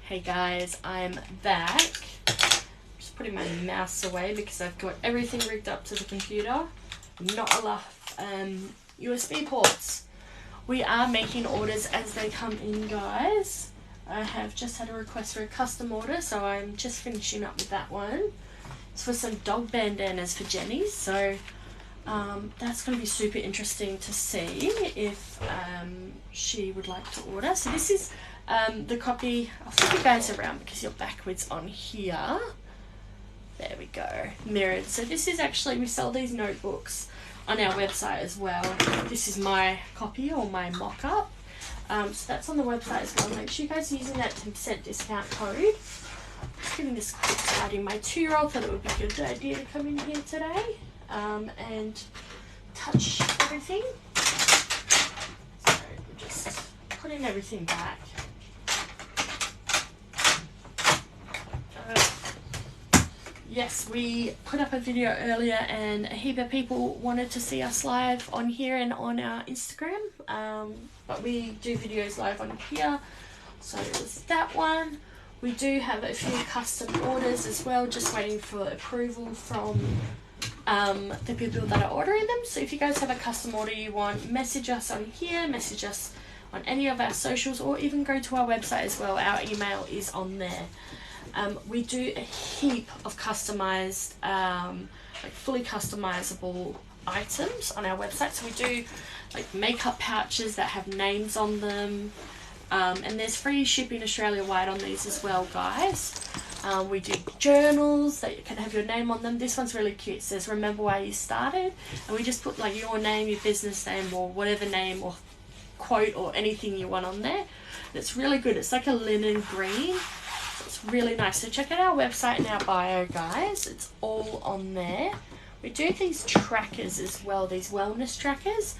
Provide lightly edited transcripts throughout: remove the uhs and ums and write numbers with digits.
Hey guys, I'm back. Just putting my mouse away because I've got everything rigged up to the computer. Not enough USB ports. We are making orders as they come in, guys. I have just had a request for a custom order, so I'm just finishing up with that one. It's for some dog bandanas for Jenny, so that's going to be super interesting to see if she would like to order. So this is the copy. I'll flip you guys around because you're backwards on here. There we go, mirrored. So this is actually, we sell these notebooks on our website as well. This is my copy or my mock-up. So that's on the website as well. Make sure you guys are using that 10% discount code. Just giving this quick starting. My 2-year-old thought it would be a good idea to come in here today and touch everything. So we're just putting everything back. Yes, we put up a video earlier and a heap of people wanted to see us live on here and on our Instagram. But we do videos live on here. So it was that one. We do have a few custom orders as well, just waiting for approval from the people that are ordering them. So if you guys have a custom order you want, message us on here, message us on any of our socials, or even go to our website as well. Our email is on there. We do a heap of customized, like fully customizable items on our website. So we do like makeup pouches that have names on them, and there's free shipping Australia-wide on these as well, guys. We do journals that can have your name on them. This one's really cute. It says remember why you started, and we just put like your name, your business name, or whatever name or quote or anything you want on there. It's really good. It's like a linen green. It's really nice. So check out our website and our bio, guys. It's all on there. We do these trackers as well, these wellness trackers,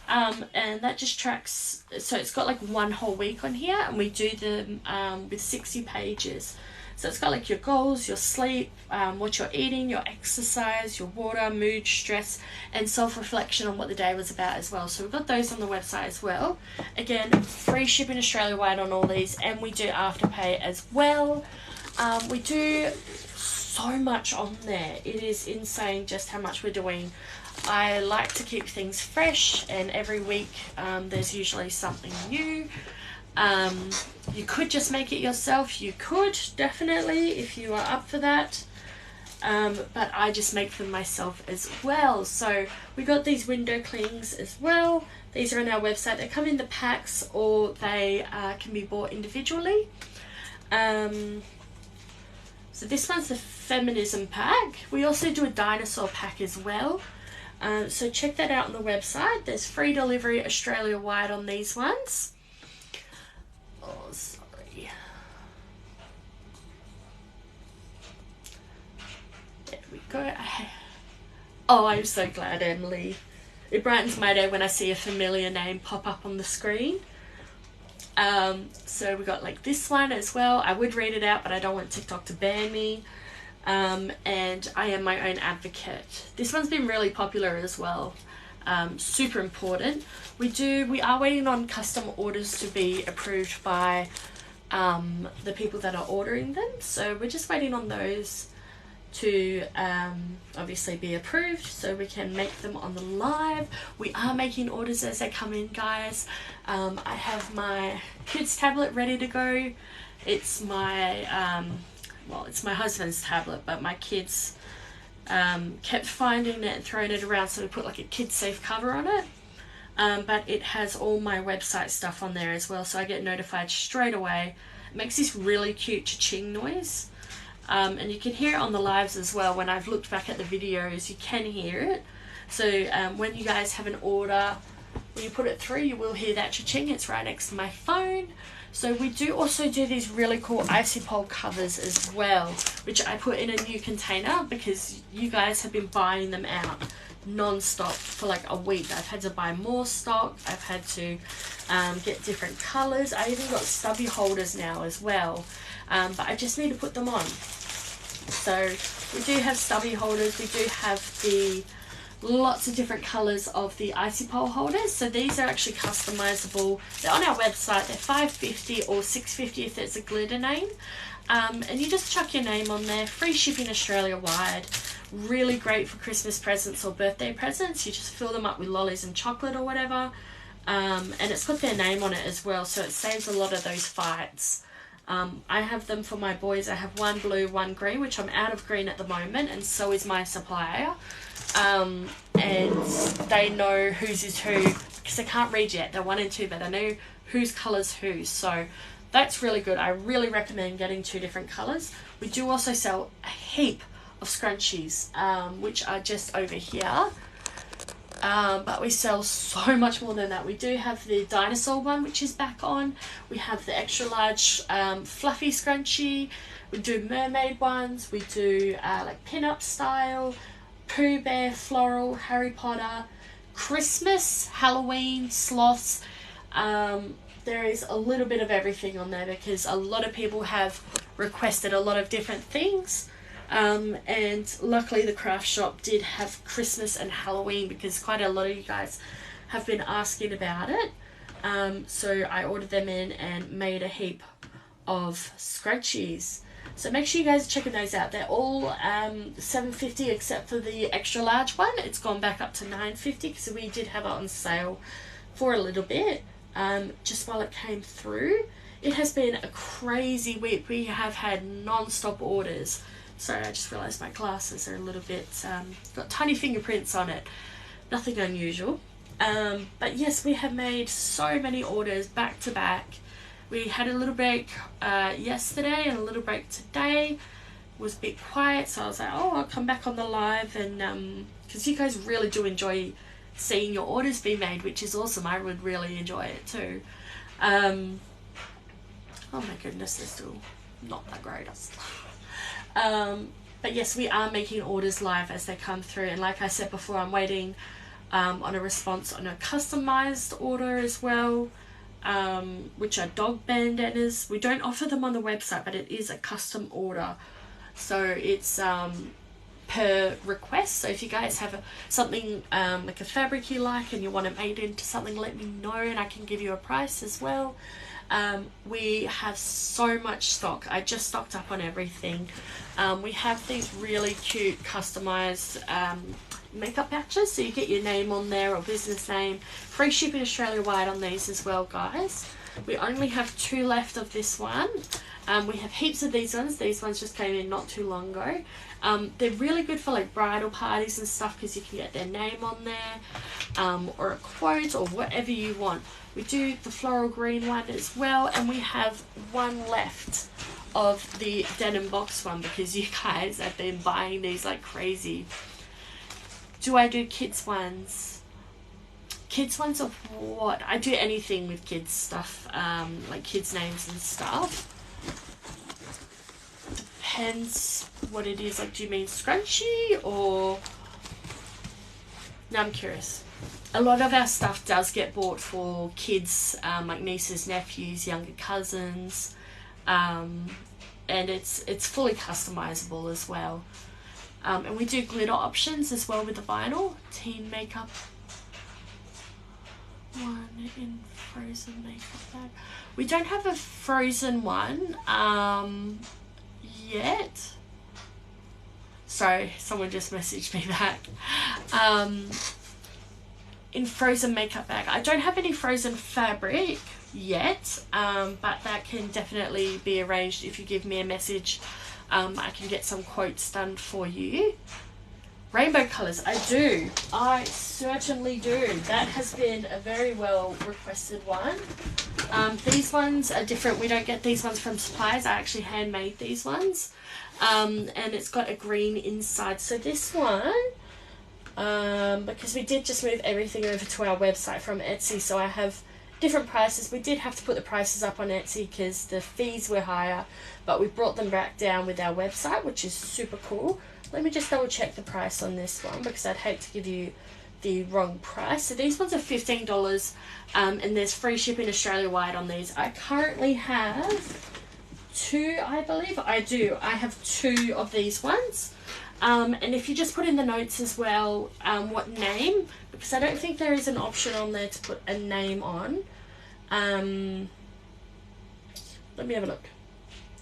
and that just tracks, so it's got like one whole week on here, and we do them with 60 pages. So it's got like your goals, your sleep, what you're eating, your exercise, your water, mood, stress, and self-reflection on what the day was about as well. So we've got those on the website as well. Again, free shipping Australia-wide on all these, and we do Afterpay as well. We do so much on there. It is insane just how much we're doing. I like to keep things fresh, and every week there's usually something new. You could just make it yourself. You could, definitely, if you are up for that. But I just make them myself as well. So we got these window clings as well. These are on our website. They come in the packs, or they can be bought individually. So this one's the feminism pack. We also do a dinosaur pack as well. So check that out on the website. There's free delivery Australia-wide on these ones. Oh, sorry. There we go. Oh, I'm so glad, Emily. It brightens my day when I see a familiar name pop up on the screen. So we got like this one as well. I would read it out, but I don't want TikTok to ban me. And I am my own advocate. This one's been really popular as well. Super important. We are waiting on custom orders to be approved by the people that are ordering them. So we're just waiting on those to obviously be approved so we can make them on the live. We are making orders as they come in, guys. I have my kids' tablet ready to go. It's my well, it's my husband's tablet, but my kids kept finding it and throwing it around, so we put like a kid safe cover on it. But it has all my website stuff on there as well, so I get notified straight away. It makes this really cute cha-ching noise. And you can hear it on the lives as well. When I've looked back at the videos, you can hear it. So when you guys have an order, when you put it through, you will hear that cha-ching. It's right next to my phone. So we do also do these really cool icy pole covers as well, which I put in a new container because you guys have been buying them out non-stop for like a week. I've had to buy more stock. I've had to get different colors. I even got stubby holders now as well, but I just need to put them on. So we do have stubby holders. We do have the lots of different colours of the icy pole holders. So these are actually customizable. They're on our website. They're $5.50 or $6.50 if there's a glitter name. And you just chuck your name on there. Free shipping Australia wide. Really great for Christmas presents or birthday presents. You just fill them up with lollies and chocolate or whatever. And it's got their name on it as well, so it saves a lot of those fights. I have them for my boys. I have one blue, one green, which I'm out of green at the moment, and so is my supplier. And they know whose is who, because they can't read yet. They're 1 and 2, but they know whose colour's whose. So that's really good. I really recommend getting 2 different colours. We do also sell a heap of scrunchies, which are just over here. But we sell so much more than that. We do have the dinosaur one, which is back on. We have the extra large fluffy scrunchie. We do mermaid ones. We do like pin-up style, Pooh Bear, floral, Harry Potter, Christmas, Halloween, sloths. There is a little bit of everything on there because a lot of people have requested a lot of different things. And luckily the craft shop did have Christmas and Halloween because quite a lot of you guys have been asking about it. So I ordered them in and made a heap of scrunchies. So make sure you guys are checking those out. They're all $7.50 except for the extra large one. It's gone back up to $9.50 because we did have it on sale for a little bit just while it came through. It has been a crazy week. We have had non-stop orders. Sorry, I just realised my glasses are a little bit, got tiny fingerprints on it. Nothing unusual. But yes, we have made so many orders back to back. We had a little break yesterday and a little break today. It was a bit quiet, so I was like, oh, I'll come back on the live, and because you guys really do enjoy seeing your orders be made, which is awesome. I would really enjoy it too. Oh my goodness, they're still not the greatest. But yes, we are making orders live as they come through, and like I said before, I'm waiting on a response on a customized order as well, which are dog bandanas. We don't offer them on the website, but it is a custom order, so it's per request. So if you guys have something like a fabric you like and you want it made into something, let me know and I can give you a price as well. We have so much stock. I just stocked up on everything. We have these really cute customized makeup patches, so you get your name on there or business name. Free shipping Australia wide on these as well, guys. We only have 2 left of this one. We have heaps of these ones. These ones just came in not too long ago. They're really good for like bridal parties and stuff because you can get their name on there, or a quote or whatever you want. We do the floral green one as well, and we have 1 left of the denim box one because you guys have been buying these like crazy. Do I do kids ones? Kids ones of what? I do anything with kids stuff, like kids names and stuff. Depends what it is. Like, do you mean scrunchy or? No, I'm curious. A lot of our stuff does get bought for kids, like nieces, nephews, younger cousins, and it's fully customizable as well. And we do glitter options as well with the vinyl. Teen makeup. 1 in frozen makeup bag. We don't have a frozen one yet. Sorry, someone just messaged me back. In frozen makeup bag. I don't have any frozen fabric yet, but that can definitely be arranged if you give me a message. I can get some quotes done for you. Rainbow colours, I do. I certainly do. That has been a very well requested one. These ones are different. We don't get these ones from suppliers. I actually handmade these ones. And it's got a green inside. So this one, because we did just move everything over to our website from Etsy, so I have different prices. We did have to put the prices up on Etsy because the fees were higher, but we brought them back down with our website, which is super cool. Let me just double check the price on this one because I'd hate to give you the wrong price. So these ones are $15, and there's free shipping Australia wide on these. I currently have 2, I believe. I do. I have 2 of these ones. And if you just put in the notes as well, what name, because I don't think there is an option on there to put a name on. Let me have a look.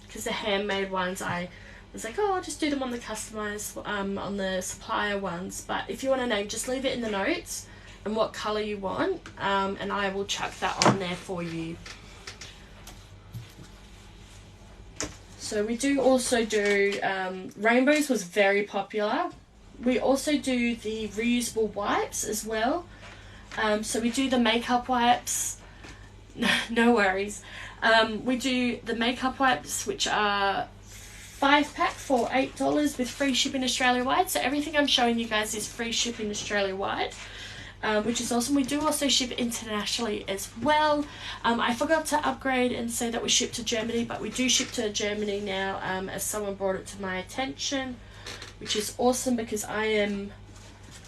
Because the handmade ones, I was like, oh, I'll just do them on the customized, on the supplier ones. But if you want a name, just leave it in the notes and what colour you want, and I will chuck that on there for you. So we do also do, rainbows was very popular. We also do the reusable wipes as well. So we do the makeup wipes. No worries. We do the makeup wipes, which are 5-pack for $8 with free shipping Australia-wide. So everything I'm showing you guys is free shipping Australia-wide. Which is awesome. We do also ship internationally as well. I forgot to upgrade and say that we ship to Germany, but we do ship to Germany now, as someone brought it to my attention, which is awesome because I am,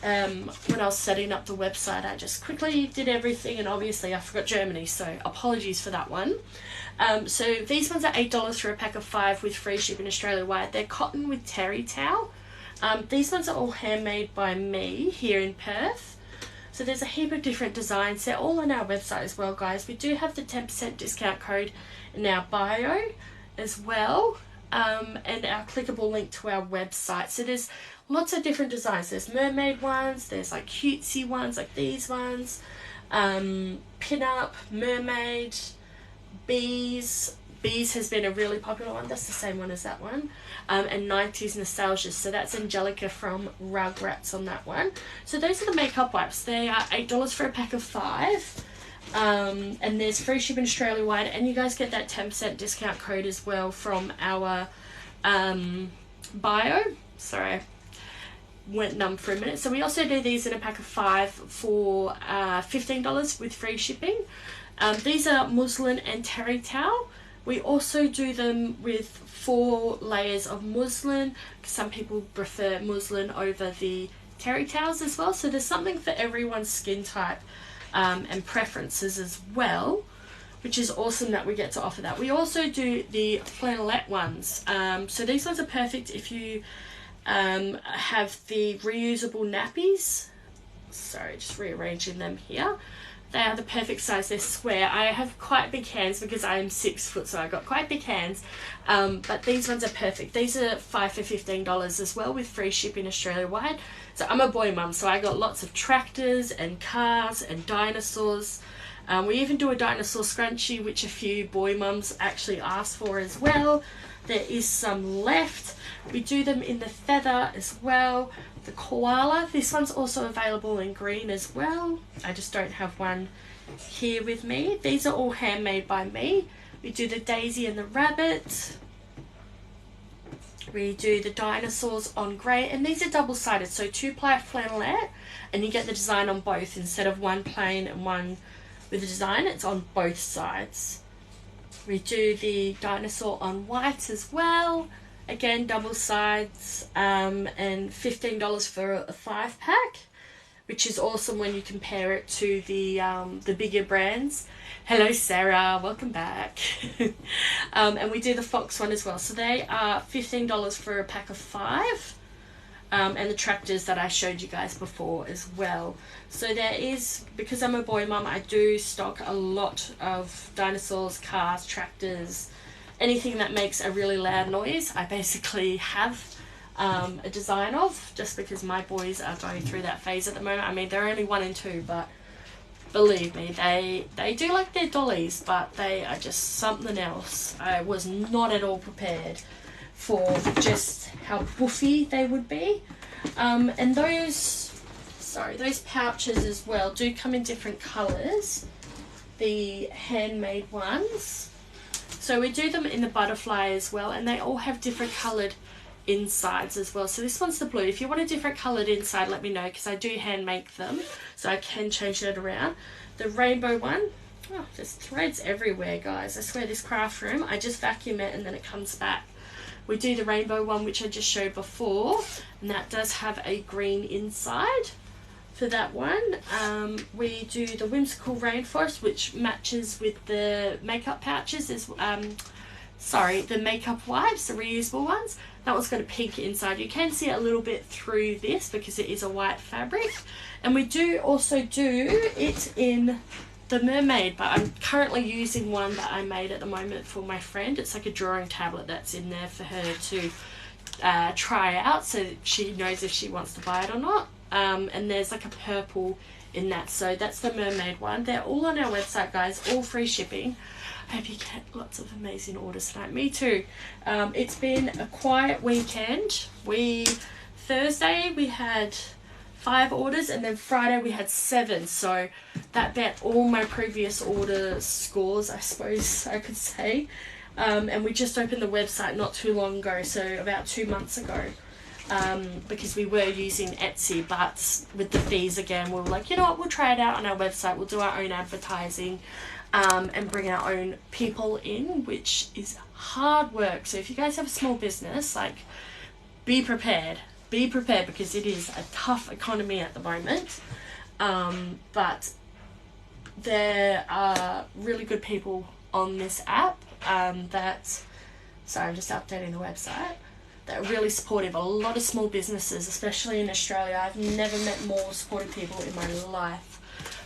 when I was setting up the website, I just quickly did everything and obviously I forgot Germany, so apologies for that one. So these ones are $8 for a pack of 5 with free shipping Australia-wide. They're cotton with terry towel. These ones are all handmade by me here in Perth. So there's a heap of different designs. They're all on our website as well, guys. We do have the 10% discount code in our bio as well, and our clickable link to our website. So there's lots of different designs. There's mermaid ones, there's like cutesy ones like these ones, pin-up, mermaid, bees. Bees has been a really popular one. That's the same one as that one. And 90s nostalgia. So that's Angelica from Rugrats on that one. So those are the makeup wipes. They are $8 for a pack of 5. And there's free shipping Australia-wide. And you guys get that 10% discount code as well from our bio. Sorry, went numb for a minute. So we also do these in a pack of 5 for $15 with free shipping. These are muslin and terry towel. We also do them with 4 layers of muslin, because some people prefer muslin over the terry towels as well. So there's something for everyone's skin type and preferences as well, which is awesome that we get to offer that. We also do the flannelette ones. So these ones are perfect if you have the reusable nappies. Sorry, just rearranging them here. They are the perfect size. They're square. I have quite big hands because I am 6 foot, so I got quite big hands. But these ones are perfect. These are 5 for $15 as well with free shipping Australia-wide. So I'm a boy mum, so I got lots of tractors and cars and dinosaurs. We even do a dinosaur scrunchie, which a few boy mums actually asked for as well. There is some left. We do them in the feather as well. The koala, this one's also available in green as well. I just don't have one here with me. These are all handmade by me. We do the daisy and the rabbit. We do the dinosaurs on grey, and these are double-sided, so 2-ply flannelette, and you get the design on both instead of one plain and one with a design. It's on both sides. We do the dinosaur on white as well. Again, double sides, and $15 for a 5-pack, which is awesome when you compare it to the bigger brands. Hello Sarah, welcome back. And we do the fox one as well. So they are $15 for a pack of 5. And the tractors that I showed you guys before as well. So there is, because I'm a boy mum, I do stock a lot of dinosaurs, cars, tractors, anything that makes a really loud noise. I basically have a design of, just because my boys are going through that phase at the moment. I mean, they're only 1 and 2, but believe me, they do like their dollies, but they are just something else. I was not at all prepared for just how boofy they would be. And those pouches as well do come in different colours, the handmade ones. So we do them in the butterfly as well, and they all have different coloured insides as well. So this one's the blue. If you want a different coloured inside, let me know, because I do hand make them, so I can change that around. The rainbow one, oh, there's threads everywhere, guys. I swear, this craft room, I just vacuum it and then it comes back. We do the rainbow one, which I just showed before, and that does have a green inside for that one. We do the whimsical rainforest, which matches with the makeup pouches. There's the makeup wipes, the reusable ones. That one's got a pink inside. You can see it a little bit through this because it is a white fabric. And we do also do it in the mermaid, but I'm currently using one that I made at the moment for my friend. It's like a drawing tablet that's in there for her to try out, so that she knows if she wants to buy it or not. And there's like a purple in that, so that's the mermaid one. They're all on our website, guys, all free shipping. I hope you get lots of amazing orders tonight. Me too. It's been a quiet weekend. Thursday we had 5 orders, and then Friday we had 7, so that bet all my previous order scores, I suppose I could say. And we just opened the website not too long ago, so about 2 months ago, because we were using Etsy, but with the fees again, we were like, you know what, we'll try it out on our website, we'll do our own advertising, and bring our own people in, which is hard work. So if you guys have a small business, like, be prepared because it is a tough economy at the moment, but there are really good people on this app I'm just updating the website, that are really supportive. A lot of small businesses, especially in Australia. I've never met more supportive people in my life.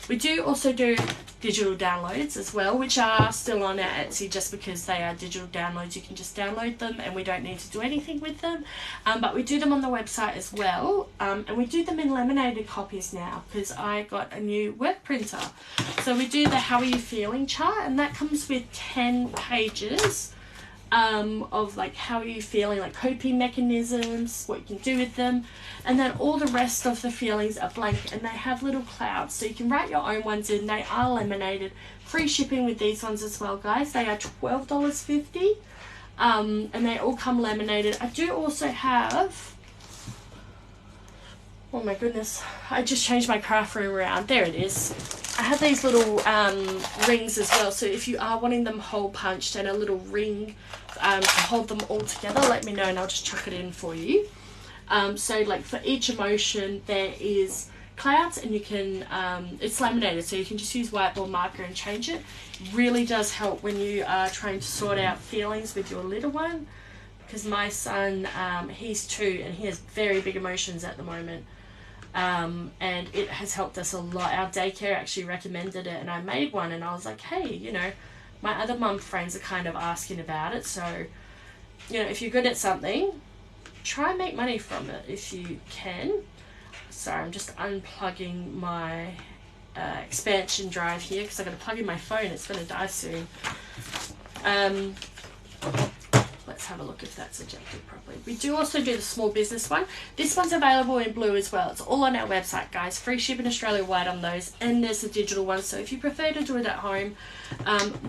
We do also do digital downloads as well, which are still on our Etsy just because they are digital downloads. You can just download them and we don't need to do anything with them. But we do them on the website as well. And we do them in laminated copies now because I got a new work printer. So we do the How Are You Feeling chart, and that comes with 10 pages of like how are you feeling, like coping mechanisms, what you can do with them, and then all the rest of the feelings are blank, and they have little clouds, so you can write your own ones in. They are laminated, free shipping with these ones as well, guys. They are $12.50, and they all come laminated. I do also have, oh my goodness, I just changed my craft room around. There it is. I have these little rings as well, so if you are wanting them hole punched and a little ring to hold them all together, let me know and I'll just chuck it in for you. So like for each emotion there is clouds, and you can, it's laminated, so you can just use whiteboard marker and change it. Really does help when you are trying to sort out feelings with your little one, because my son, he's 2 and he has very big emotions at the moment. And it has helped us a lot. Our daycare actually recommended it, and I made one, and I was like, hey, you know, my other mum friends are kind of asking about it, so, you know, if you're good at something, try and make money from it if you can. Sorry, I'm just unplugging my expansion drive here because I've got to plug in my phone. It's going to die soon. Let's have a look if that's ejected properly. We do also do the small business one. This one's available in blue as well. It's all on our website, guys. Free shipping Australia-wide on those. And there's the digital one. So if you prefer to do it at home,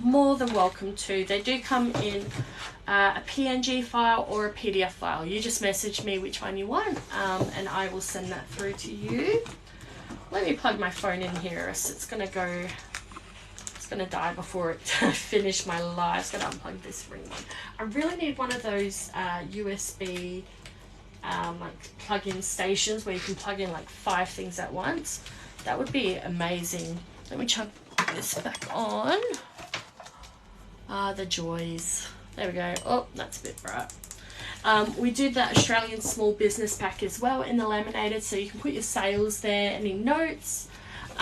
more than welcome to. They do come in a PNG file or a PDF file. You just message me which one you want, and I will send that through to you. Let me plug my phone in here. It's going to go... going to die before it finish my live. It's going to unplug this ring one. I really need one of those USB like plug-in stations where you can plug in like 5 things at once. That would be amazing. Let me chuck this back on. The joys. There we go. Oh, that's a bit bright. We did the Australian small business pack as well in the laminated, so you can put your sales there, any notes.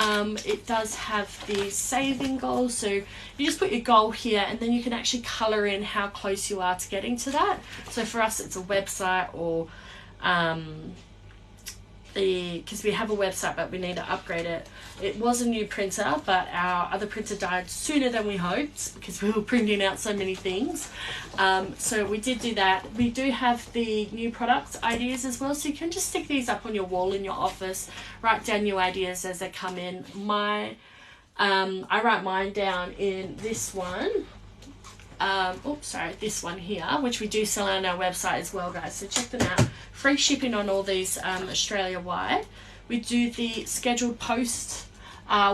It does have the saving goals, so you just put your goal here and then you can actually colour in how close you are to getting to that. So for us it's a website, or because we have a website but we need to upgrade it. It was a new printer, but our other printer died sooner than we hoped because we were printing out so many things. So we did do that. We do have the new product ideas as well, so you can just stick these up on your wall in your office, write down new ideas as they come in. I write mine down in this one. This one here, which we do sell on our website as well, guys, so check them out. Free shipping on all these Australia-wide. We do the scheduled post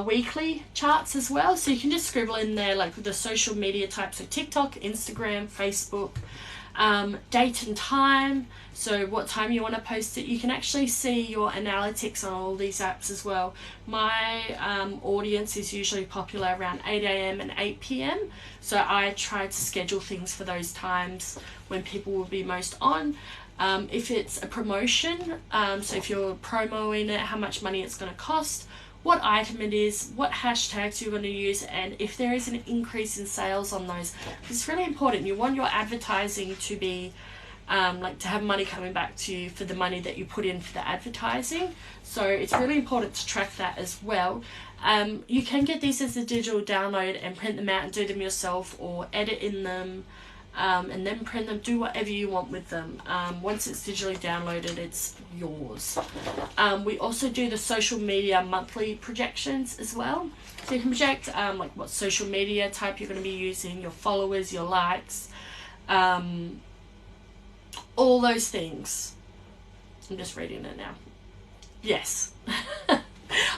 weekly charts as well, so you can just scribble in there like the social media types of TikTok, Instagram, Facebook, date and time, so what time you want to post it. You can actually see your analytics on all these apps as well. My audience is usually popular around 8 a.m. and 8 p.m, so I try to schedule things for those times when people will be most on. If it's a promotion, so if you're promoting it, how much money it's going to cost, what item it is, what hashtags you're going to use, and if there is an increase in sales on those. It's really important. You want your advertising to be to have money coming back to you for the money that you put in for the advertising. So it's really important to track that as well. You can get these as a digital download and print them out and do them yourself, or edit in them and then print them. Do whatever you want with them. Once it's digitally downloaded, it's yours. We also do the social media monthly projections as well. So you can project like what social media type you're going to be using, your followers, your likes, all those things. I'm just reading it now. Yes.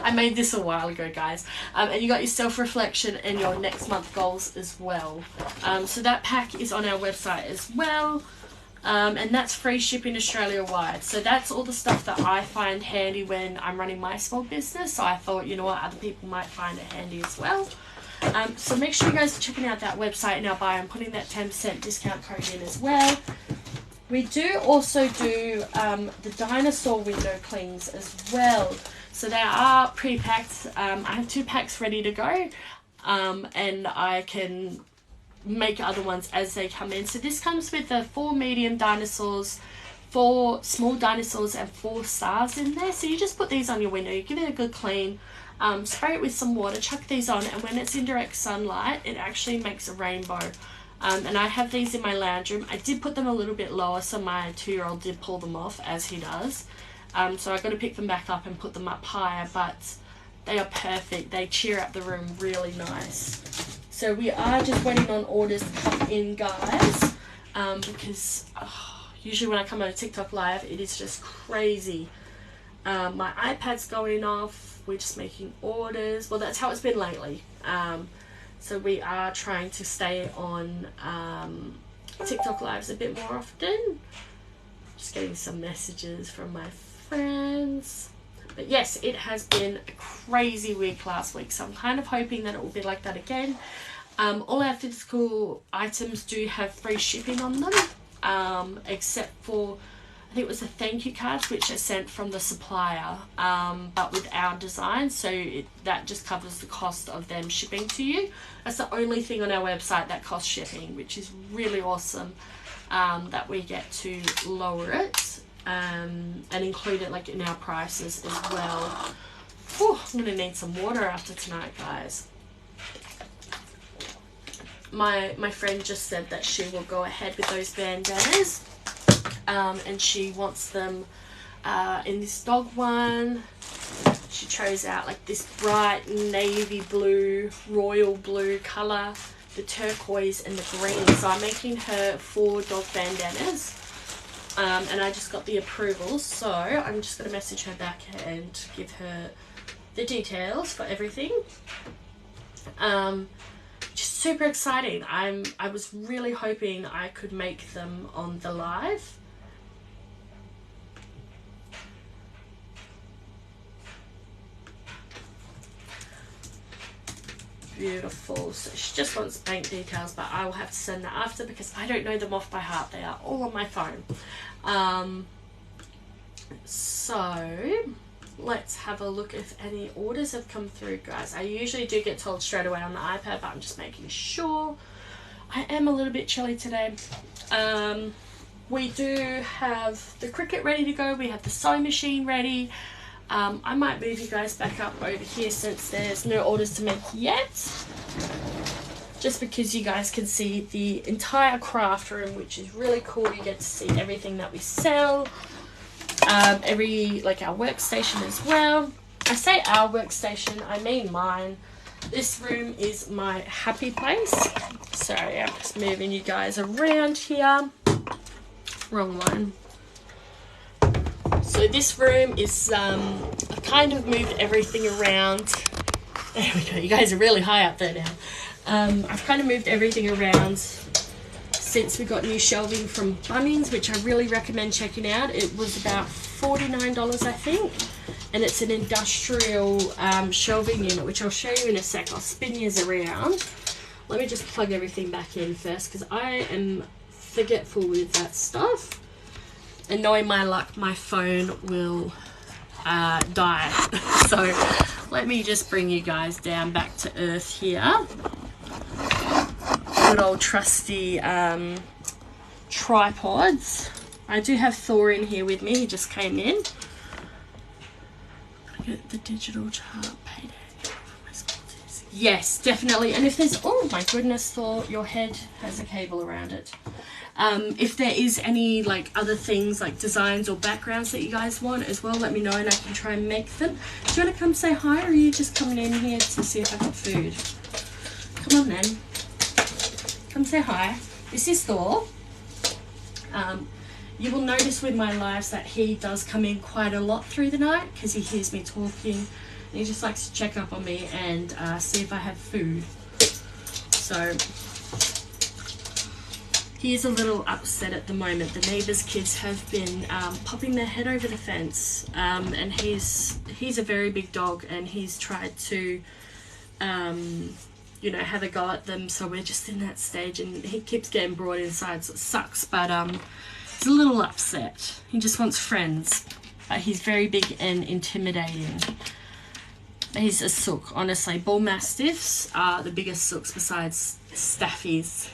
I made this a while ago, guys. And you got your self-reflection and your next month goals as well. So that pack is on our website as well. And that's free shipping Australia-wide. So that's all the stuff that I find handy when I'm running my small business. So I thought, you know what, other people might find it handy as well. So make sure you guys are checking out that website in our bio and putting that 10% discount code in as well. We do also do the dinosaur window clings as well. So they are pre-packed. I have 2 packs ready to go, and I can make other ones as they come in. So this comes with the 4 medium dinosaurs, 4 small dinosaurs, and 4 stars in there. So you just put these on your window, you give it a good clean, spray it with some water, chuck these on, and when it's in direct sunlight, it actually makes a rainbow. And I have these in my lounge room. I did put them a little bit lower, so my 2-year-old did pull them off, as he does. So I've got to pick them back up and put them up higher, but they are perfect. They cheer up the room really nice. So we are just waiting on orders to come in, guys, because usually when I come on a TikTok live, it is just crazy. My iPad's going off. We're just making orders. Well, that's how it's been lately. So we are trying to stay on TikTok lives a bit more often. Just getting some messages from my friends. But yes, it has been a crazy week last week, so I'm kind of hoping that it will be like that again. All our physical items do have free shipping on them, except for, I think it was the thank you cards, which are sent from the supplier, but with our design, so that just covers the cost of them shipping to you. That's the only thing on our website that costs shipping, which is really awesome, that we get to lower it and include it like in our prices as well. Whew, I'm gonna need some water after tonight, guys. My friend just said that she will go ahead with those bandanas. And she wants them in this dog one. She chose out like this bright navy blue, royal blue colour, the turquoise and the green. So I'm making her 4 dog bandanas, and I just got the approval, so I'm just going to message her back and give her the details for everything. Just super exciting. I was really hoping I could make them on the live. Beautiful. So she just wants bank details, but I will have to send that after because I don't know them off by heart. They are all on my phone. So let's have a look if any orders have come through, guys. I usually do get told straight away on the iPad, but I'm just making sure. I am a little bit chilly today. We do have the Cricut ready to go. We have the sewing machine ready. I might move you guys back up over here since there's no orders to make yet, just because you guys can see the entire craft room, which is really cool. You get to see everything that we sell, like our workstation as well. I say our workstation, I mean mine. This room is my happy place. Sorry, I'm just moving you guys around here. Wrong one. So this room is, I've kind of moved everything around. There we go, you guys are really high up there now. I've kind of moved everything around since we got new shelving from Bunnings, which I really recommend checking out. It was about $49, I think, and it's an industrial shelving unit, which I'll show you in a sec. I'll spin you around. Let me just plug everything back in first, because I am forgetful with that stuff, and knowing my luck, my phone will die. So let me just bring you guys down back to earth here. Good old trusty tripods. I do have Thor in here with me. He just came in. Get the digital chart payday. Yes, definitely. And if there's, oh my goodness, Thor, your head has a cable around it. If there is any like other things like designs or backgrounds that you guys want as well, let me know and I can try and make them. Do you want to come say hi, or are you just coming in here to see if I got food? Come on then. Come say hi. This is Thor. You will notice with my lives that he does come in quite a lot through the night because he hears me talking, and he just likes to check up on me and see if I have food. So he is a little upset at the moment. The neighbours' kids have been popping their head over the fence, and he's a very big dog, and he's tried to you know, have a go at them. So we're just in that stage, and he keeps getting brought inside, so it sucks. But he's a little upset. He just wants friends. He's very big and intimidating. He's a sook, honestly. Bull Mastiffs are the biggest sooks besides Staffies.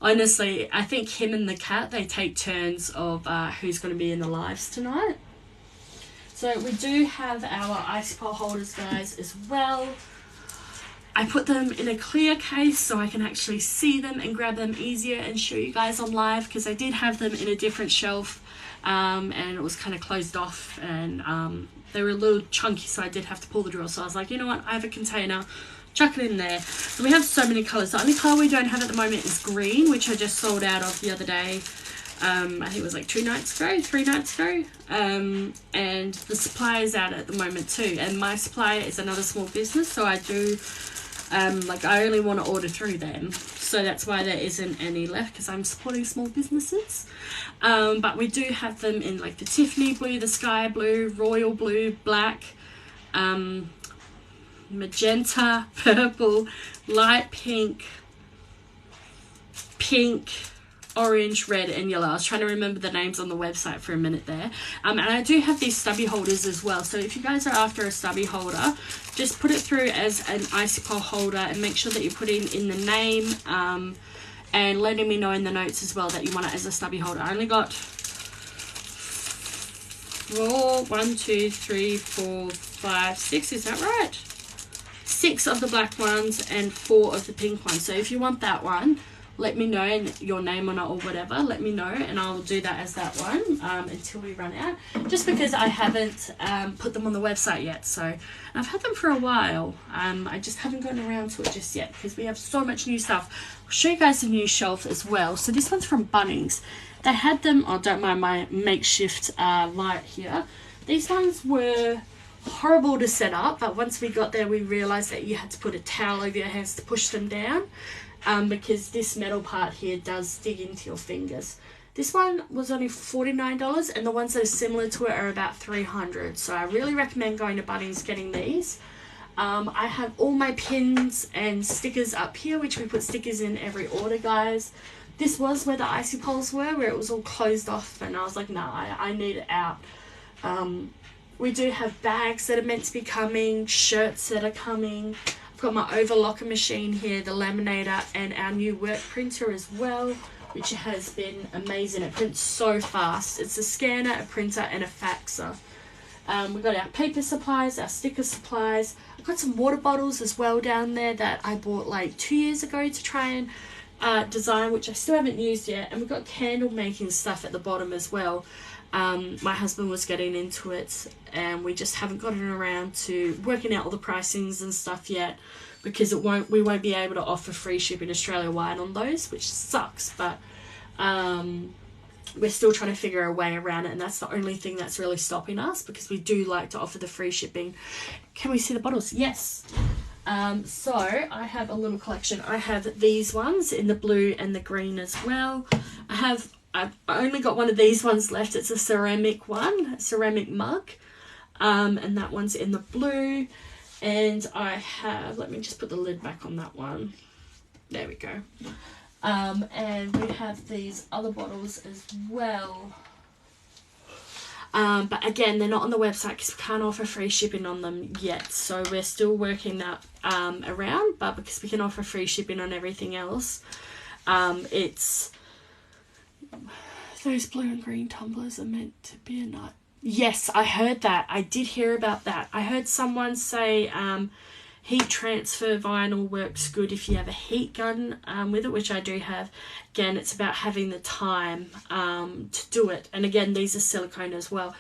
Honestly, I think him and the cat, they take turns of who's going to be in the lives tonight. So we do have our ice pole holders, guys, as well. I put them in a clear case so I can actually see them and grab them easier and show you guys on live, because I did have them in a different shelf and it was kind of closed off, and they were a little chunky, so I did have to pull the drawer. So I was like, you know what, I have a container, chuck it in there. And we have so many colours. The only colour we don't have at the moment is green, which I just sold out of the other day. I think it was like 3 nights ago. And the supply is out at the moment too. And my supplier is another small business, so I do, like, I only want to order through them. So that's why there isn't any left, because I'm supporting small businesses. But we do have them in like the Tiffany blue, the sky blue, royal blue, black, magenta, purple, light pink, orange, red and yellow. I was trying to remember the names on the website for a minute there. And I do have these stubby holders as well. So if you guys are after a stubby holder, just put it through as an icy pole holder, and make sure that you put in the name and letting me know in the notes as well that you want it as a stubby holder. I only got 1, 2, 3, 4, 5, 6, is that right? 6 of the black ones and 4 of the pink ones. So if you want that one, let me know, and your name on it or whatever, let me know, and I'll do that as that one until we run out, just because I haven't put them on the website yet. So I've had them for a while. I just haven't gotten around to it just yet because we have so much new stuff. I'll show you guys the new shelf as well. So this one's from Bunnings. They had them, oh, don't mind my makeshift light here. These ones were horrible to set up, but once we got there we realized that you had to put a towel over your hands to push them down. Because this metal part here does dig into your fingers. This one was only $49, and the ones that are similar to it are about $300. So I really recommend going to Bunnings, getting these. I have all my pins and stickers up here, which we put stickers in every order, guys. This was where the icy poles were, where it was all closed off, and I was like, nah, I need it out. We do have bags that are meant to be coming, shirts that are coming. I've got my overlocker machine here, the laminator, and our new work printer as well, which has been amazing. It prints so fast. It's a scanner, a printer, and a faxer. We've got our paper supplies, our sticker supplies. I've got some water bottles as well down there that I bought like 2 years ago to try and design, which I still haven't used yet. And we've got candle making stuff at the bottom as well. My husband was getting into it, and we just haven't gotten around to working out all the pricings and stuff yet, because we won't be able to offer free shipping Australia-wide on those, which sucks. But we're still trying to figure a way around it, and that's the only thing that's really stopping us, because we do like to offer the free shipping. Can we see the bottles? Yes. So I have a little collection. I have these ones in the blue and the green as well. I've only got one of these ones left. It's a ceramic one, a ceramic mug. And that one's in the blue. And I have, let me just put the lid back on that one. There we go. And we have these other bottles as well. But again, they're not on the website because we can't offer free shipping on them yet. So we're still working that around. But because we can offer free shipping on everything else, it's... Those blue and green tumblers are meant to be a nut. Yes, I heard that. I did hear about that. I heard someone say heat transfer vinyl works good if you have a heat gun with it, which I do have. Again, it's about having the time to do it. And again, these are silicone as well.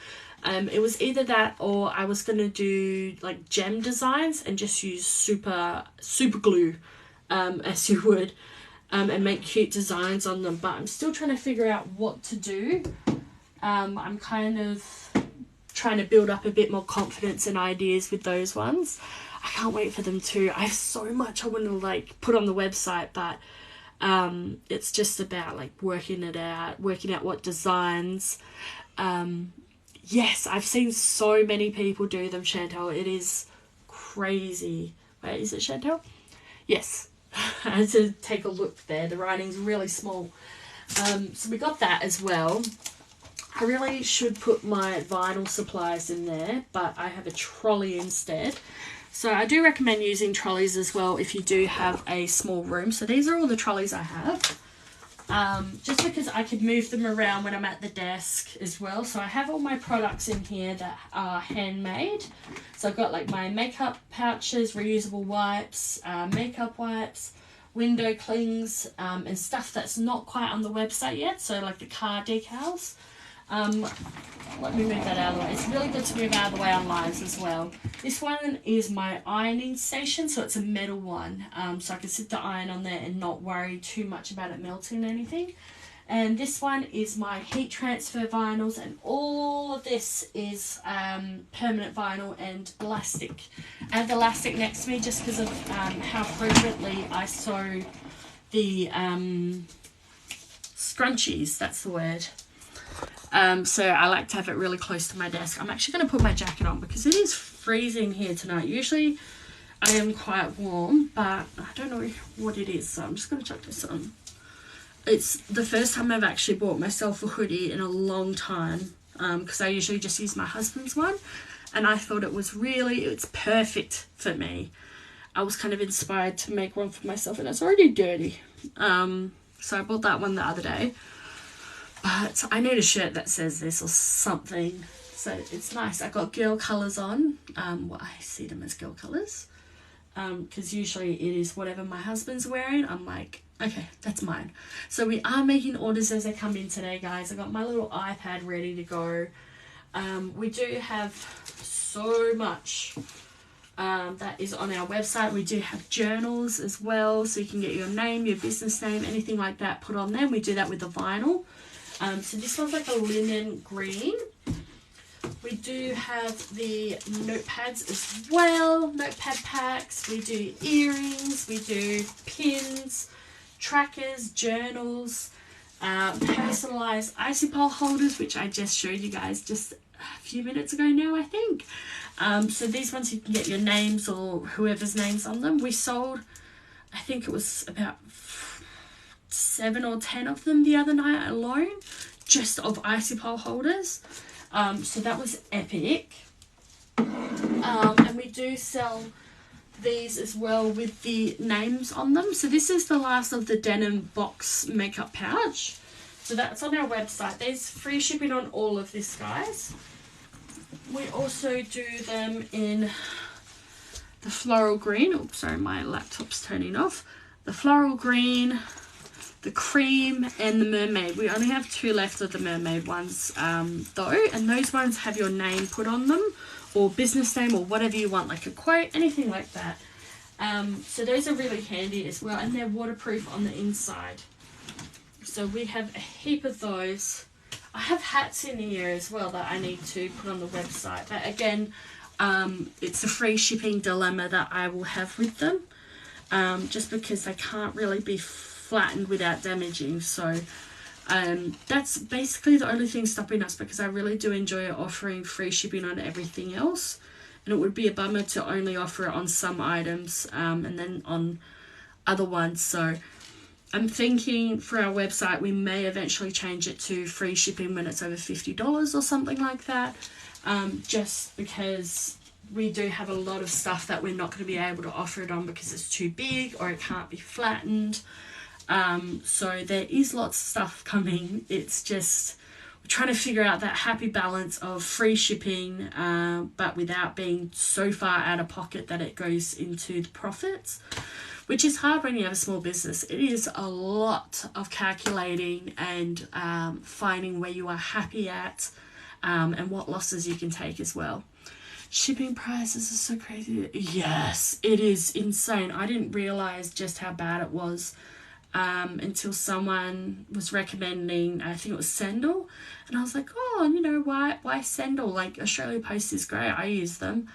It was either that or I was going to do like gem designs and just use super glue as you would and make cute designs on them. But I'm still trying to figure out what to do. I'm kind of trying to build up a bit more confidence and ideas with those ones. I can't wait for them too. I have so much I want to like put on the website, but it's just about like working out what designs. Yes, I've seen so many people do them, Chantel. It is crazy. Wait, is it Chantel? Yes. I had to take a look there. The writing's really small. So we got that as well. I really should put my vinyl supplies in there, but I have a trolley instead. So I do recommend using trolleys as well if you do have a small room. So these are all the trolleys I have. Just because I can move them around when I'm at the desk as well. So I have all my products in here that are handmade. So I've got like my makeup pouches, reusable wipes, makeup wipes, window clings, and stuff that's not quite on the website yet. So like the car decals. Let me move that out of the way. It's really good to move out of the way on lives as well. This one is my ironing station, so it's a metal one, so I can sit the iron on there and not worry too much about it melting or anything. And this one is my heat transfer vinyls, and all of this is permanent vinyl and elastic. I have the elastic next to me just because of how frequently I sew the scrunchies, that's the word. So I like to have it really close to my desk. I'm actually going to put my jacket on because it is freezing here tonight. Usually I am quite warm, but I don't know what it is, so I'm just going to chuck this on. It's the first time I've actually bought myself a hoodie in a long time, because I usually just use my husband's one, and I thought it's perfect for me. I was kind of inspired to make one for myself, and it's already dirty. So I bought that one the other day. But I need a shirt that says this or something. So it's nice. I got girl colours on. Well, I see them as girl colours. Because usually it is whatever my husband's wearing. I'm like, okay, that's mine. So we are making orders as they come in today, guys. I got my little iPad ready to go. We do have so much that is on our website. We do have journals as well. So you can get your name, your business name, anything like that put on there. We do that with the vinyl. So this one's like a linen green. We do have the notepads as well, notepad packs. We do earrings, we do pins, trackers, journals, personalised icy pole holders, which I just showed you guys just a few minutes ago now, I think. So these ones you can get your names or whoever's names on them. We sold, I think it was about 7 or 10 of them the other night alone, just of icy pole holders. So that was epic. And we do sell these as well with the names on them. So this is the last of the denim box makeup pouch. So that's on our website. There's free shipping on all of this, guys. We also do them in the floral green. Oops, sorry, my laptop's turning off. The floral green, the cream, and the mermaid. We only have 2 left of the mermaid ones though, and those ones have your name put on them, or business name, or whatever you want, like a quote, anything like that. So those are really handy as well, and they're waterproof on the inside. So we have a heap of those. I have hats in here as well that I need to put on the website, but again, it's a free shipping dilemma that I will have with them, just because they can't really be flattened without damaging. So that's basically the only thing stopping us, because I really do enjoy offering free shipping on everything else, and it would be a bummer to only offer it on some items and then on other ones. So I'm thinking for our website we may eventually change it to free shipping when it's over $50 or something like that, just because we do have a lot of stuff that we're not going to be able to offer it on because it's too big or it can't be flattened. So there is lots of stuff coming. It's just we're trying to figure out that happy balance of free shipping, but without being so far out of pocket that it goes into the profits, which is hard when you have a small business. It is a lot of calculating and finding where you are happy at, and what losses you can take as well. Shipping prices are so crazy. Yes, it is insane. I didn't realize just how bad it was until someone was recommending, I think it was Sandal, and I was like, oh, you know, why Sandal? Like, Australia Post is great. I use them.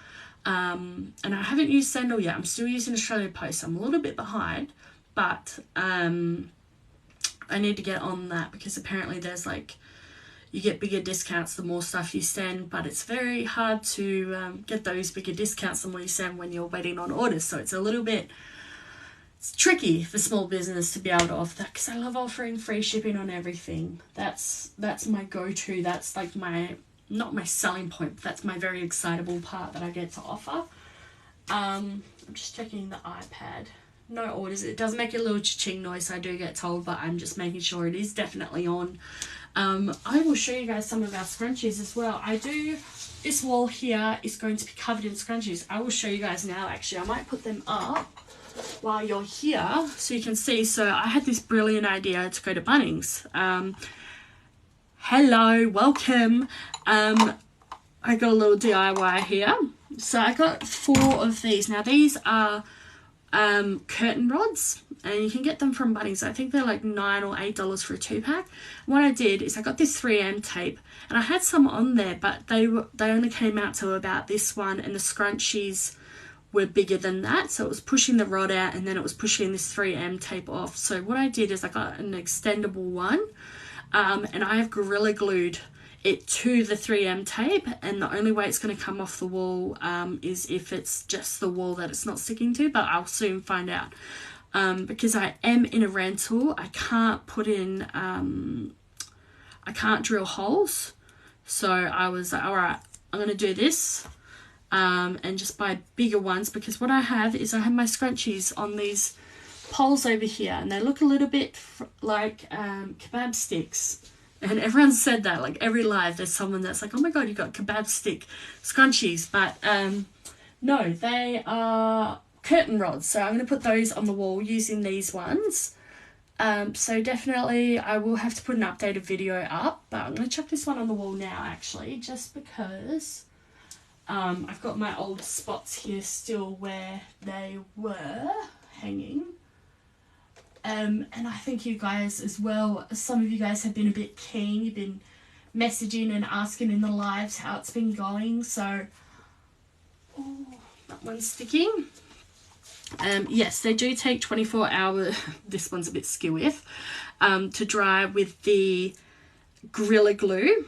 And I haven't used Sandal yet. I'm still using Australia Post. I'm a little bit behind, but I need to get on that, because apparently there's like, you get bigger discounts the more stuff you send, but it's very hard to get those bigger discounts the more you send when you're waiting on orders. So it's a little bit, it's tricky for small business to be able to offer that, because I love offering free shipping on everything. That's my go-to. That's like my, not my selling point, but that's my very excitable part that I get to offer. I'm just checking the iPad. No orders. It does make a little cha-ching noise, I do get told, but I'm just making sure it is definitely on. I will show you guys some of our scrunchies as well. This wall here is going to be covered in scrunchies. I will show you guys now, actually. I might put them up while you're here so you can see. So I had this brilliant idea to go to Bunnings. Hello, welcome. I got a little DIY here. So I got 4 of these. Now these are curtain rods, and you can get them from Bunnings. I think they're like $9 or $8 for a 2-pack. What I did is I got this 3M tape, and I had some on there, but they only came out to about this one, and the scrunchies were bigger than that, so it was pushing the rod out, and then it was pushing this 3M tape off. So what I did is I got an extendable one, and I have Gorilla Glued it to the 3M tape, and the only way it's going to come off the wall is if it's just the wall that it's not sticking to, but I'll soon find out. Because I am in a rental, I can't put in, I can't drill holes, so I was like, all right, I'm going to do this, and just buy bigger ones, because what I have is I have my scrunchies on these poles over here, and they look a little bit like kebab sticks. And everyone said that, like every live there's someone that's like, oh my god, you got kebab stick scrunchies. But no, they are curtain rods. So I'm going to put those on the wall using these ones. So definitely I will have to put an updated video up. But I'm going to chuck this one on the wall now, actually, just because I've got my old spots here still where they were hanging. And I think you guys as well, some of you guys have been a bit keen. You've been messaging and asking in the lives how it's been going. So, oh, that one's sticking. Yes, they do take 24 hours. This one's a bit skewy, to dry with the Gorilla Glue.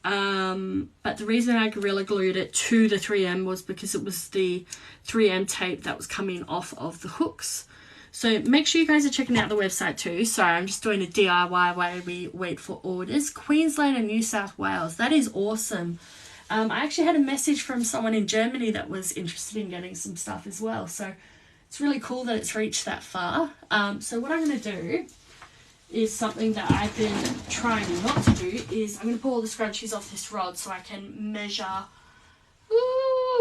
But the reason I Gorilla Glued it to the 3M was because it was the 3M tape that was coming off of the hooks. So make sure you guys are checking out the website too. Sorry, I'm just doing a DIY while we wait for orders. Queensland and New South Wales. That is awesome. I actually had a message from someone in Germany that was interested in getting some stuff as well. So it's really cool that it's reached that far. So what I'm going to do is something that I've been trying not to do is I'm going to pull all the scrunchies off this rod so I can measure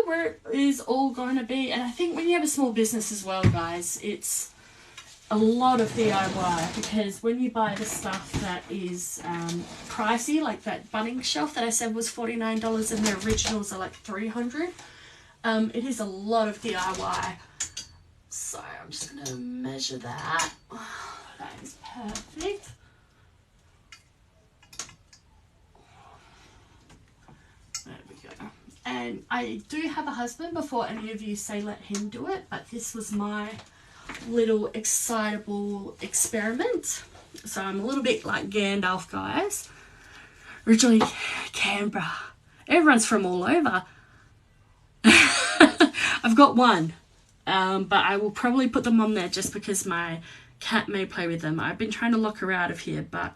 where it is all going to be. And I think when you have a small business as well, guys, it's a lot of DIY, because when you buy the stuff that is pricey, like that Bunning shelf that I said was $49 and the originals are like $300, it is a lot of DIY. So I'm just going to measure that. That is perfect. There we go. And I do have a husband before any of you say let him do it, but this was my little excitable experiment. So I'm a little bit like Gandalf, guys. Originally Canberra. Everyone's from all over. I've got one, but I will probably put them on there just because my cat may play with them. I've been trying to lock her out of here, but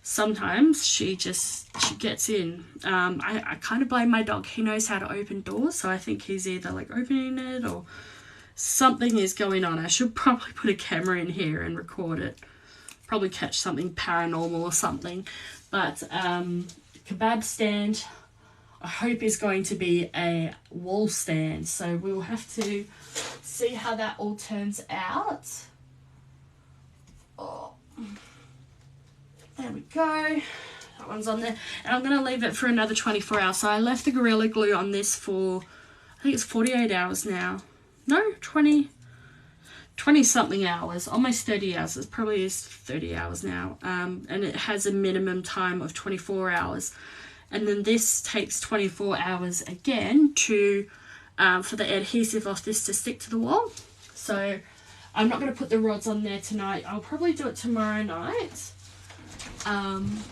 sometimes she gets in. I kind of blame my dog. He knows how to open doors, so I think he's either like opening it or something is going on. I should probably put a camera in here and record it. Probably catch something paranormal or something. But kebab stand, I hope is going to be a wall stand. So we'll have to see how that all turns out. Oh, there we go. That one's on there. And I'm going to leave it for another 24 hours. So I left the Gorilla Glue on this for, I think it's 48 hours now. No, 20 something hours, almost 30 hours. It probably is 30 hours now. And it has a minimum time of 24 hours. And then this takes 24 hours again to for the adhesive off this to stick to the wall. So I'm not going to put the rods on there tonight. I'll probably do it tomorrow night. I'm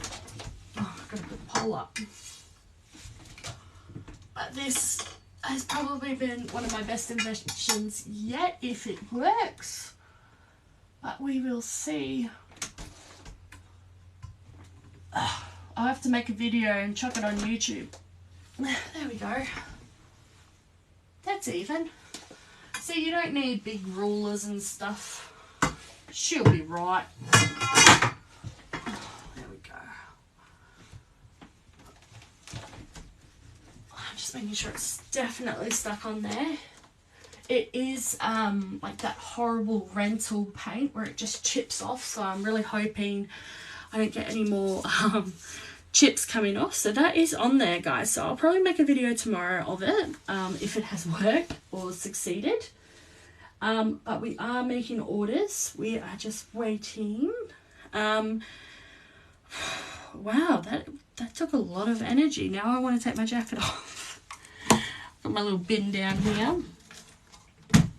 going to put the pole up. But this has probably been one of my best inventions yet, if it works. But we will see. I'll have to make a video and chuck it on YouTube. There we go. That's even. See, you don't need big rulers and stuff. She'll be right. There we go. I'm just making sure it's definitely stuck on there. It is like that horrible rental paint where it just chips off, so I'm really hoping I don't get any more chips coming off. So that is on there, guys. So I'll probably make a video tomorrow of it, if it has worked or succeeded. But we are making orders. We are just waiting. Wow, that took a lot of energy. Now I want to take my jacket off. Got my little bin down here.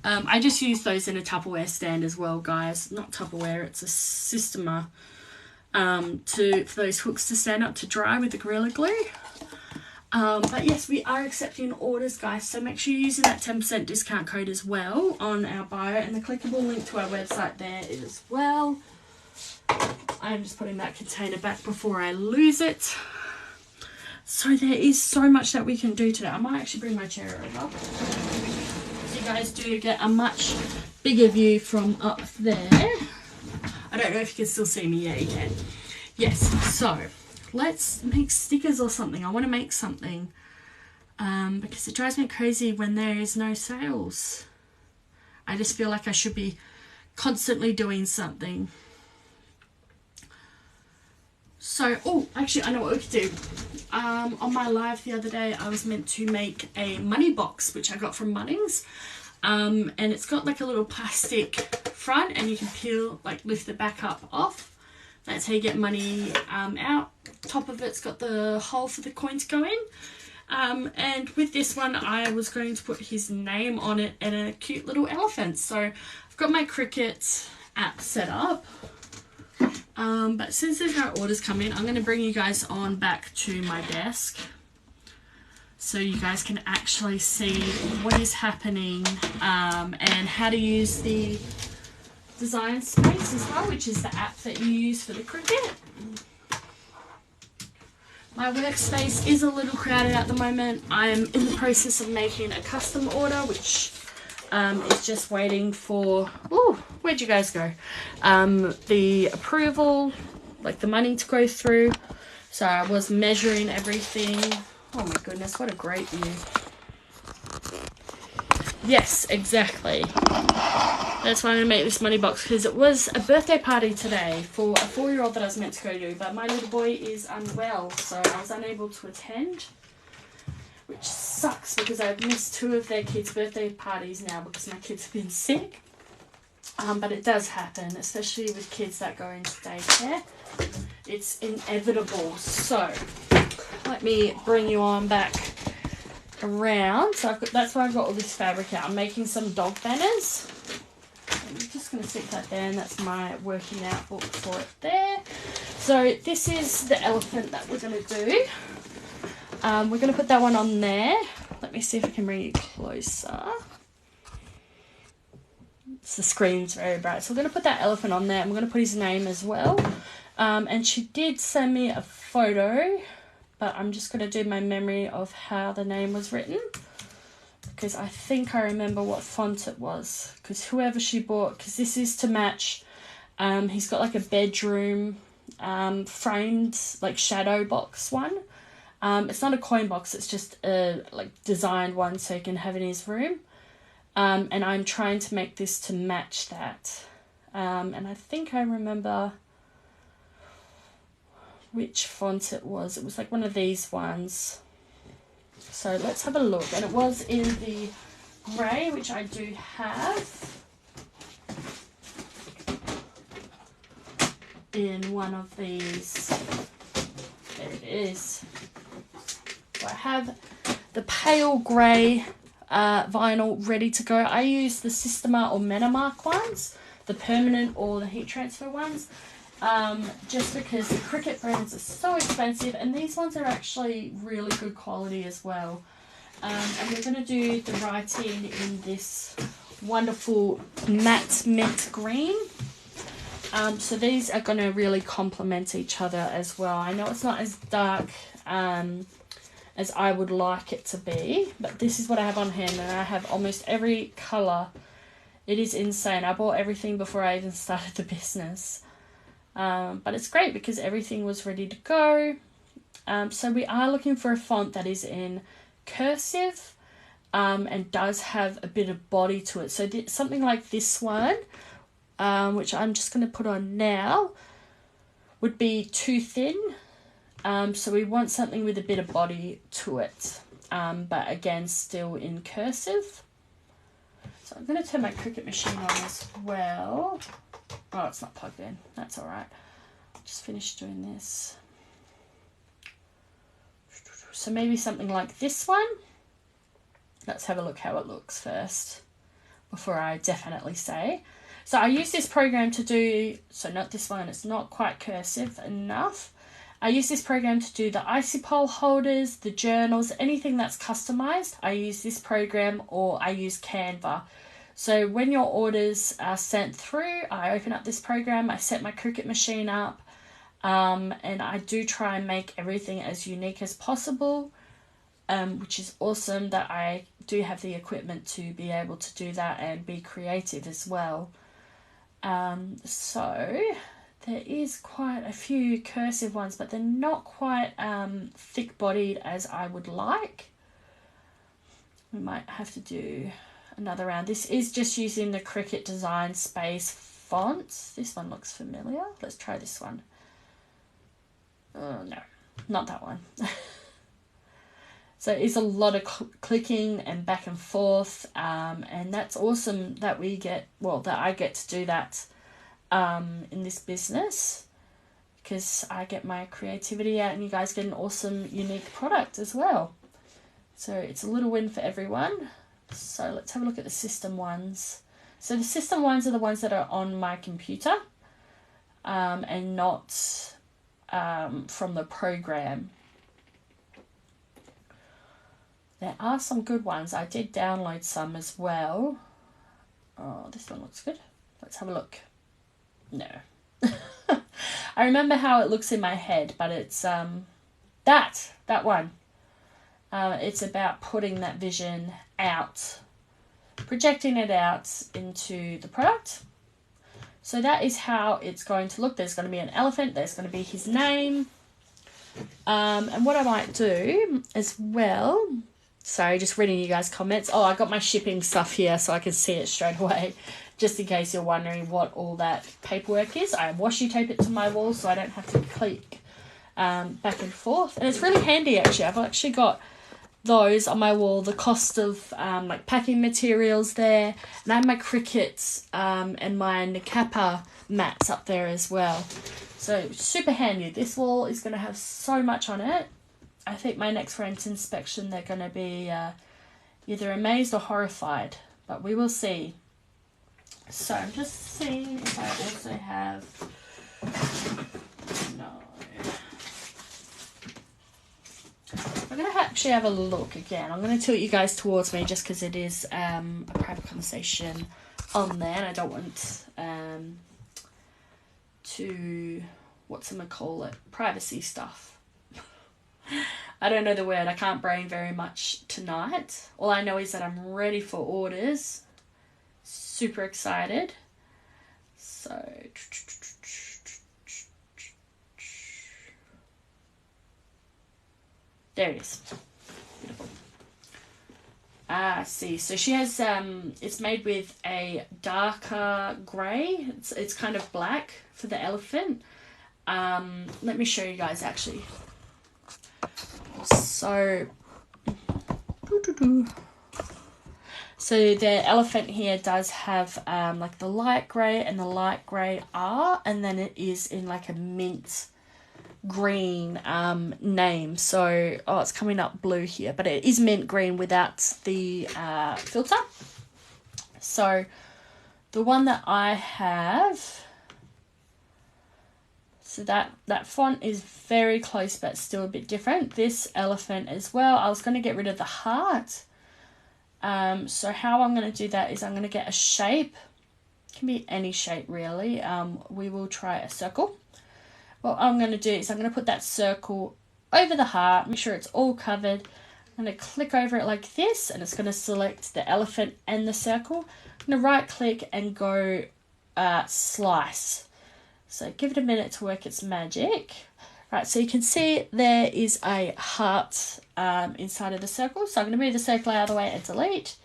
I just use those in a Tupperware stand as well, guys. Not Tupperware, it's a Systemer. For those hooks to stand up to dry with the Gorilla Glue. But yes, we are accepting orders, guys, so make sure you're using that 10% discount code as well on our bio, and the clickable link to our website there as well. I'm just putting that container back before I lose it. So there is so much that we can do today. I might actually bring my chair over so you guys do get a much bigger view from up there. I don't know if you can still see me. Yeah, you can. Yes, so let's make stickers or something. I want to make something because it drives me crazy when there is no sales. I just feel like I should be constantly doing something. So, oh, actually, I know what we could do. On my live the other day, I was meant to make a money box, which I got from Bunnings. And it's got like a little plastic front, and you can peel, like lift the back up off. That's how you get money out. Top of it's got the hole for the coin to go in. And with this one, I was going to put his name on it and a cute little elephant. So I've got my Cricut app set up. But since there's no orders coming, I'm going to bring you guys on back to my desk so you guys can actually see what is happening and how to use the design space as well, which is the app that you use for the Cricut. My workspace is a little crowded at the moment. I'm in the process of making a custom order, which is just waiting for, oh, where'd you guys go? The approval, like the money to go through. So I was measuring everything. Oh my goodness, what a great view. Yes, exactly. That's why I'm going to make this money box, because it was a birthday party today for a 4-year-old that I was meant to go to, but my little boy is unwell, so I was unable to attend, which sucks because I've missed 2 of their kids' birthday parties now because my kids have been sick. But it does happen, especially with kids that go into daycare. It's inevitable. So let me bring you on back around. So that's why I've got all this fabric out. I'm making some dog banners. I'm just going to stick that there, and that's my working out book for it there. So this is the elephant that we're going to do. We're going to put that one on there. Let me see if I can bring it closer. The screen's very bright. So we're going to put that elephant on there, and we're going to put his name as well. And she did send me a photo, but I'm just going to do my memory of how the name was written, because I think I remember what font it was, because whoever she bought, because this is to match, he's got like a bedroom framed like shadow box one. It's not a coin box, it's just a like designed one so you can have it in his room. And I'm trying to make this to match that. And I think I remember which font it was. It was like one of these ones. So let's have a look. And it was in the grey, which I do have. In one of these. There it is. So I have the pale grey vinyl ready to go. I use the Systema or Metamark ones, the permanent or the heat transfer ones, just because the Cricut brands are so expensive, and these ones are actually really good quality as well. And we're going to do the writing in this wonderful matte mint green. So these are going to really complement each other as well. I know it's not as dark as I would like it to be, but this is what I have on hand, and I have almost every colour. It is insane. I bought everything before I even started the business. But it's great because everything was ready to go. So we are looking for a font that is in cursive and does have a bit of body to it. So something like this one, which I'm just going to put on now, would be too thin. So we want something with a bit of body to it, but again, still in cursive. So I'm going to turn my Cricut machine on as well. Oh, it's not plugged in. That's all right. Just finished doing this. So maybe something like this one. Let's have a look how it looks first before I definitely say. So I use this program to do, so not this one, it's not quite cursive enough. I use this program to do the icy pole holders, the journals, anything that's customized. I use this program, or I use Canva. So when your orders are sent through, I open up this program, I set my Cricut machine up, and I do try and make everything as unique as possible, which is awesome that I do have the equipment to be able to do that and be creative as well. So there is quite a few cursive ones, but they're not quite thick-bodied as I would like. We might have to do another round. This is just using the Cricut Design Space fonts. This one looks familiar. Let's try this one. Oh, no, not that one. So it's a lot of clicking and back and forth, and that's awesome that we get, well, that I get to do that in this business, because I get my creativity out and you guys get an awesome, unique product as well. So it's a little win for everyone. So let's have a look at the system ones. So the system ones are the ones that are on my computer, and not from the program. There are some good ones. I did download some as well. Oh, this one looks good. Let's have a look. No. I remember how it looks in my head, but it's that one. It's about putting that vision out, projecting it out into the product. So that is how it's going to look. There's going to be an elephant. There's going to be his name. And what I might do as well, sorry, just reading you guys' comments. Oh, I got my shipping stuff here so I can see it straight away, just in case you're wondering what all that paperwork is. I washi tape it to my wall so I don't have to click back and forth. And it's really handy, actually. I've actually got those on my wall, the cost of like packing materials there, and I have my Cricut and my Nakapa mats up there as well. So super handy. This wall is going to have so much on it. I think my next friend's inspection, they're going to be either amazed or horrified, but we will see. So I'm just seeing if I also have, no. I'm going to actually have a look again. I'm going to tilt you guys towards me just because it is a private conversation on there, and I don't want to, whatchamacallit, privacy stuff. I don't know the word. I can't brain very much tonight. All I know is that I'm ready for orders. Super excited. So there it is. Beautiful. Ah, I see. So she has it's made with a darker grey. It's kind of black for the elephant. Let me show you guys actually. So so the elephant here does have like the light grey and the light grey R, and then it is in like a mint green name. So it's coming up blue here, but it is mint green without the filter. So the one that I have, so that font is very close but still a bit different. This elephant as well, I was going to get rid of the heart. So how I'm going to do that is I'm going to get a shape. It can be any shape really. We will try a circle. What I'm going to do is I'm going to put that circle over the heart, make sure it's all covered. I'm going to click over it like this, and it's going to select the elephant and the circle. I'm going to right click and go slice. So give it a minute to work its magic. Right, so you can see there is a heart inside of the circle. So I'm going to move the circle out of the way and delete.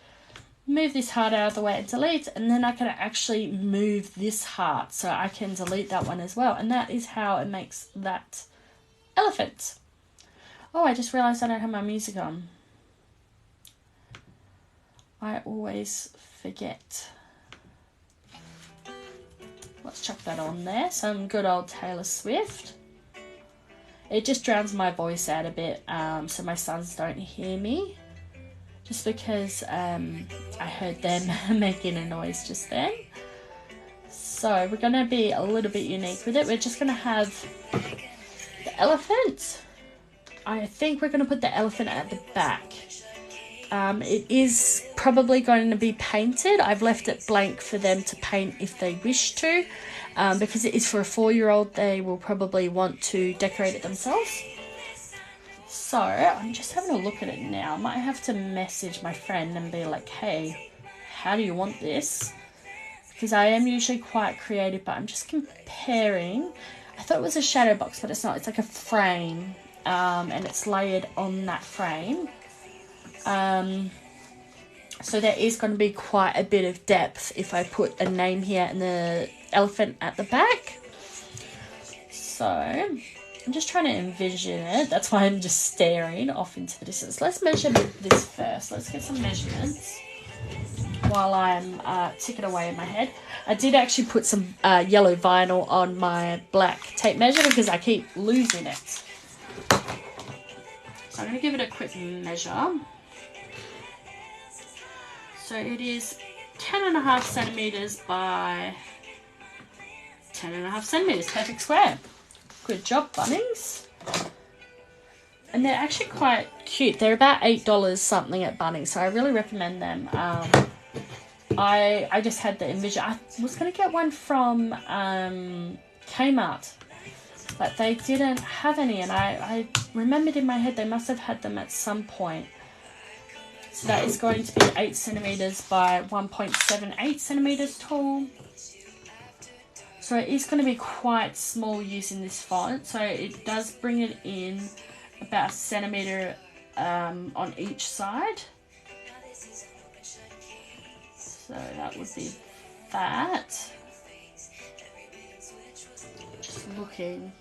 Move this heart out of the way and delete, and then I can actually move this heart, so I can delete that one as well, and that is how it makes that elephant. Oh, I just realized I don't have my music on. I always forget. Let's chuck that on there. Some good old Taylor Swift. It just drowns my voice out a bit, so my sons don't hear me. Just because I heard them making a noise just then. So we're going to be a little bit unique with it. We're just going to have the elephant. I think we're going to put the elephant at the back. It is probably going to be painted. I've left it blank for them to paint if they wish to. Because it is for a 4-year-old, they will probably want to decorate it themselves. So I'm just having a look at it now. I might have to message my friend and be like, hey, how do you want this? Because I am usually quite creative, but I'm just comparing. I thought it was a shadow box, but it's not. It's like a frame, and it's layered on that frame. So there is going to be quite a bit of depth if I put a name here and the elephant at the back. So I'm just trying to envision it. That's why I'm just staring off into the distance. Let's measure this first. Let's get some measurements while I'm ticking away in my head. I did actually put some yellow vinyl on my black tape measure because I keep losing it. So I'm going to give it a quick measure. So it is 10.5 centimetres by 10.5 centimetres. Perfect square. Good job, Bunnings. And they're actually quite cute. They're about $8 something at Bunning, so I really recommend them. I just had the envision. I was going to get one from Kmart, but they didn't have any, and I remembered in my head they must have had them at some point. So that is going to be 8 centimetres by 1.78 centimetres tall. So it is going to be quite small using this font. So it does bring it in about a centimetre on each side. So that would be that. Just looking.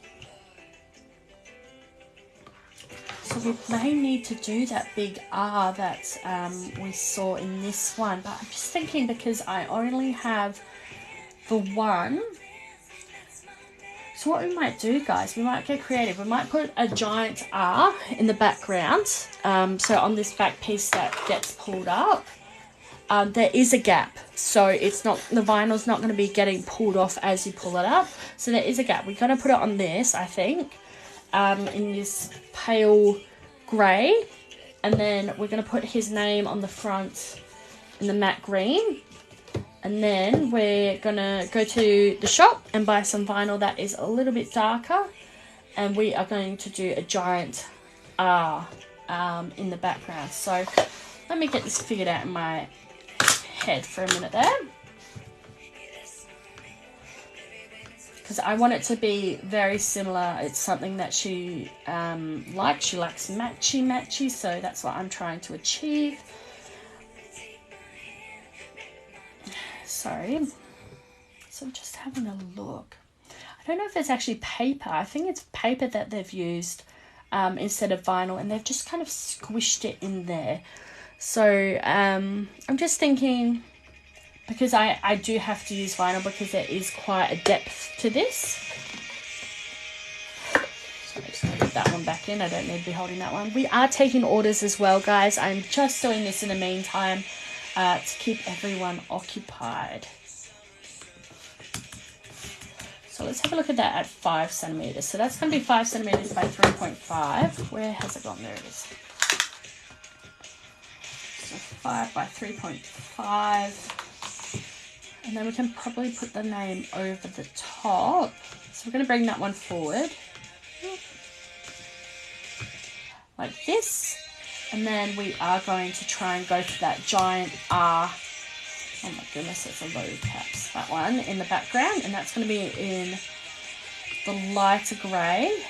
So we may need to do that big R that we saw in this one. But I'm just thinking because I only have the one. So what we might do, guys, we might get creative. We might put a giant R in the background. So on this back piece that gets pulled up, there is a gap. So it's not, the vinyl's not going to be getting pulled off as you pull it up. So there is a gap. We're going to put it on this, I think, in this pale grey. And then we're going to put his name on the front in the matte green. And then we're going to go to the shop and buy some vinyl that is a little bit darker. And we are going to do a giant R in the background. So let me get this figured out in my head for a minute there. Because I want it to be very similar. It's something that she likes. She likes matchy. So that's what I'm trying to achieve. Sorry. So I'm just having a look. I don't know if it's actually paper. I think it's paper that they've used instead of vinyl. And they've just kind of squished it in there. So I'm just thinking, because I do have to use vinyl because there is quite a depth to this. So I'm just going to put that one back in. I don't need to be holding that one. We are taking orders as well, guys. I'm just doing this in the meantime to keep everyone occupied. So let's have a look at that at 5 centimeters. So that's going to be 5 centimeters by 3.5. Where has it gone? There it is. So 5 by 3.5. And then we can probably put the name over the top. So we're going to bring that one forward. Like this. And then we are going to try and go for that giant R. Oh my goodness, it's a low caps. That one in the background. And that's going to be in the lighter grey.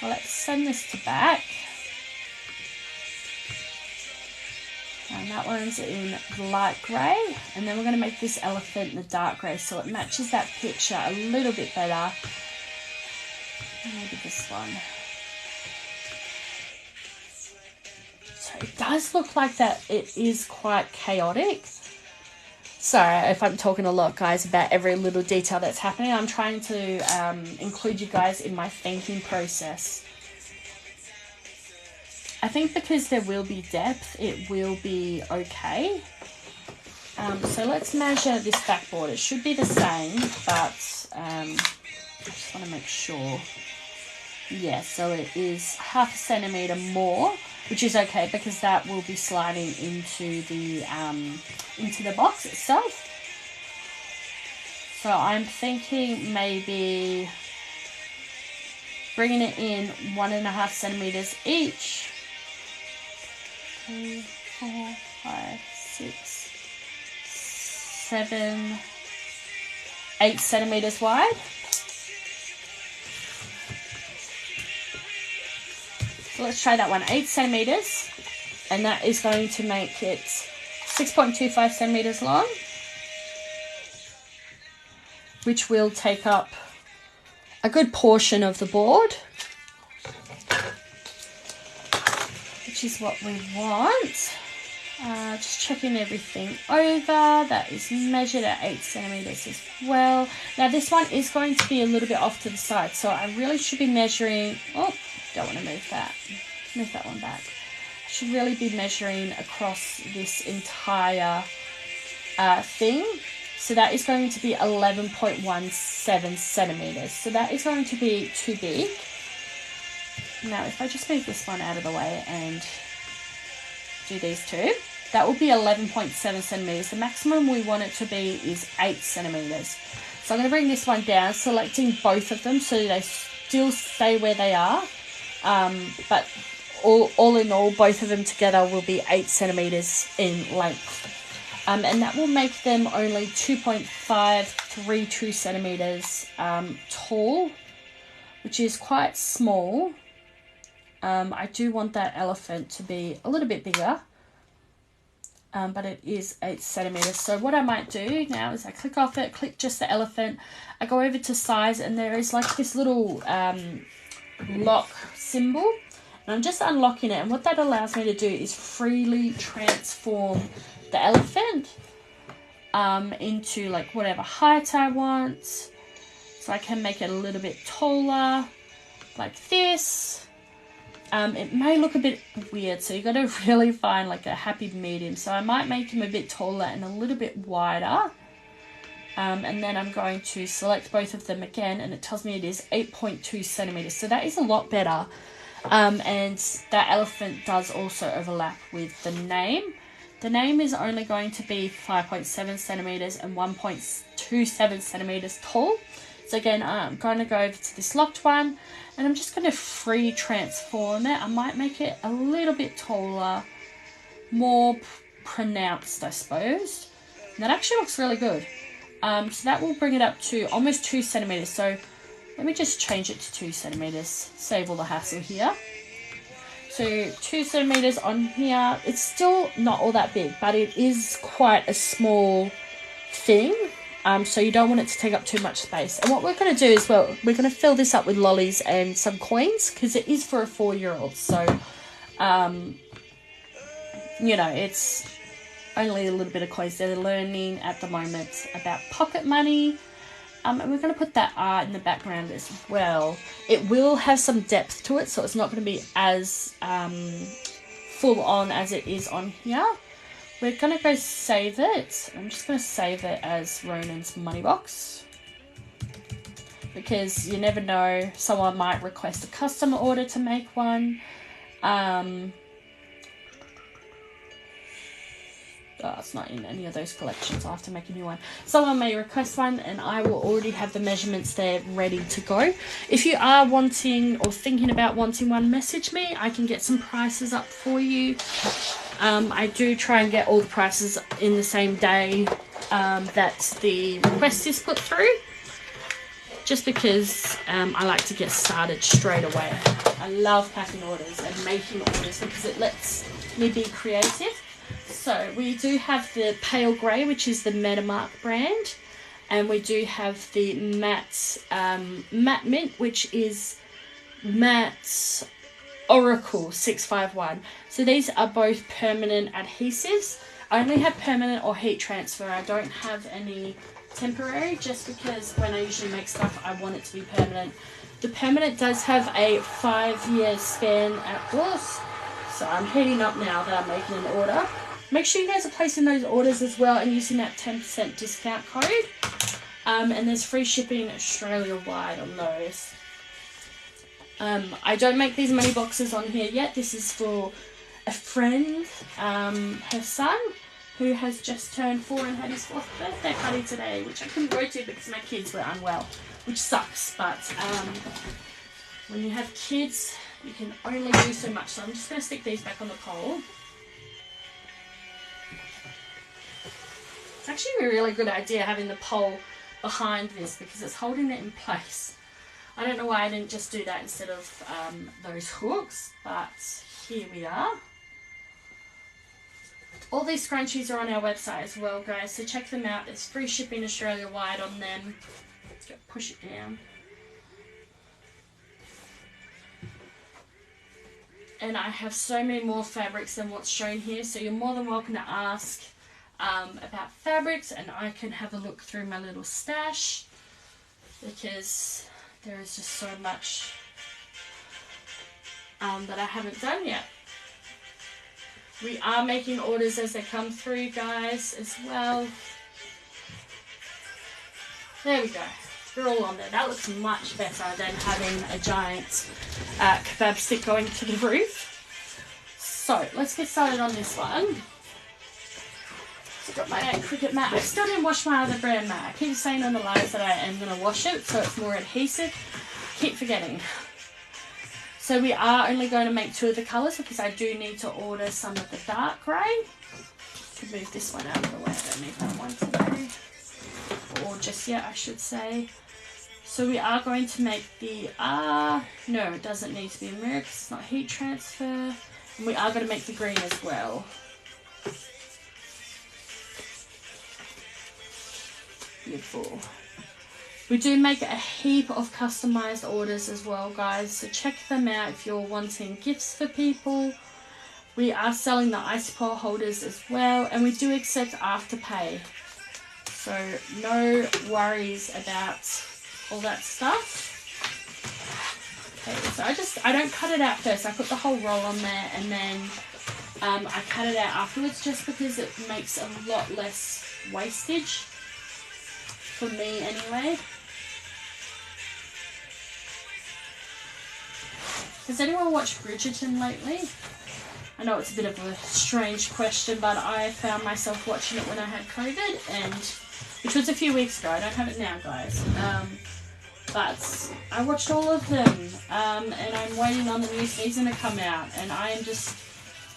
So let's send this to back. And that one's in the light grey. And then we're going to make this elephant in the dark grey so it matches that picture a little bit better. Maybe this one. So it does look like that it is quite chaotic. Sorry if I'm talking a lot, guys, about every little detail that's happening. I'm trying to include you guys in my thinking process. I think because there will be depth, it will be okay. So let's measure this backboard. It should be the same, but I just want to make sure. Yeah, so it is 0.5 centimeter more, which is okay because that will be sliding into the box itself. So I'm thinking maybe bringing it in 1.5 centimeters each. 3, 4, 5, 6, 7, 8 centimeters wide. So let's try that one, 8 centimeters, and that is going to make it 6.25 centimeters long, which will take up a good portion of the board, which is what we want. Just checking everything over. That is measured at 8 centimeters as well. Now this one is going to be a little bit off to the side, so I really should be measuring. Oh, don't want to move that. Move that one back. I should really be measuring across this entire thing. So that is going to be 11.17 centimeters. So that is going to be too big. Now, if I just move this one out of the way and do these two, that will be 11.7 centimeters. The maximum we want it to be is 8 centimeters. So I'm going to bring this one down, selecting both of them so they still stay where they are. But all in all, both of them together will be 8 centimeters in length. And that will make them only 2.532 centimeters tall, which is quite small. I do want that elephant to be a little bit bigger, but it is 8 centimeters. So what I might do now is I click off it, click just the elephant, I go over to size, and there is like this little lock symbol, and I'm just unlocking it, and what that allows me to do is freely transform the elephant. into like whatever height I want. So I can make it a little bit taller like this. It may look a bit weird, so you got to really find like a happy medium. So I might make him a bit taller and a little bit wider. And then I'm going to select both of them again, and it tells me it is 8.2 centimeters. So that is a lot better. And that elephant does also overlap with the name. The name is only going to be 5.7 centimeters and 1.27 centimeters tall. So again, I'm going to go over to this locked one, and I'm just going to free transform it. I might make it a little bit taller, more pronounced, I suppose. And that actually looks really good. So that will bring it up to almost 2 centimeters. So let me just change it to 2 centimeters, save all the hassle here. So 2 centimeters on here. It's still not all that big, but it is quite a small thing. So you don't want it to take up too much space. And what we're going to do is, well, we're going to fill this up with lollies and some coins, because it is for a 4-year-old. So, you know, it's only a little bit of coins. They're learning at the moment about pocket money. And we're going to put that art in the background as well. It will have some depth to it, so it's not going to be as full on as it is on here. We're going to go save it. I'm just going to save it as Ronan's money box, because you never know, someone might request a custom order to make one. It's not in any of those collections. I'll have to make a new one. Someone may request one, and I will already have the measurements there ready to go. If you are wanting or thinking about wanting one, message me. I can get some prices up for you. I do try and get all the prices in the same day that the request is put through, just because I like to get started straight away. I love packing orders and making orders because it lets me be creative. So we do have the pale grey, which is the Metamark brand, and we do have the matte mint, which is matte Oracle 651. So these are both permanent adhesives. I only have permanent or heat transfer. I don't have any temporary, just because when I usually make stuff, I want it to be permanent. The permanent does have a 5-year span at worst. So I'm heating up now that I'm making an order. Make sure you guys are placing those orders as well and using that 10% discount code. And there's free shipping Australia-wide on those. I don't make these money boxes on here yet. This is for a friend, her son, who has just turned 4 and had his 4th birthday party today, which I couldn't go to because my kids were unwell, which sucks. But when you have kids, you can only do so much. So I'm just going to stick these back on the pole. It's actually a really good idea having the pole behind this, because it's holding it in place. I don't know why I didn't just do that instead of those hooks, but here we are. All these scrunchies are on our website as well, guys, so check them out. There's free shipping Australia-wide on them. Let's go push it down. And I have so many more fabrics than what's shown here, so you're more than welcome to ask about fabrics, and I can have a look through my little stash, because there is just so much that I haven't done yet. We are making orders as they come through, guys, as well. There we go. They're all on there. That looks much better than having a giant kebab stick going to the roof. So let's get started on this one. I've got my Cricut mat. I still didn't wash my other brand mat. I keep saying on the lives that I am going to wash it so it's more adhesive. Keep forgetting. So we are only going to make 2 of the colours, because I do need to order some of the dark grey. Could move this one out of the way. I don't need that one today. Or just yet, I should say. So we are going to make the no, it doesn't need to be mirrored because it's not heat transfer. And we are going to make the green as well. Beautiful. We do make a heap of customized orders as well, guys, so check them out if you're wanting gifts for people. We are selling the ice pole holders as well, and we do accept Afterpay. So no worries about all that stuff. Okay, so I don't cut it out first. I put the whole roll on there and then I cut it out afterwards just because it makes a lot less wastage for me anyway. Has anyone watched Bridgerton lately? I know it's a bit of a strange question, but I found myself watching it when I had COVID, and which was a few weeks ago. I don't have it now, guys. But I watched all of them, and I'm waiting on the new season to come out, and I am just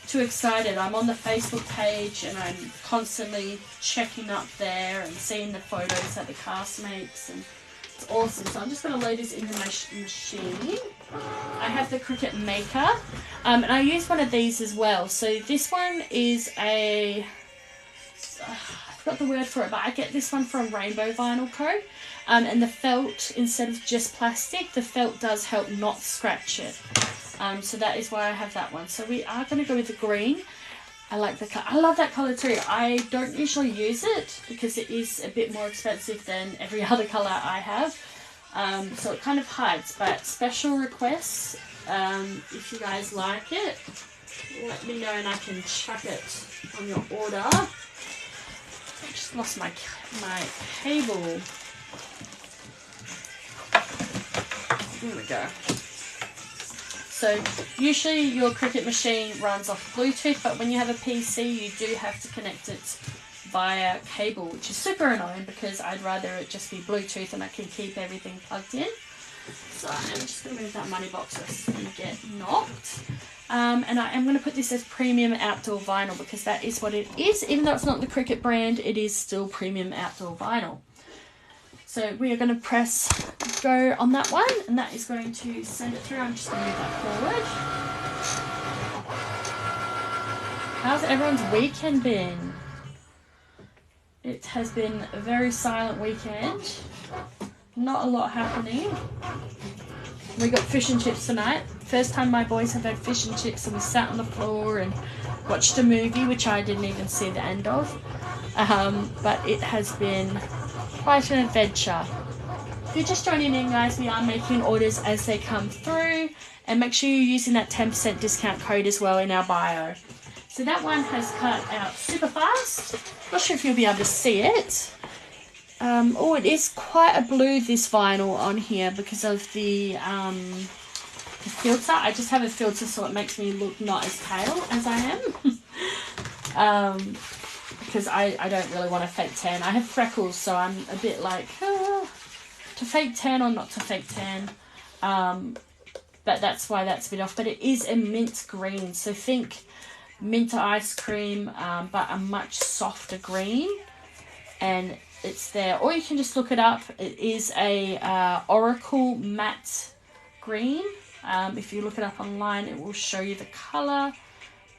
too excited. I'm on the Facebook page, and I'm constantly checking up there and seeing the photos that the cast makes, and it's awesome. So I'm just going to load this into my machine. I have the Cricut Maker, and I use one of these as well. So this one is a, I forgot the word for it, but I get this one from Rainbow Vinyl Co. And the felt, instead of just plastic, the felt does help not scratch it. So that is why I have that one. So we are going to go with the green. I like the color. I love that color too. I don't usually use it because it is a bit more expensive than every other color I have. So it kind of hides, but special requests, if you guys like it, let me know and I can chuck it on your order. I just lost my cable. There we go. So usually your Cricut machine runs off Bluetooth, but when you have a PC you do have to connect it via cable, which is super annoying because I'd rather it just be Bluetooth and I can keep everything plugged in. So I'm just going to move that money box so it's going to get knocked. And I am going to put this as premium outdoor vinyl because that is what it is. Even though it's not the Cricut brand, it is still premium outdoor vinyl. So we are going to press go on that one, and that is going to send it through. I'm just going to move that forward. How's everyone's weekend been? It has been a very silent weekend. Not a lot happening. We got fish and chips tonight. First time my boys have had fish and chips, and we sat on the floor and watched a movie, which I didn't even see the end of. But it has been quite an adventure. If you're just joining in, guys, we are making orders as they come through, and make sure you're using that 10% discount code as well in our bio. So that one has cut out super fast. Not sure if you'll be able to see it. Oh, it is quite a blue, this vinyl on here, because of the filter. I just have a filter so it makes me look not as pale as I am. Because I don't really want to fake tan. I have freckles, so I'm a bit like, to fake tan or not to fake tan. But that's why that's a bit off. But it is a mint green, so think mint ice cream, but a much softer green. And it's there. Or you can just look it up. It is a Oracle matte green. If you look it up online, it will show you the colour.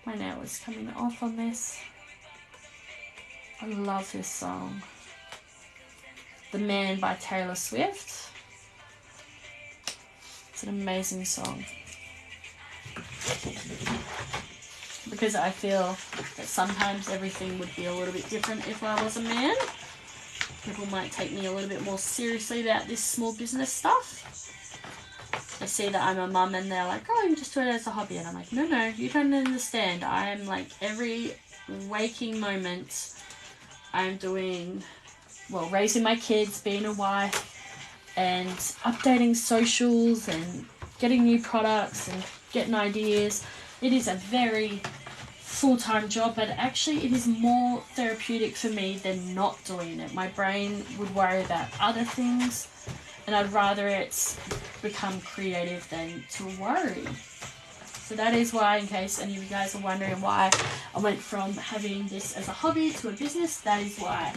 My nail is coming off on this. I love this song. The Man by Taylor Swift. It's an amazing song. Because I feel that sometimes everything would be a little bit different if I was a man. People might take me a little bit more seriously about this small business stuff. They see that I'm a mum and they're like, oh, you just do it as a hobby. And I'm like, no, you don't understand. I am like every waking moment I'm doing, well, raising my kids, being a wife, and updating socials and getting new products and getting ideas. It is a very full-time job, but actually it is more therapeutic for me than not doing it. My brain would worry about other things, and I'd rather it's become creative than to worry. So that is why, in case any of you guys are wondering why I went from having this as a hobby to a business, that is why.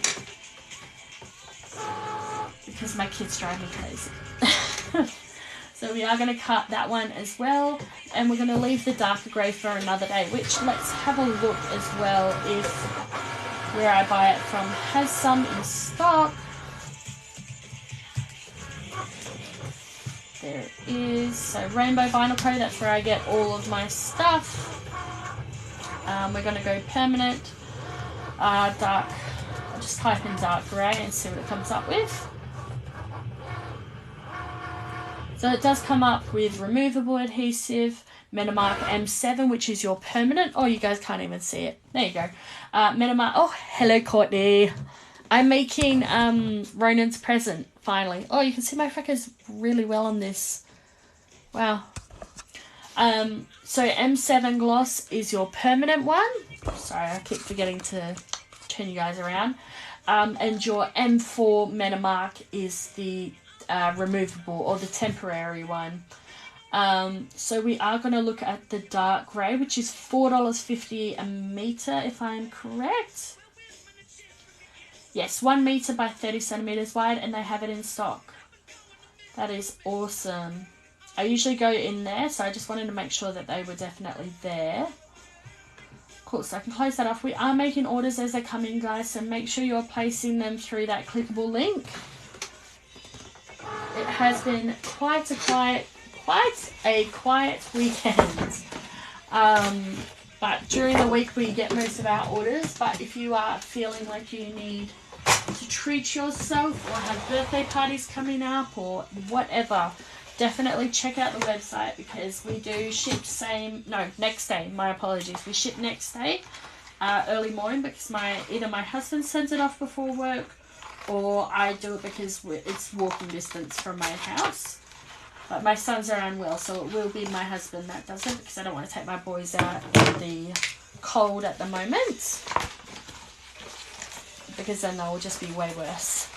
Because my kids drive me crazy. So we are going to cut that one as well, and we're going to leave the darker grey for another day, which let's have a look as well if where I buy it from has some in stock. There it is. So Rainbow Vinyl Co, that's where I get all of my stuff. We're going to go permanent, dark I'll just type in dark grey and see what it comes up with. So it does come up with removable adhesive, Metamark M7, which is your permanent. Oh, you guys can't even see it. There you go. Metamark. Oh, hello, Courtney. I'm making Ronan's present, finally. Oh, you can see my freckles really well on this. Wow. So M7 gloss is your permanent one. Sorry, I keep forgetting to turn you guys around. And your M4 Metamark is the removable or the temporary one. So we are going to look at the dark grey, which is $4.50 a metre, if I'm correct. Yes, 1 metre by 30 centimetres wide, and they have it in stock. That is awesome. I usually go in there, so I just wanted to make sure that they were definitely there. Cool, so I can close that off. We are making orders as they come in, guys, so make sure you're placing them through that clickable link. It has been quite a quiet weekend. But during the week we get most of our orders. But if you are feeling like you need to treat yourself or have birthday parties coming up or whatever, definitely check out the website, because we do ship next day. My apologies. We ship next day, early morning, because either my husband sends it off before work, or I do it because it's walking distance from my house. But my sons are unwell, so it will be my husband that does it, because I don't want to take my boys out in the cold at the moment, because then they will just be way worse.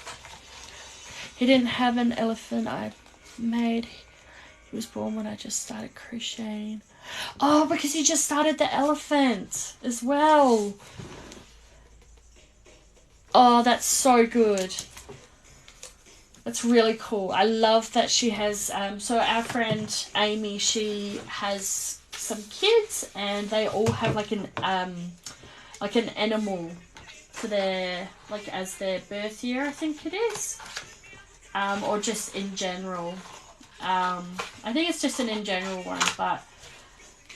He didn't have an elephant I made. He was born when I just started crocheting. Oh, because you just started the elephant as well. Oh, that's so good. That's really cool. I love that she has, so our friend Amy, she has some kids, and they all have like an animal for their, like, as their birth year, I think it is, or just in general. I think it's just an in general one, but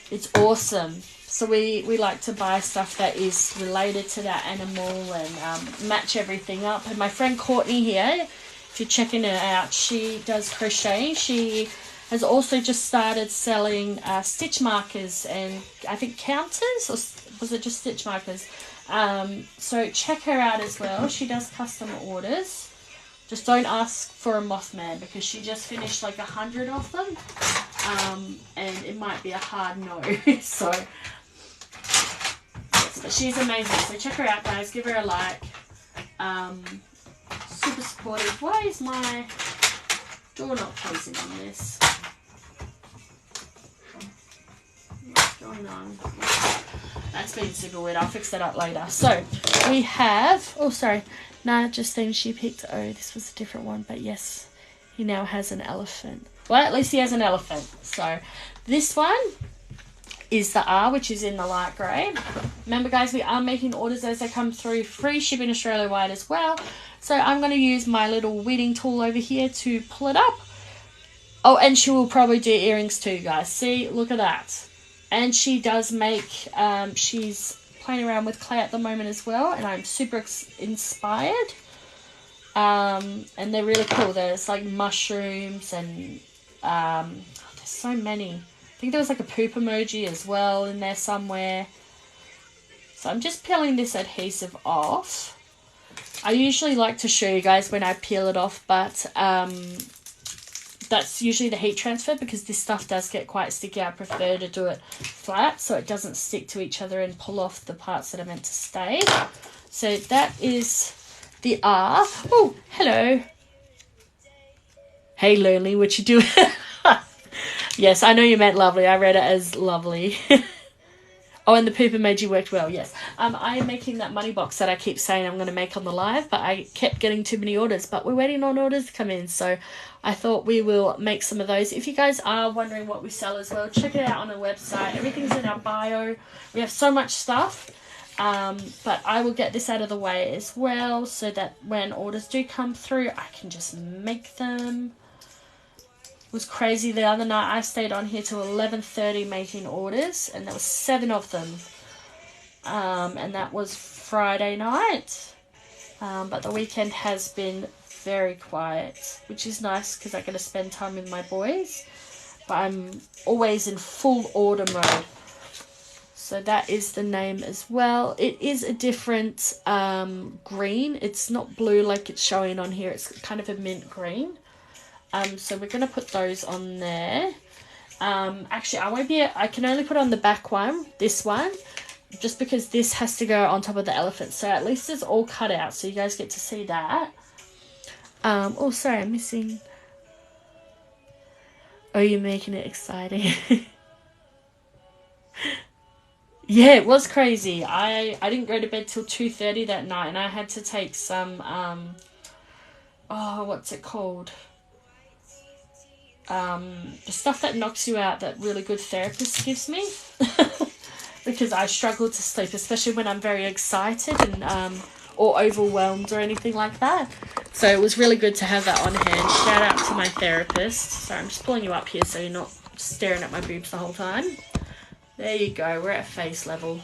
it's awesome. So we like to buy stuff that is related to that animal and match everything up. And my friend Courtney here, if you're checking her out, she does crochet. She has also just started selling stitch markers and I think counters, or was it just stitch markers? So check her out as well. She does custom orders. Just don't ask for a Mothman, because she just finished like 100 of them, and it might be a hard no. So yes, but she's amazing. So check her out, guys. Give her a like. Super supportive. Why is my door not closing on this? What's going on? That's been super weird. I'll fix that up later. So we have, oh sorry, nah, just then she picked, oh, this was a different one, but yes, he now has an elephant. Well, at least he has an elephant. So this one is the R, which is in the light grey. Remember, guys, we are making orders as they come through. Free shipping Australia wide as well. So I'm going to use my little weeding tool over here to pull it up. Oh, and she will probably do earrings too, guys. See, look at that. And she does make, she's playing around with clay at the moment as well, and I'm super inspired. And they're really cool. There's like mushrooms and there's so many. I think there was like a poop emoji as well in there somewhere. So I'm just peeling this adhesive off. I usually like to show you guys when I peel it off, but that's usually the heat transfer, because this stuff does get quite sticky. I prefer to do it flat so it doesn't stick to each other and pull off the parts that are meant to stay. So that is the R. Oh, hello. Hey, Lonely, what you doing? Yes, I know you meant lovely. I read it as lovely. Oh, and the poop emoji worked well, yes. I am making that money box that I keep saying I'm going to make on the live, but I kept getting too many orders. But we're waiting on orders to come in, so I thought we will make some of those. If you guys are wondering what we sell as well, check it out on the website. Everything's in our bio. We have so much stuff. But I will get this out of the way as well, so that when orders do come through, I can just make them. It was crazy the other night. I stayed on here till 11:30 making orders, and there was 7 of them. And that was Friday night. But the weekend has been very quiet, which is nice because I get to spend time with my boys. But I'm always in full order mode. So that is the name as well. It is a different green. It's not blue like it's showing on here. It's kind of a mint green. So we're going to put those on there. Actually, I can only put on the back one, this one, just because this has to go on top of the elephant. So at least it's all cut out, so you guys get to see that. Oh, sorry, I'm missing. Oh, you're making it exciting. Yeah, it was crazy. I didn't go to bed till 2:30 that night, and I had to take some, what's it called? The stuff that knocks you out that really good therapist gives me. Because I struggle to sleep, especially when I'm very excited and or overwhelmed or anything like that. So it was really good to have that on hand. Shout out to my therapist. Sorry, I'm just pulling you up here so you're not staring at my boobs the whole time. There you go. We're at face level.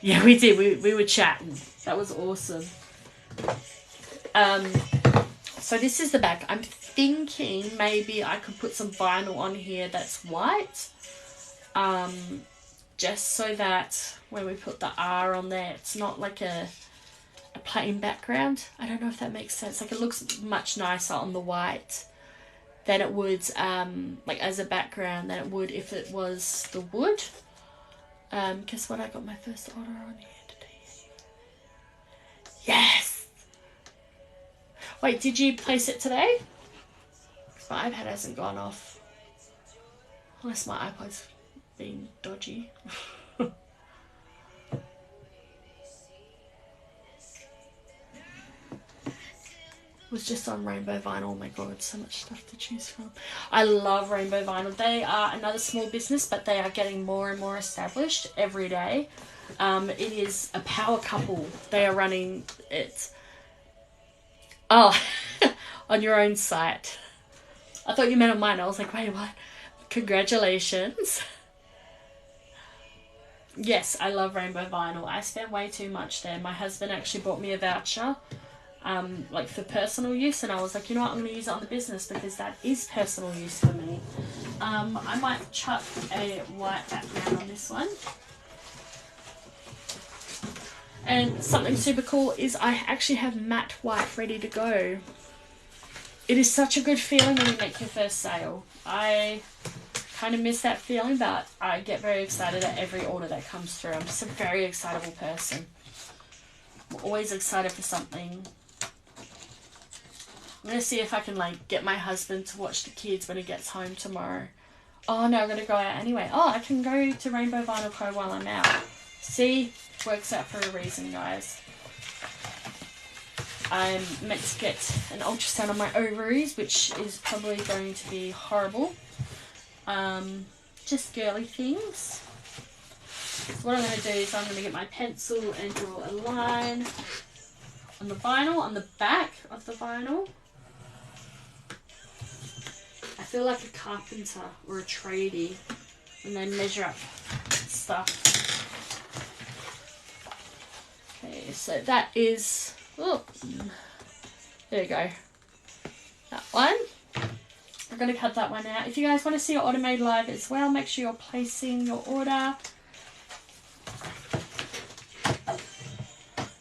Yeah, we did. We were chatting. That was awesome. So this is the back. I'm thinking maybe I could put some vinyl on here that's white. Just so that when we put the R on there, it's not like a plain background. I don't know if that makes sense. Like, it looks much nicer on the white than it would, like as a background, than it would if it was the wood. Guess what? I got my first order on here today. Yes! Wait, did you place it today? Because my iPad hasn't gone off. Unless my iPod's being dodgy. Was just on Rainbow Vinyl. Oh my god, so much stuff to choose from. I love Rainbow Vinyl. They are another small business, but they are getting more and more established every day. It is a power couple. They are running it. Oh, on your own site. I thought you meant on mine. I was like, wait, what? Congratulations. Yes, I love Rainbow Vinyl. I spend way too much there. My husband actually bought me a voucher. Like for personal use, and I was like, you know what, I'm going to use it on the business because that is personal use for me. I might chuck a white background on this one. And something super cool is I actually have matte white ready to go. It is such a good feeling when you make your first sale. I kind of miss that feeling, but I get very excited at every order that comes through. I'm just a very excitable person. I'm always excited for something. I'm going to see if I can, like, get my husband to watch the kids when he gets home tomorrow. Oh, no, I'm going to go out anyway. Oh, I can go to Rainbow Vinyl Co. while I'm out. See? Works out for a reason, guys. I'm meant to get an ultrasound on my ovaries, which is probably going to be horrible. Just girly things. So what I'm going to do is I'm going to get my pencil and draw a line on the vinyl, on the back of the vinyl. I feel like a carpenter or a tradie when they measure up stuff. Okay, so that is, oh, there you go. That one. I'm going to cut that one out. If you guys want to see your order made live as well, make sure you're placing your order.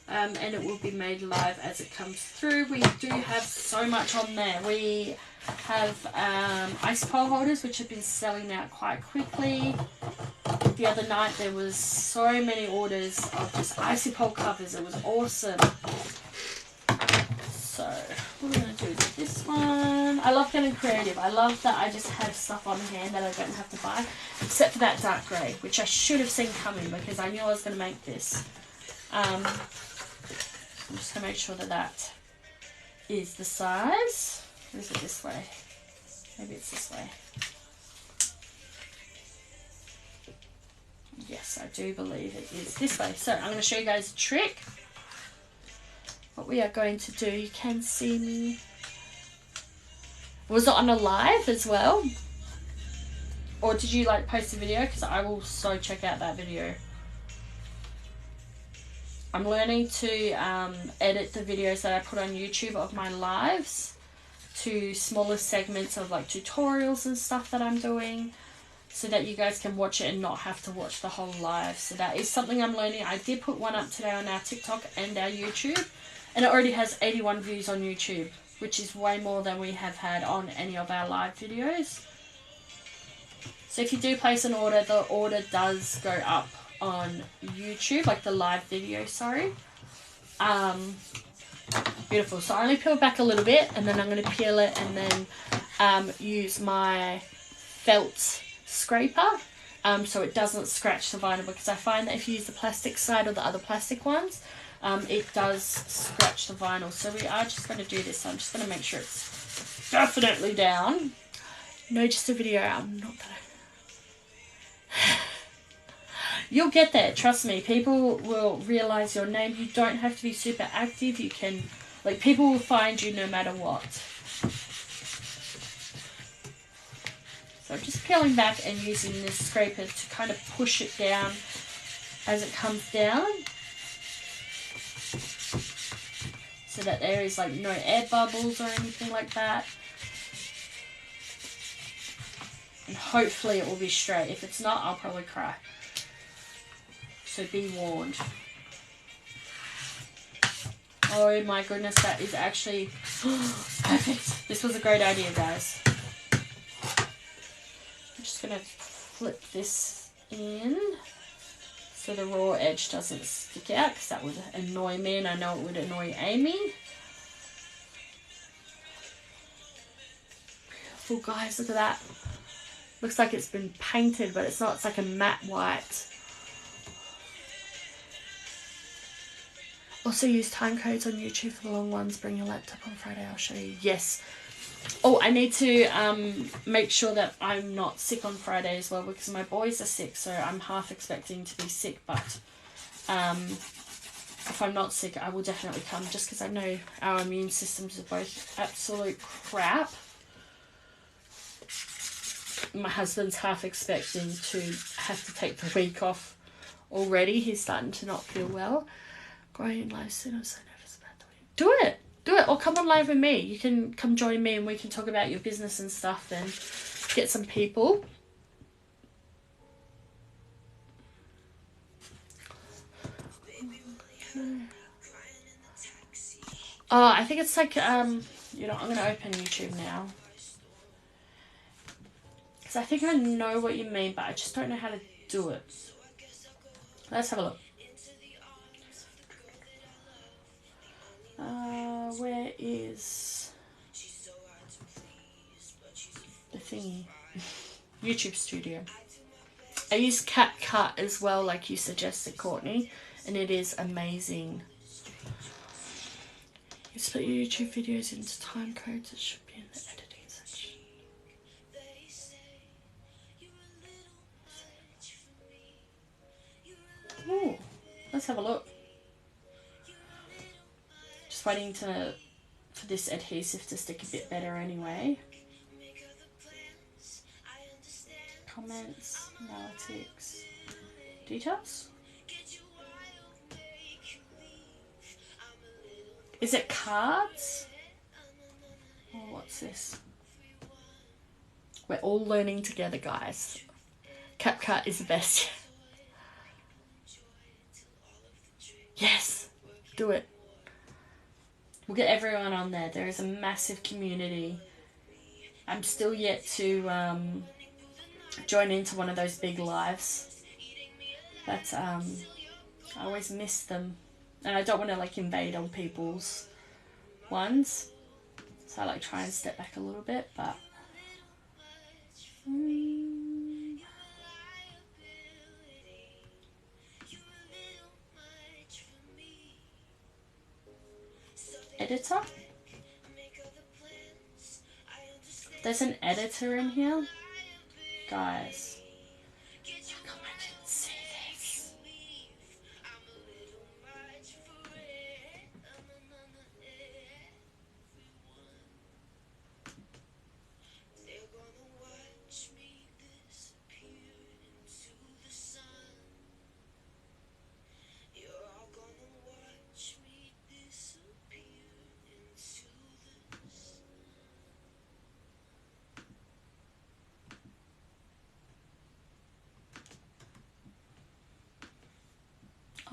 And it will be made live as it comes through. We do have so much on there. We have ice pole holders, which have been selling out quite quickly. The other night there was so many orders of just icy pole covers. It was awesome. So what we're going to do is this one. I love getting creative. I love that I just have stuff on hand that I don't have to buy, except for that dark grey, which I should have seen coming because I knew I was going to make this. I'm just going to make sure that that is the size. Or is it this way? Maybe it's this way. Yes, I do believe it is this way. So I'm going to show you guys a trick. What we are going to do, you can see me. Was it on a live as well? Or did you like post a video? Because I will so check out that video. I'm learning to edit the videos that I put on YouTube of my lives to smaller segments of like tutorials and stuff that I'm doing, so that you guys can watch it and not have to watch the whole live. So that is something I'm learning. I did put one up today on our TikTok and our YouTube, and it already has 81 views on YouTube, which is way more than we have had on any of our live videos. So if you do place an order, the order does go up on YouTube, like the live video, sorry. Beautiful. So I only peel back a little bit, and then I'm going to peel it and then use my felt scraper so it doesn't scratch the vinyl, because I find that if you use the plastic side or the other plastic ones, it does scratch the vinyl. So we are just going to do this. So I'm just going to make sure it's definitely down. No, just a video. I'm not gonna. You'll get there, trust me. People will realize your name. You don't have to be super active. You can, like, people will find you no matter what. So I'm just peeling back and using this scraper to kind of push it down as it comes down, so that there is like no air bubbles or anything like that. And hopefully it will be straight. If it's not, I'll probably cry. So be warned. Oh my goodness, that is actually perfect. This was a great idea, guys. I'm just going to flip this in so the raw edge doesn't stick out, because that would annoy me, and I know it would annoy Amy. Beautiful, guys, look at that. Looks like it's been painted, but it's not. It's like a matte white. Also use time codes on YouTube for the long ones. Bring your laptop on Friday, I'll show you. Yes. Oh, I need to make sure that I'm not sick on Friday as well, because my boys are sick, so I'm half expecting to be sick. But if I'm not sick, I will definitely come, just because I know our immune systems are both absolute crap. My husband's half expecting to have to take the week off already. He's starting to not feel well. Growing live soon. I'm so nervous about the week. Do it! Do it! Or come on live with me. You can come join me and we can talk about your business and stuff and get some people. Oh, I think it's like, you know, I'm going to open YouTube now. Because I think I know what you mean, but I just don't know how to do it. Let's have a look. Where is the thingy? YouTube Studio. I use CapCut as well, like you suggested, Courtney, and it is amazing. You split your YouTube videos into time codes. It should be in the editing section. Ooh, let's have a look. Just waiting for this adhesive to stick a bit better anyway. Comments, analytics, details. Is it cards? Oh, what's this? We're all learning together, guys. CapCut is the best. Yes, do it. We'll get everyone on there. There is a massive community. I'm still yet to join into one of those big lives, but I always miss them, and I don't want to like invade on people's ones, so I like try and step back a little bit. But editor, there's an editor in here, guys. How come I didn't see this?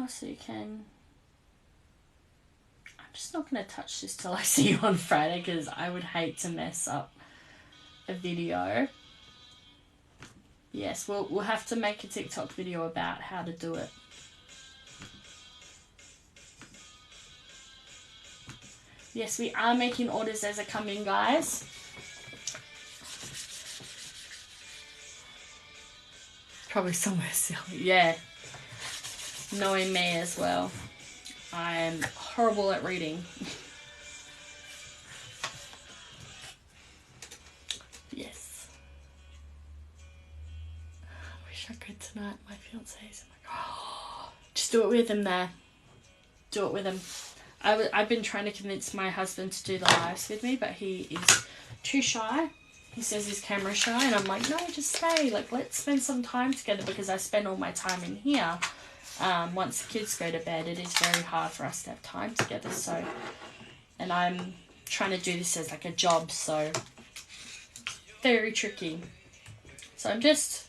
so you can... I'm just not going to touch this till I see you on Friday, because I would hate to mess up a video. Yes, we'll have to make a TikTok video about how to do it. Yes, we are making orders as they come in, guys. Probably somewhere silly. Yeah. Knowing me as well. I'm horrible at reading. Yes. I wish I could tonight. My fiance's like, oh, just do it with him there. Do it with him. I've been trying to convince my husband to do the lives with me, but he is too shy. He says he's camera shy, and I'm like, no, just stay. Like, let's spend some time together, because I spend all my time in here. Once the kids go to bed, it is very hard for us to have time together. So, and I'm trying to do this as like a job, so very tricky. So I'm just,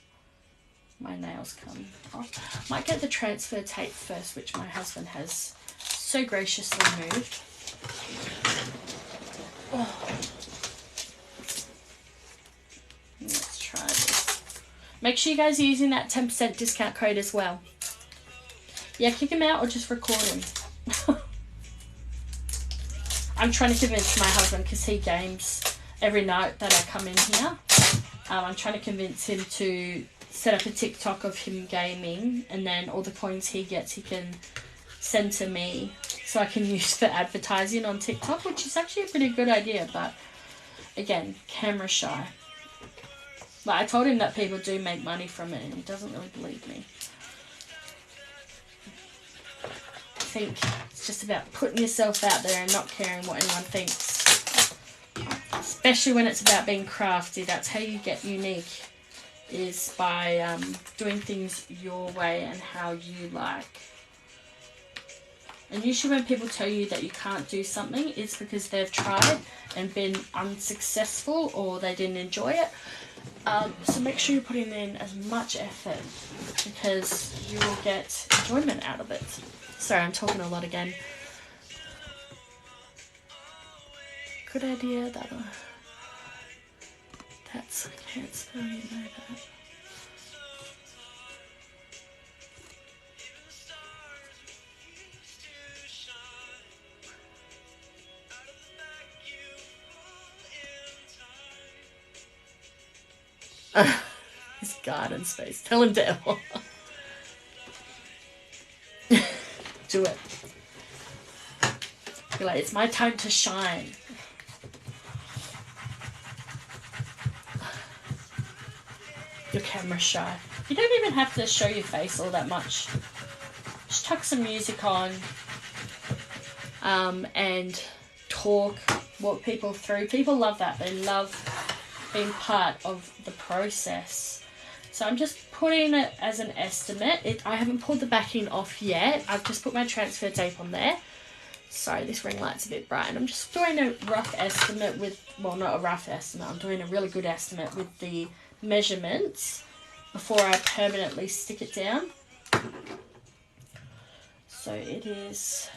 my nails come off. Might get the transfer tape first, which my husband has so graciously moved. Oh. Let's try this. Make sure you guys are using that 10% discount code as well. Yeah, kick him out or just record him. I'm trying to convince my husband, because he games every night that I come in here. I'm trying to convince him to set up a TikTok of him gaming, and then all the coins he gets he can send to me so I can use for advertising on TikTok, which is actually a pretty good idea, but again, camera shy. But I told him that people do make money from it, and he doesn't really believe me. I think it's just about putting yourself out there and not caring what anyone thinks. Especially when it's about being crafty. That's how you get unique, is by doing things your way and how you like. And usually when people tell you that you can't do something, it's because they've tried and been unsuccessful, or they didn't enjoy it. So make sure you're putting in as much effort, because you will get enjoyment out of it. Sorry, I'm talking a lot again. Good idea, that one. That's, I can't spell, you know that. His garden space. Tell him to do it. Be like, it's my time to shine. Your camera's shy. You don't even have to show your face all that much. Just chuck some music on, and talk, walk people through. People love that. They love being part of the process. So I'm just putting it as an estimate. I haven't pulled the backing off yet. I've just put my transfer tape on there. Sorry, this ring light's a bit bright. And I'm just doing a rough estimate with, well, not a rough estimate. I'm doing a really good estimate with the measurements before I permanently stick it down. So it is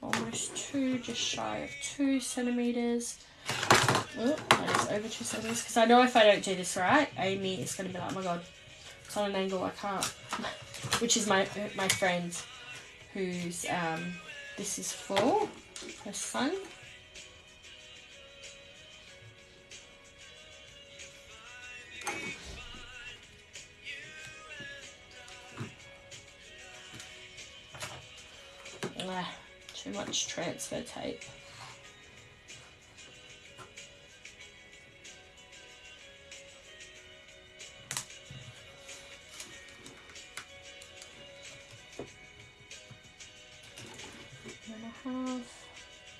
almost 2, just shy of 2 centimetres. Oh, that is over 2 centimetres. Because I know if I don't do this right, Amy is going to be like, oh my god, it's on an angle, I can't. Which is my friend, who's, this is for, her son. Too much transfer tape.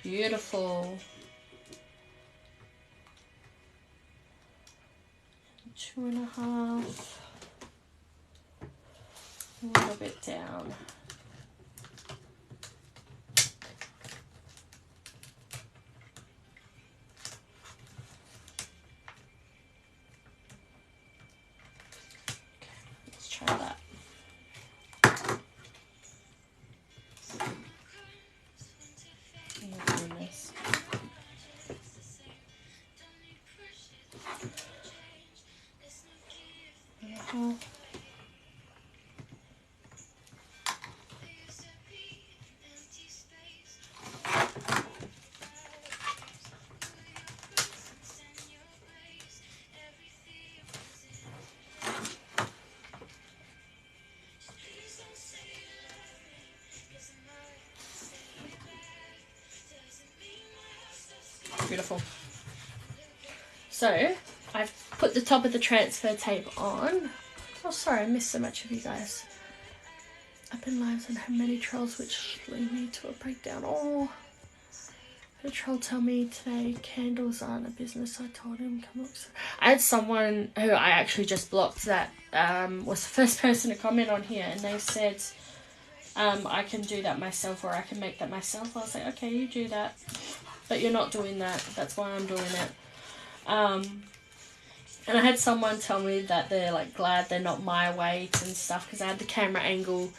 Beautiful. 2.5. A little bit down. Okay, let's try that. beautiful. So I've put the top of the transfer tape on. Oh, sorry, I missed so much of you guys. I've been lives and had many trolls which lead me to a breakdown. Oh, the troll tell me today candles aren't a business. I told him come look. I had someone who I actually just blocked that was the first person to comment on here, and they said I can do that myself, or I can make that myself. I was like, okay, you do that, but you're not doing that. That's why I'm doing it. And I had someone tell me that they're like glad they're not my weight and stuff, because I had the camera angle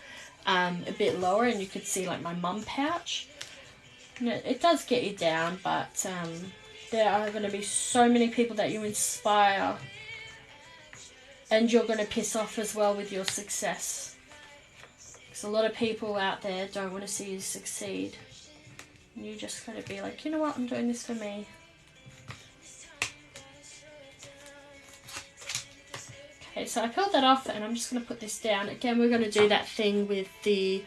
a bit lower and you could see like my mum pouch. It does get you down, but there are going to be so many people that you inspire, and you're going to piss off as well with your success. Because a lot of people out there don't want to see you succeed. And you just got to be like, you know what, I'm doing this for me. Okay, so I peeled that off and I'm just going to put this down. Again, we're going to do that thing with the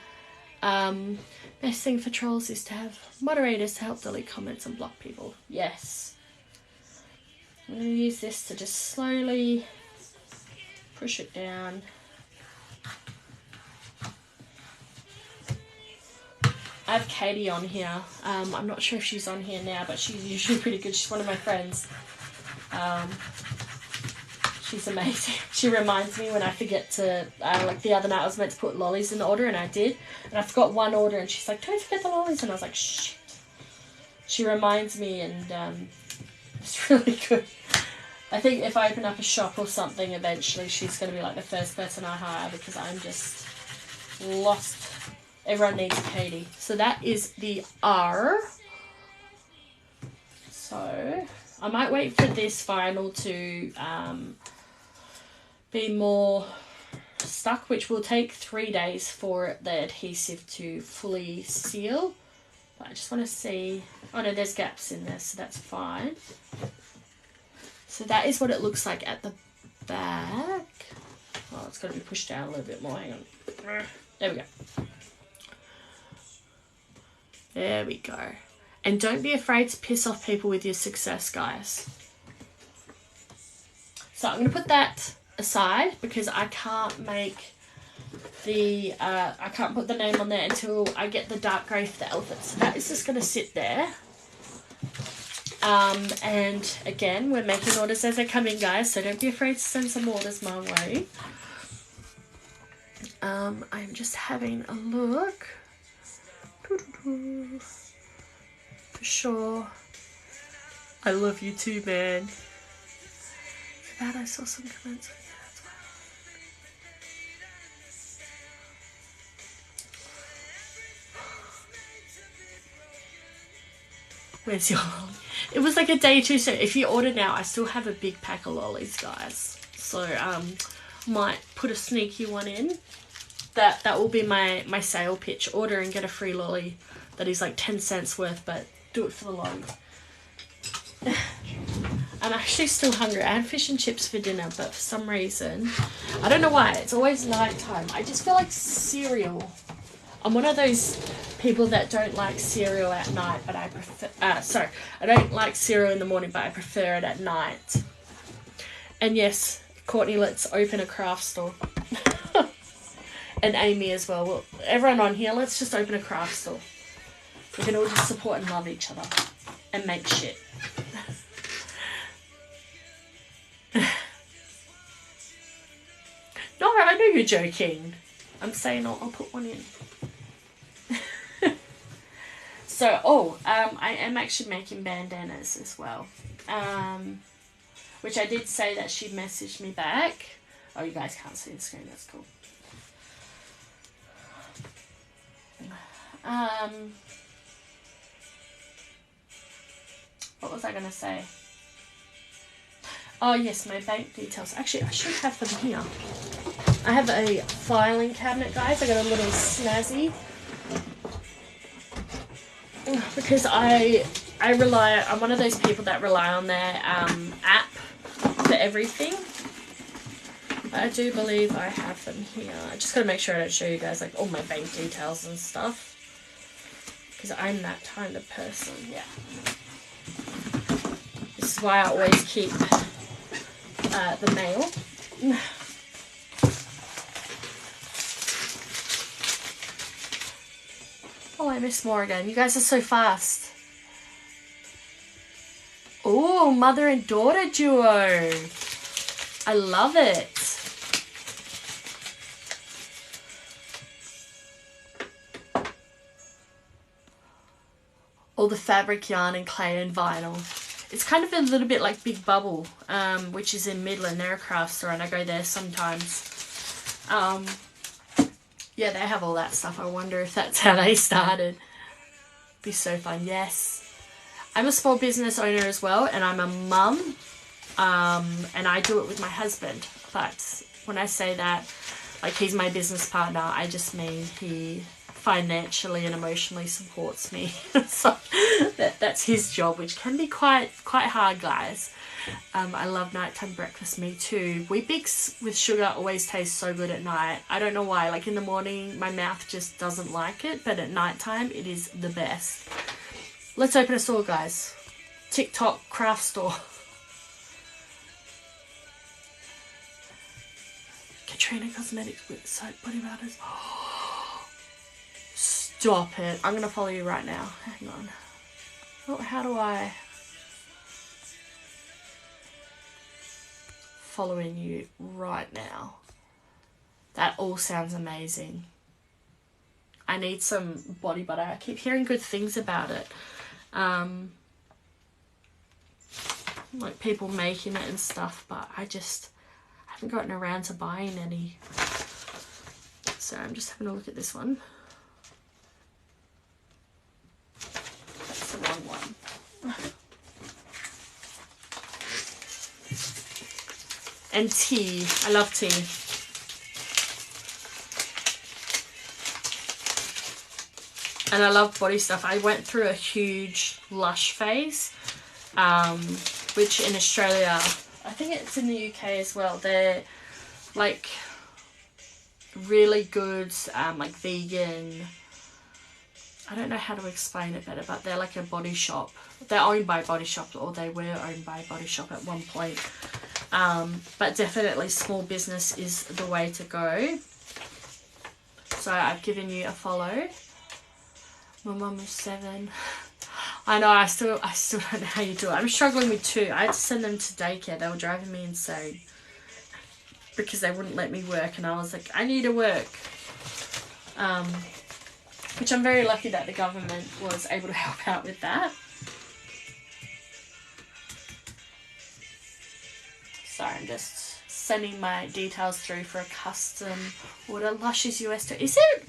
best thing for trolls is to have moderators to help delete comments and block people. Yes. I'm going to use this to just slowly push it down. I have Katie on here. I'm not sure if she's on here now, but she's usually pretty good. She's one of my friends. She's amazing. She reminds me when I forget to, like the other night I was meant to put lollies in the order and I did. And I forgot one order and she's like, don't forget the lollies. And I was like, shit. She reminds me, and it's really good. I think if I open up a shop or something, eventually she's going to be like the first person I hire, because I'm just lost. Everyone needs Katie. So that is the R. So I might wait for this final to be more stuck, which will take 3 days for the adhesive to fully seal. But I just want to see. Oh no, there's gaps in there, so that's fine. So that is what it looks like at the back. Oh, it's got to be pushed down a little bit more. Hang on. There we go. There we go. And don't be afraid to piss off people with your success, guys. So I'm going to put that aside because I can't make the, I can't put the name on there until I get the dark grey for the elephant. So that is just going to sit there. And again, we're making orders as they come in, guys. So don't be afraid to send some orders my way. I'm just having a look. For sure. I love you too, man. For that I saw some comments. Yeah, that's why. Where's your lolly? It was like a day too soon. If you order now, I still have a big pack of lollies, guys. So might put a sneaky one in. That will be my sale pitch. Order and get a free lolly that is like 10 cents worth, but do it for the lolly. I'm actually still hungry. I had fish and chips for dinner, but for some reason, I don't know why, it's always nighttime. I just feel like cereal. I'm one of those people that don't like cereal at night, but I prefer, I don't like cereal in the morning, but I prefer it at night. And yes, Courtney, let's open a craft store. And Amy as well. Well, everyone on here, let's just open a craft store. We can all just support and love each other and make shit. No, I know you're joking. I'm saying I'll put one in. So, I am actually making bandanas as well. Which I did say that she messaged me back. Oh, you guys can't see the screen. That's cool. What was I going to say? Oh, yes, my bank details. Actually, I should have them here. I have a filing cabinet, guys. I got a little snazzy. Because I'm one of those people that rely on their app for everything. I do believe I have them here. I just got to make sure I don't show you guys like all my bank details and stuff. Because I'm that kind of person, yeah. This is why I always keep the mail. Oh, I missed more again. You guys are so fast. Oh, mother and daughter duo. I love it. All the fabric, yarn and clay and vinyl. It's kind of a little bit like Big Bubble, which is in Midland. They're a craft store and I go there sometimes. Yeah, they have all that stuff. I wonder if that's how they started. Be so fun. Yes. I'm a small business owner as well, and I'm a mum, and I do it with my husband. But when I say that, like, he's my business partner, I just mean he financially and emotionally supports me. So that's his job, which can be quite hard, guys. I love nighttime breakfast, me too. Weet-Bix with sugar always tastes so good at night. I don't know why, like in the morning my mouth just doesn't like it, but at nighttime it is the best. Let's open a store, guys. TikTok craft store. Katrina Cosmetics with soap body butters. Stop it. I'm gonna follow you right now. Hang on. Oh, how do I... Following you right now. That all sounds amazing. I need some body butter. I keep hearing good things about it. Like people making it and stuff, but I haven't gotten around to buying any. So I'm just having a look at this one. That's the wrong one. And tea. I love tea. And I love body stuff. I went through a huge Lush phase, which in Australia, I think it's in the UK as well, they're like really good, like vegan, I don't know how to explain it better, but they're like a body shop. They're owned by Body Shop, or they were owned by Body Shop at one point. But definitely small business is the way to go. So I've given you a follow. My mum is 7. I know, I still don't know how you do it. I'm struggling with 2. I had to send them to daycare. They were driving me insane because they wouldn't let me work, and I was like, I need to work. Which I'm very lucky that the government was able to help out with that. Sorry, I'm just sending my details through for a custom order. Lush is US too. Is it?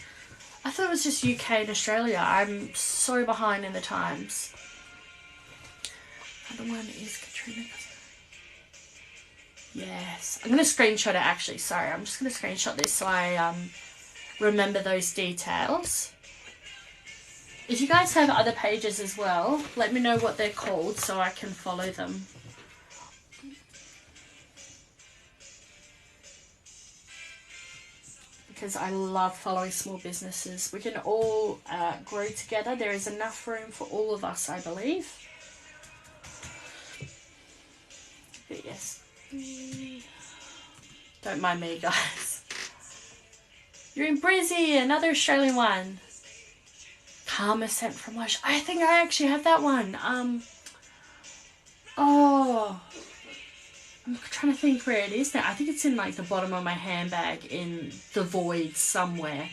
I thought it was just UK and Australia. I'm so behind in the times. Another one is Katrina. Yes. I'm going to screenshot it actually. Sorry, I'm just going to screenshot this so I remember those details. If you guys have other pages as well, let me know what they're called so I can follow them. Because I love following small businesses. We can all grow together. There is enough room for all of us, I believe. But yes. Don't mind me, guys. You're in Brizzy, another Australian one. Karma sent from Lush. I think I actually have that one. Oh, I'm trying to think where it is now. I think it's in like the bottom of my handbag in the void somewhere.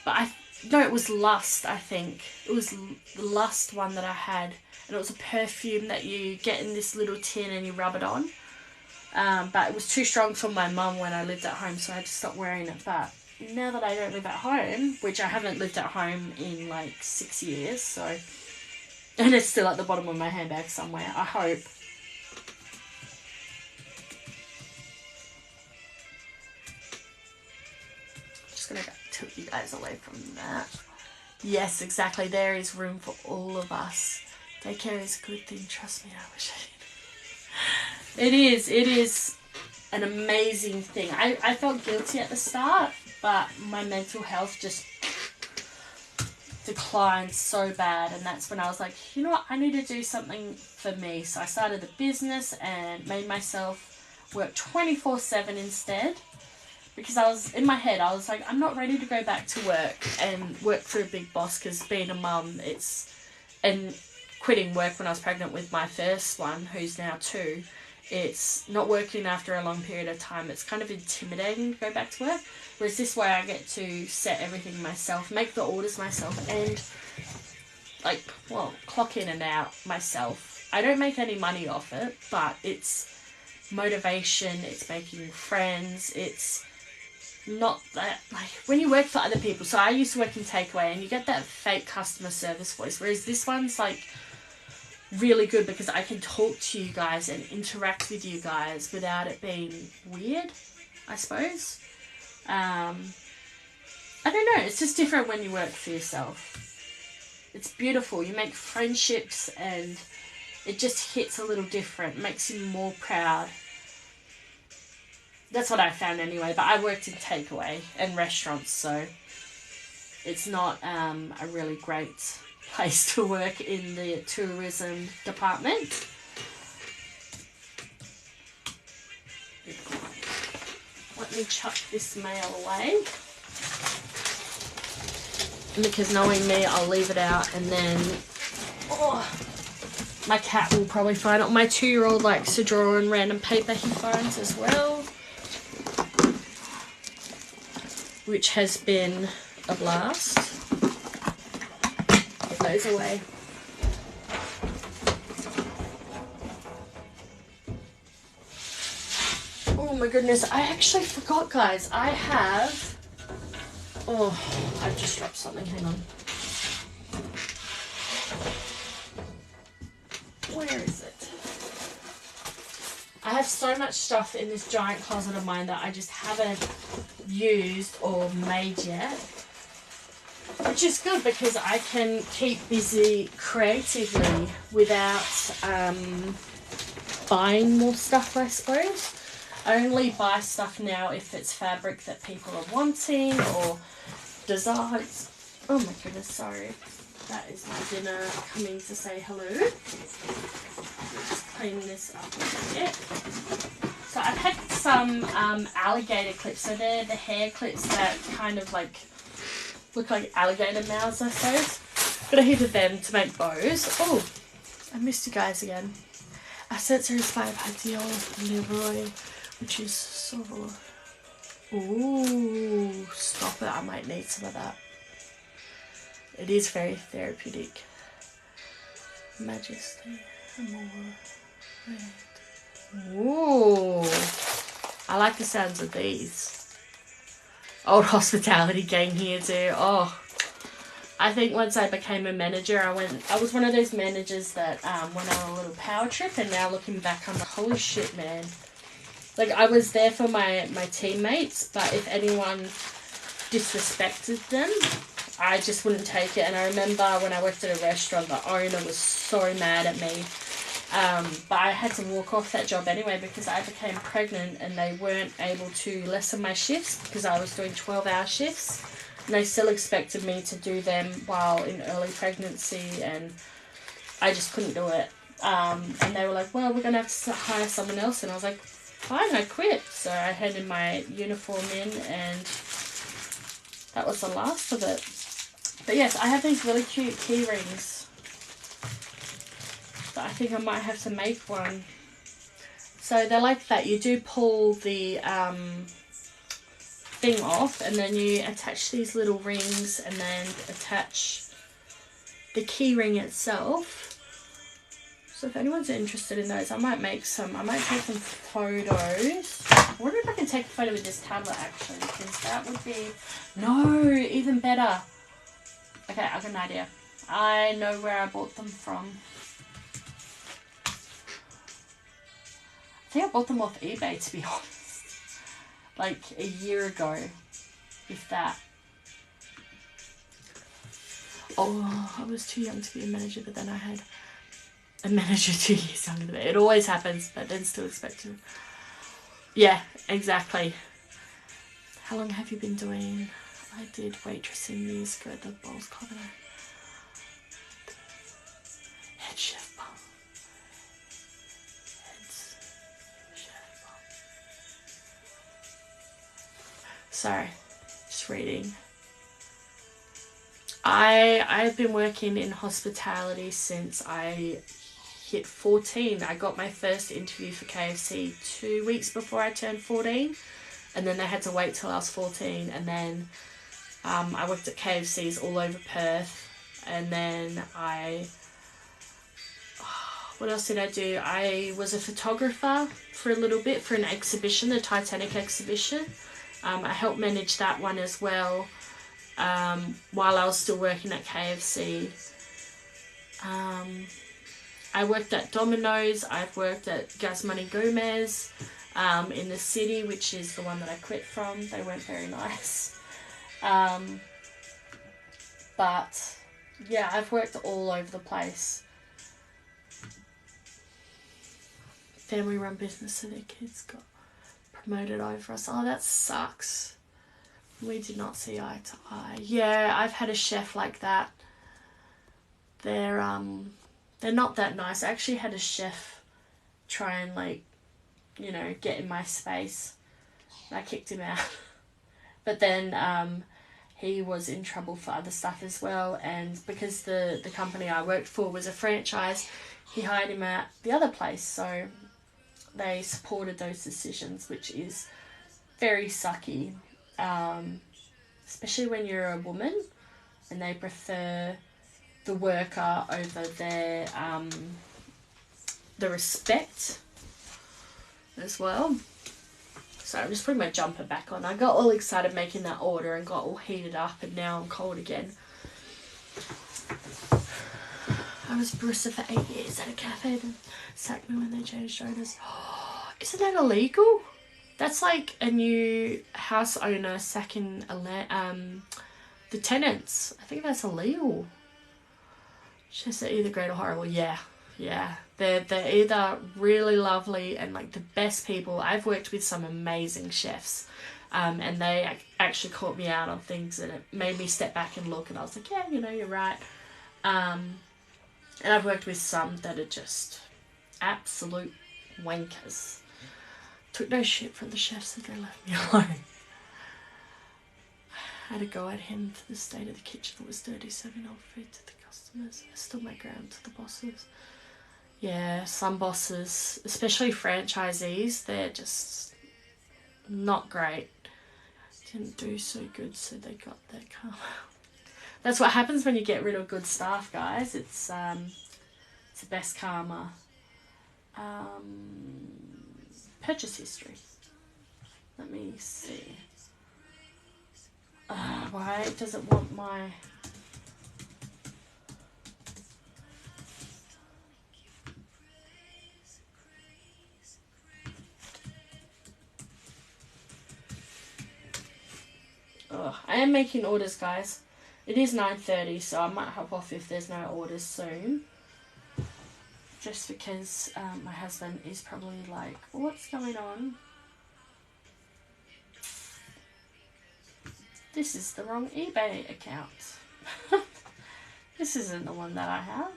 But no, it was Lust, I think. It was the Lust one that I had. And it was a perfume that you get in this little tin and you rub it on. But it was too strong for my mum when I lived at home, so I had to stop wearing it. But now that I don't live at home, which I haven't lived at home in like 6 years, so, and it's still at the bottom of my handbag somewhere, I hope. Just gonna tilt you guys away from that. Yes, exactly, there is room for all of us. Daycare is a good thing, trust me, I wish I did. It is an amazing thing. I felt guilty at the start, but my mental health just declined so bad, and that's when I was like, you know what, I need to do something for me. So I started a business and made myself work 24/7 instead, because I was in my head, I was like, I'm not ready to go back to work and work for a big boss, because being a mum, and quitting work when I was pregnant with my first one, who's now 2, it's not working after a long period of time. It's kind of intimidating to go back to work. Whereas this way I get to set everything myself, make the orders myself, and clock in and out myself. I don't make any money off it, but it's motivation, it's making friends, it's not that, when you work for other people. So I used to work in takeaway, and you get that fake customer service voice, whereas this one's really good, because I can talk to you guys and interact with you guys without it being weird, I suppose. I don't know, it's just different when you work for yourself. It's beautiful. You make friendships, and it just hits a little different. It makes you more proud. That's what I found anyway, but I worked in takeaway and restaurants, so it's not a really great place to work in the tourism department. Let me chuck this mail away, because knowing me, I'll leave it out, and then my cat will probably find it. My 2-year-old likes to draw on random paper he finds as well, which has been a blast. Put those away. Oh my goodness, I actually forgot, guys. I have... Oh, I've just dropped something. Hang on. Where is it? I have so much stuff in this giant closet of mine that I just haven't used or made yet, which is good, because I can keep busy creatively without buying more stuff, I suppose. I only buy stuff now if it's fabric that people are wanting, or designs. Oh my goodness, sorry. That is my dinner coming to say hello. Just clean this up a bit. So I picked some alligator clips. So they're the hair clips that kind of look like alligator mouths, I suppose. Got a heap of them to make bows. Oh, I missed you guys again. I said series 5 had the old Leroy, which is so... Ooh, stop it. I might need some of that. It is very therapeutic. Majesty. More red. Ooh. I like the sounds of these. Old hospitality gang here too. Oh. I think once I became a manager, I was one of those managers that went on a little power trip, and now looking back, I'm like, holy shit, man. I was there for my teammates, but if anyone disrespected them, I just wouldn't take it. And I remember when I worked at a restaurant, the owner was so mad at me. But I had to walk off that job anyway, because I became pregnant and they weren't able to lessen my shifts, because I was doing 12-hour shifts. And they still expected me to do them while in early pregnancy, and I just couldn't do it. And they were like, well, we're going to have to hire someone else. And I was like, fine, I quit. So I handed my uniform in, and that was the last of it. But yes, I have these really cute key rings. But I think I might have to make one. So they're like that. You do pull the thing off, and then you attach these little rings, and then attach the key ring itself. So if anyone's interested in those, I might make some. I might take some photos. I wonder if I can take a photo with this tablet, actually, because that would be... No, even better. Okay, I got an idea. I know where I bought them from. I think I bought them off eBay, to be honest. Like a year ago, if that. Oh, I was too young to be a manager, but then I had a manager 2 years younger than me. It always happens, but then still expected. Yeah, exactly. How long have you been doing? I did waitressing years ago at the Bowls Cover. chef bum. Heads chef bum. Sorry, just reading. I've been working in hospitality since I hit 14. I got my first interview for KFC 2 weeks before I turned 14, and then they had to wait till I was 14, and then I worked at KFCs all over Perth, and then what else did I do? I was a photographer for a little bit for an exhibition, the Titanic exhibition. I helped manage that one as well while I was still working at KFC. I worked at Domino's. I've worked at Guzman & Gomez in the city, which is the one that I quit from. They weren't very nice. But yeah, I've worked all over the place. Family run business, so their kids got promoted over us. Oh, that sucks. We did not see eye to eye. Yeah, I've had a chef like that. They're not that nice. I actually had a chef try and, like, you know, get in my space. I kicked him out. But then he was in trouble for other stuff as well, and because the company I worked for was a franchise, he hired him at the other place, so they supported those decisions, which is very sucky, especially when you're a woman and they prefer the worker over their the respect as well. So I'm just putting my jumper back on. I got all excited making that order and got all heated up, and now I'm cold again. I was barista for 8 years at a cafe that sacked me when they changed owners. Oh, isn't that illegal? That's like a new house owner sacking the tenants. I think that's illegal. Chefs are either great or horrible. Yeah. They're either really lovely and like the best people. I've worked with some amazing chefs, and they actually caught me out on things, and it made me step back and look, and I was like, yeah, you know, you're right. And I've worked with some that are just absolute wankers. Took no shit from the chefs, and they left me alone. I had to go at him for the state of the kitchen that was dirty, serving old food to the customers. I still make ground to the bosses. Yeah, some bosses, especially franchisees, they're just not great. Didn't do so good, so they got their karma. That's what happens when you get rid of good staff, guys. It's the best karma. Purchase history. Let me see. Why does it want my... I am making orders, guys. It is 9:30, so I might hop off if there's no orders soon. Just because my husband is probably like, what's going on? This is the wrong eBay account. This isn't the one that I have.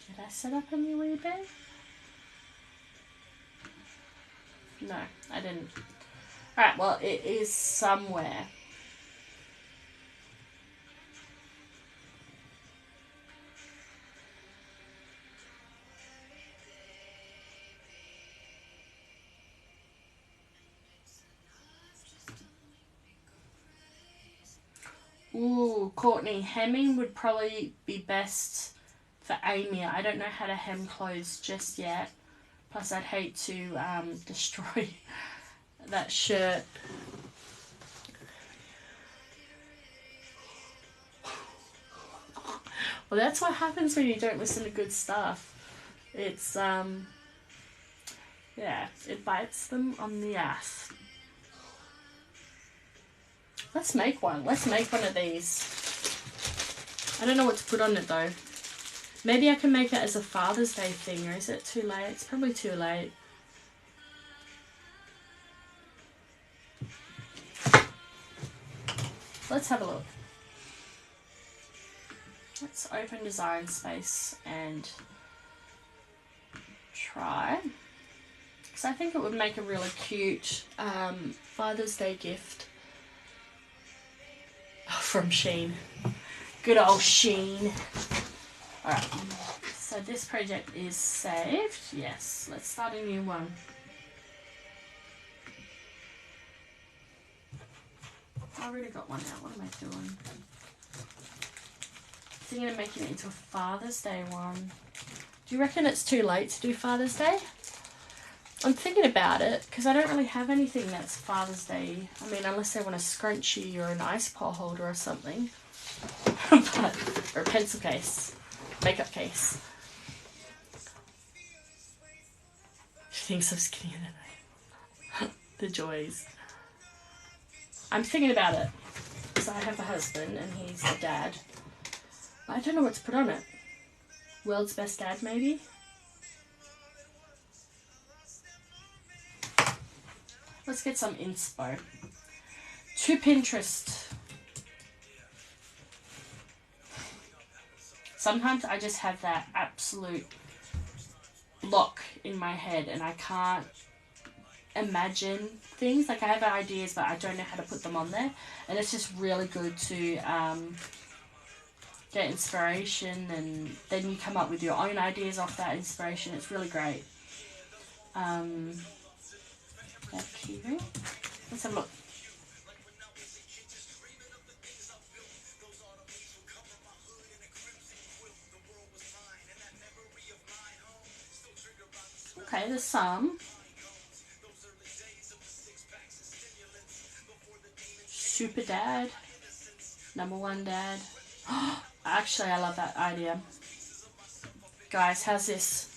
Did I set up a new eBay? No, I didn't. Alright, well, it is somewhere. Ooh, Courtney, hemming would probably be best for Amy. I don't know how to hem clothes just yet. Plus, I'd hate to destroy that shirt. Well, that's what happens when you don't listen to good stuff. It's, yeah, it bites them on the ass. Let's make one. Let's make one of these. I don't know what to put on it, though. Maybe I can make it as a Father's Day thing, or is it too late? It's probably too late. Let's have a look. Let's open Design Space and try. Because I think it would make a really cute Father's Day gift. Oh, from Shein. Good old Shein. Alright, so this project is saved. Yes, let's start a new one. I already got one out. What am I doing? Thinking of making it into a Father's Day one. Do you reckon it's too late to do Father's Day? I'm thinking about it because I don't really have anything that's Father's Day. I mean, unless they want a scrunchie or an ice pole holder or something. Or a pencil case. Makeup case. She thinks I'm skinnier than I am. The joys. I'm thinking about it. So I have a husband and he's the dad. I don't know what to put on it. World's best dad, maybe? Let's get some inspo. To Pinterest. Sometimes I just have that absolute block in my head and I can't imagine things. Like I have ideas but I don't know how to put them on there. And it's just really good to get inspiration and then you come up with your own ideas off that inspiration. It's really great. That keyring. Let's have a look. Okay, there's some. Super dad. Number one dad. Actually, I love that idea. Guys, how's this?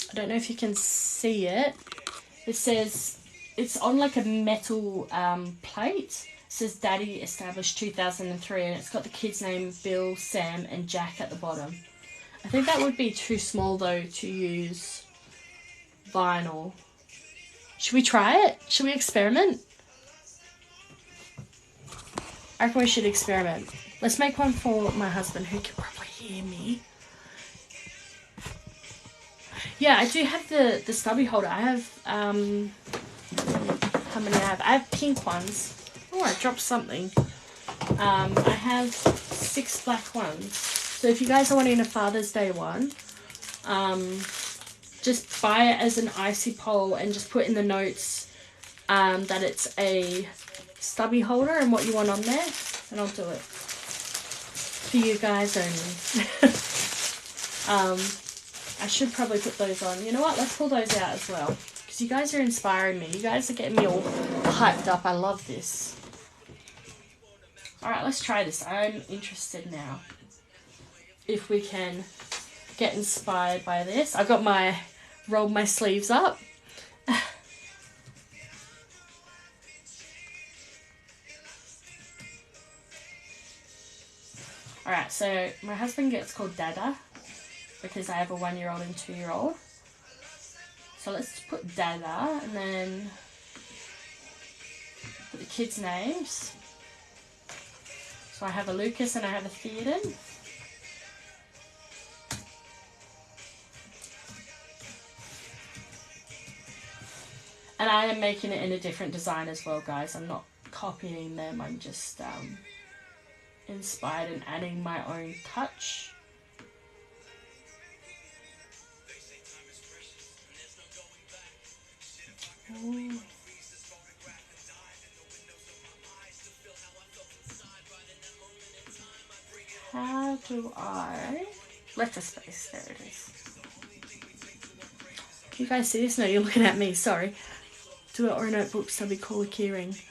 I don't know if you can see it. It says, it's on like a metal plate. It says Daddy established 2003 and it's got the kids' name Bill, Sam and Jack at the bottom. I think that would be too small though to use vinyl. Should we try it? Should we experiment? I reckon we should experiment. Let's make one for my husband who can probably hear me. Yeah, I do have the stubby holder. I have, how many I have? I have pink ones. Oh, I dropped something. I have 6 black ones. So if you guys are wanting a Father's Day one, just buy it as an icy pole and just put in the notes that it's a stubby holder and what you want on there, and I'll do it for you guys only. I should probably put those on. You know what? Let's pull those out as well because you guys are inspiring me. You guys are getting me all hyped up. I love this. All right, let's try this. I'm interested now. If we can get inspired by this. I've got my rolled my sleeves up. Alright, so my husband gets called Dada because I have a 1-year-old and 2-year-old. So let's put Dada and then put the kids' names. So I have a Lucas and I have a Theoden. And I am making it in a different design as well, guys. I'm not copying them. I'm just inspired and adding my own touch. Ooh. How do I... Letter space. There it is. Can you guys see this? No, you're looking at me. Sorry. Do it or a notebook, stubby, call a keyring.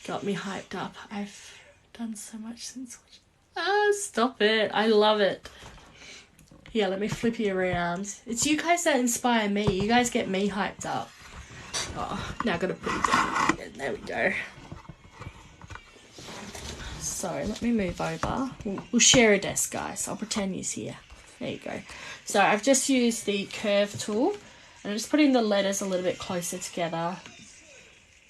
Got me hyped up. I've done so much since watching. Ah, stop it. I love it. Yeah, let me flip you around. It's you guys that inspire me. You guys get me hyped up. Oh, now I've got to put it down again. There we go. So let me move over. We'll share a desk, guys. I'll pretend he's here. There you go. So I've just used the curve tool. And I'm just putting the letters a little bit closer together.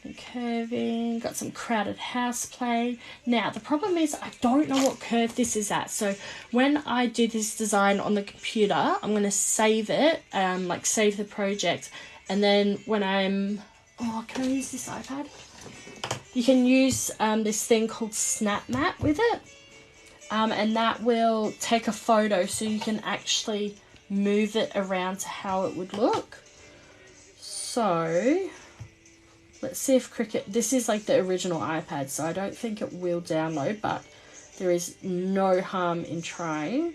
And curving. Got some crowded house play. Now, the problem is I don't know what curve this is at. So when I do this design on the computer, I'm going to save it. Like save the project. And then when I'm... Oh, can I use this iPad? You can use this thing called Snap Map with it. And that will take a photo so you can actually move it around to how it would look. So let's see if Cricut, this is like the original iPad, so I don't think it will download, but there is no harm in trying.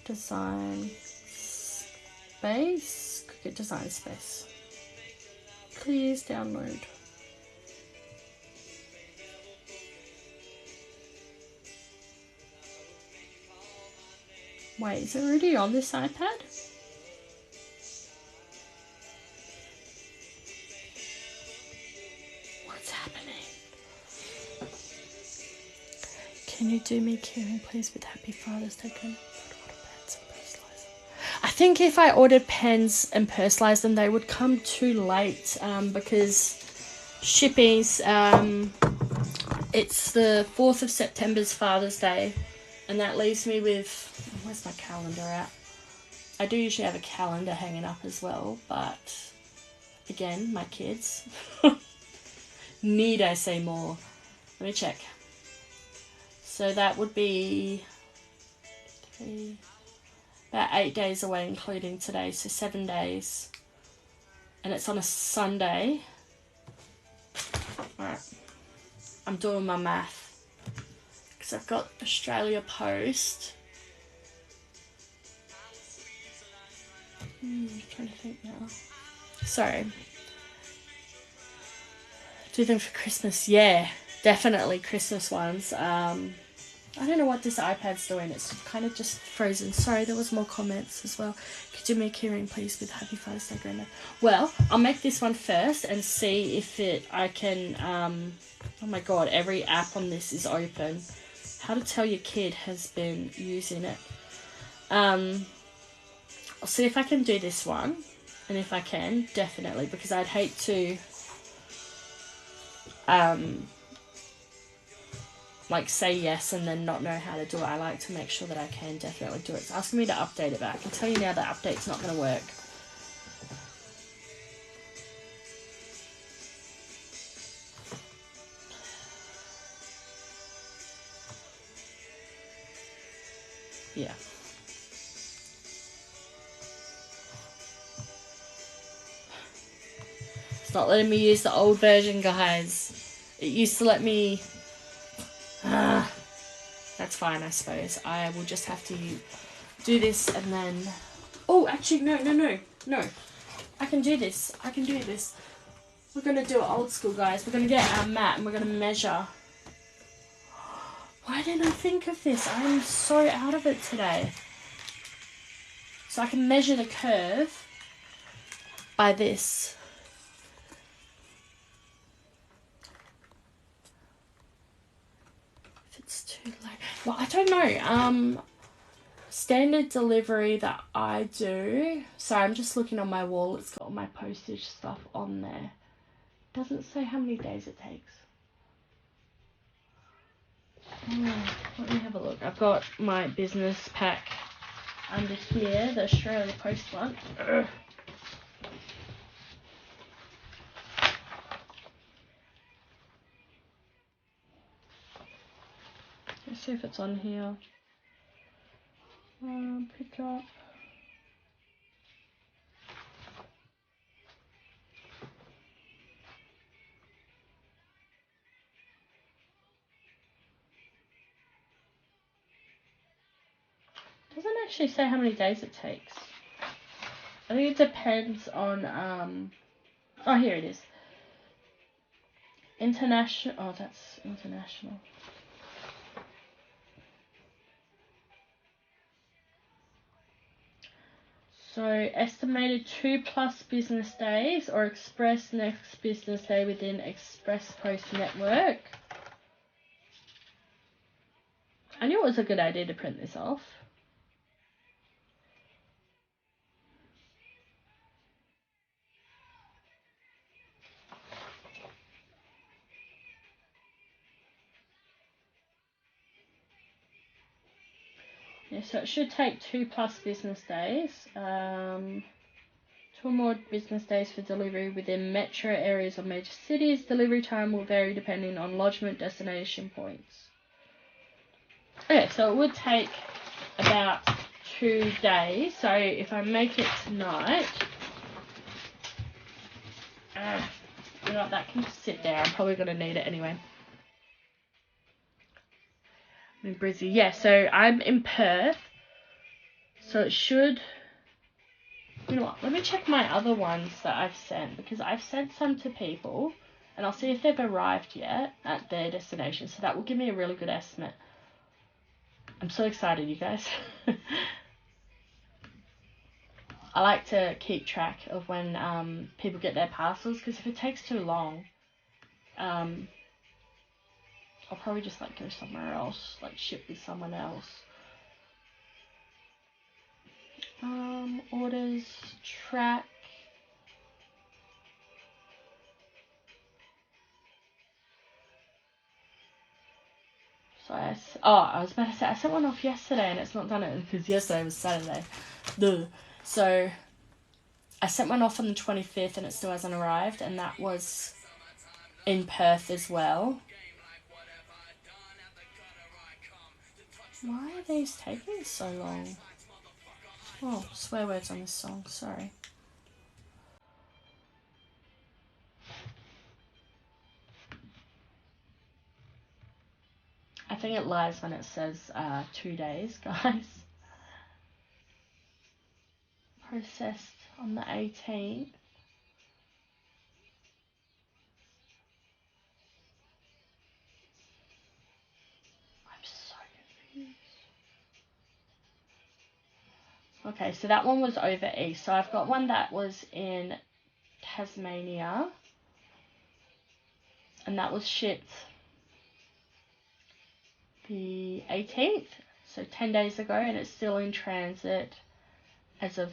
Design space, Cricut design space. Please download. Wait, is it already on this iPad? What's happening? Can you do me keyring, please, with Happy Father's Day? I think if I ordered pens and personalised them, they would come too late because shipping's, it's the 4th of September's Father's Day, and that leaves me with... Where's my calendar at? I do usually have a calendar hanging up as well, but again, my kids. Need I say more? Let me check. So that would be about 8 days away, including today, so 7 days. And it's on a Sunday. Alright. I'm doing my math. Because I've got Australia Post. Trying to think now. Sorry. Do them for Christmas. Yeah, definitely Christmas ones. I don't know what this iPad's doing. It's kind of just frozen. Sorry, there was more comments as well. Could you make keyring, please, with Happy Father's Day, Grandma? Well, I'll make this one first and see if I can... oh my god, every app on this is open. How to tell your kid has been using it. I'll see if I can do this one, and if I can, definitely, because I'd hate to, like, say yes and then not know how to do it. I like to make sure that I can definitely do it. It's asking me to update it, but I can tell you now that update's not going to work. Yeah. It's not letting me use the old version, guys. It used to let me... that's fine, I suppose. I will just have to do this and then... Oh, actually, no. I can do this. We're going to do it old school, guys. We're going to get our mat and we're going to measure. Why didn't I think of this? I'm so out of it today. So I can measure the curve by this. Too late. Well, I don't know. Standard delivery that I do. Sorry, I'm just looking on my wall. It's got all my postage stuff on there. Doesn't say how many days it takes. Let me have a look. I've got my business pack under here, the Australia Post one. Let's see if it's on here. Pick up. Doesn't actually say how many days it takes. I think it depends on oh, here it is. International. Oh, that's international. So estimated 2+ business days or express next business day within Express Post network. I knew it was a good idea to print this off. Yeah, so it should take 2+ business days. 2 or more business days for delivery within metro areas or major cities. Delivery time will vary depending on lodgement destination points. Okay, so it would take about 2 days. So if I make it tonight, you know what, that can just sit there. I'm probably going to need it anyway. I'm in Brizzy. Yeah, so I'm in Perth. So it should... You know what, let me check my other ones that I've sent, because I've sent some to people and I'll see if they've arrived yet at their destination. So that will give me a really good estimate. I'm so excited, you guys. I like to keep track of when people get their parcels, because if it takes too long, I'll probably just like go somewhere else, like ship with someone else. Orders, track. So I was about to say, I sent one off yesterday and it's not done it because yesterday was Saturday. Duh. So I sent one off on the 25th and it still hasn't arrived, and that was in Perth as well. Why are these taking so long? Oh, swear words on this song, sorry. I think it lies when it says 2 days, guys. Processed on the 18th. I'm so confused. Okay, so that one was over east. So I've got one that was in Tasmania, and that was shipped the 18th, so 10 days ago, and it's still in transit as of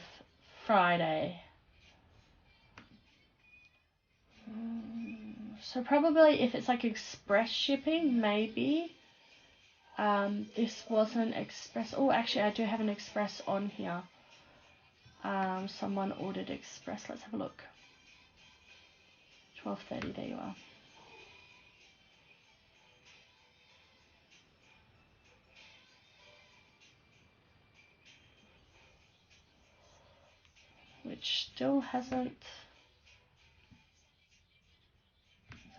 Friday. So probably if it's like express shipping, maybe. This wasn't express. Oh, actually I do have an express on here. Someone ordered express. Let's have a look. 12:30, there you are. Which still hasn't...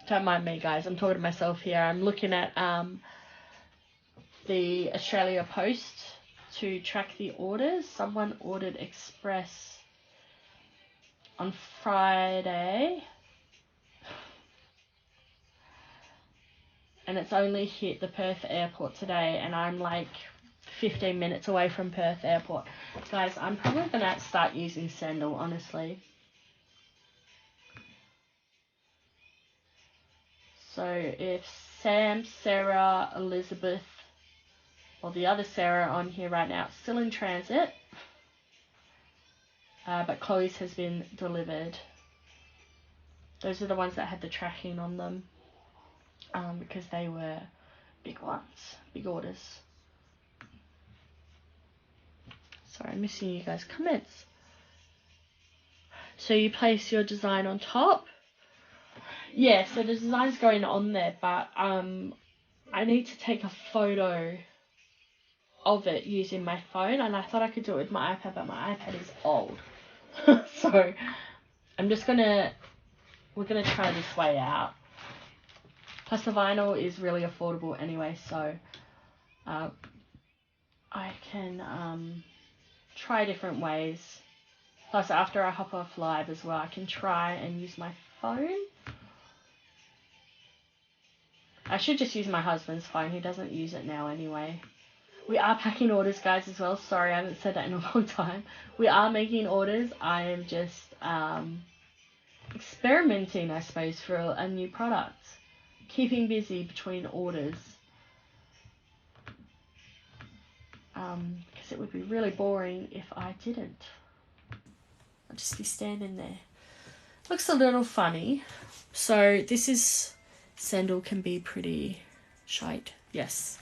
Don't mind me, guys. I'm talking to myself here. I'm looking at the Australia Post to track the orders. Someone ordered express on Friday, and it's only hit the Perth airport today, and I'm like 15 minutes away from Perth airport. Guys, I'm probably going to start using Sendle, honestly. So if Sam, Sarah, Elizabeth, or the other Sarah on here right now, it's still in transit, but Chloe's has been delivered. Those are the ones that had the tracking on them, because they were big ones, big orders. Sorry, I'm missing you guys' comments. So you place your design on top. Yeah, so the design's going on there, but I need to take a photo of it using my phone, and I thought I could do it with my iPad, but my iPad is old. So I'm just we're gonna try this way out. Plus the vinyl is really affordable anyway, so I can try different ways. Plus after I hop off live as well, I can try and use my phone. I should just use my husband's phone. He doesn't use it now anyway. We are packing orders, guys, as well. Sorry, I haven't said that in a long time. We are making orders. I am just experimenting, I suppose, for a new product. Keeping busy between orders. because it would be really boring if I didn't. I'll just be standing there. Looks a little funny. So this is, sandal can be pretty shite. Yes.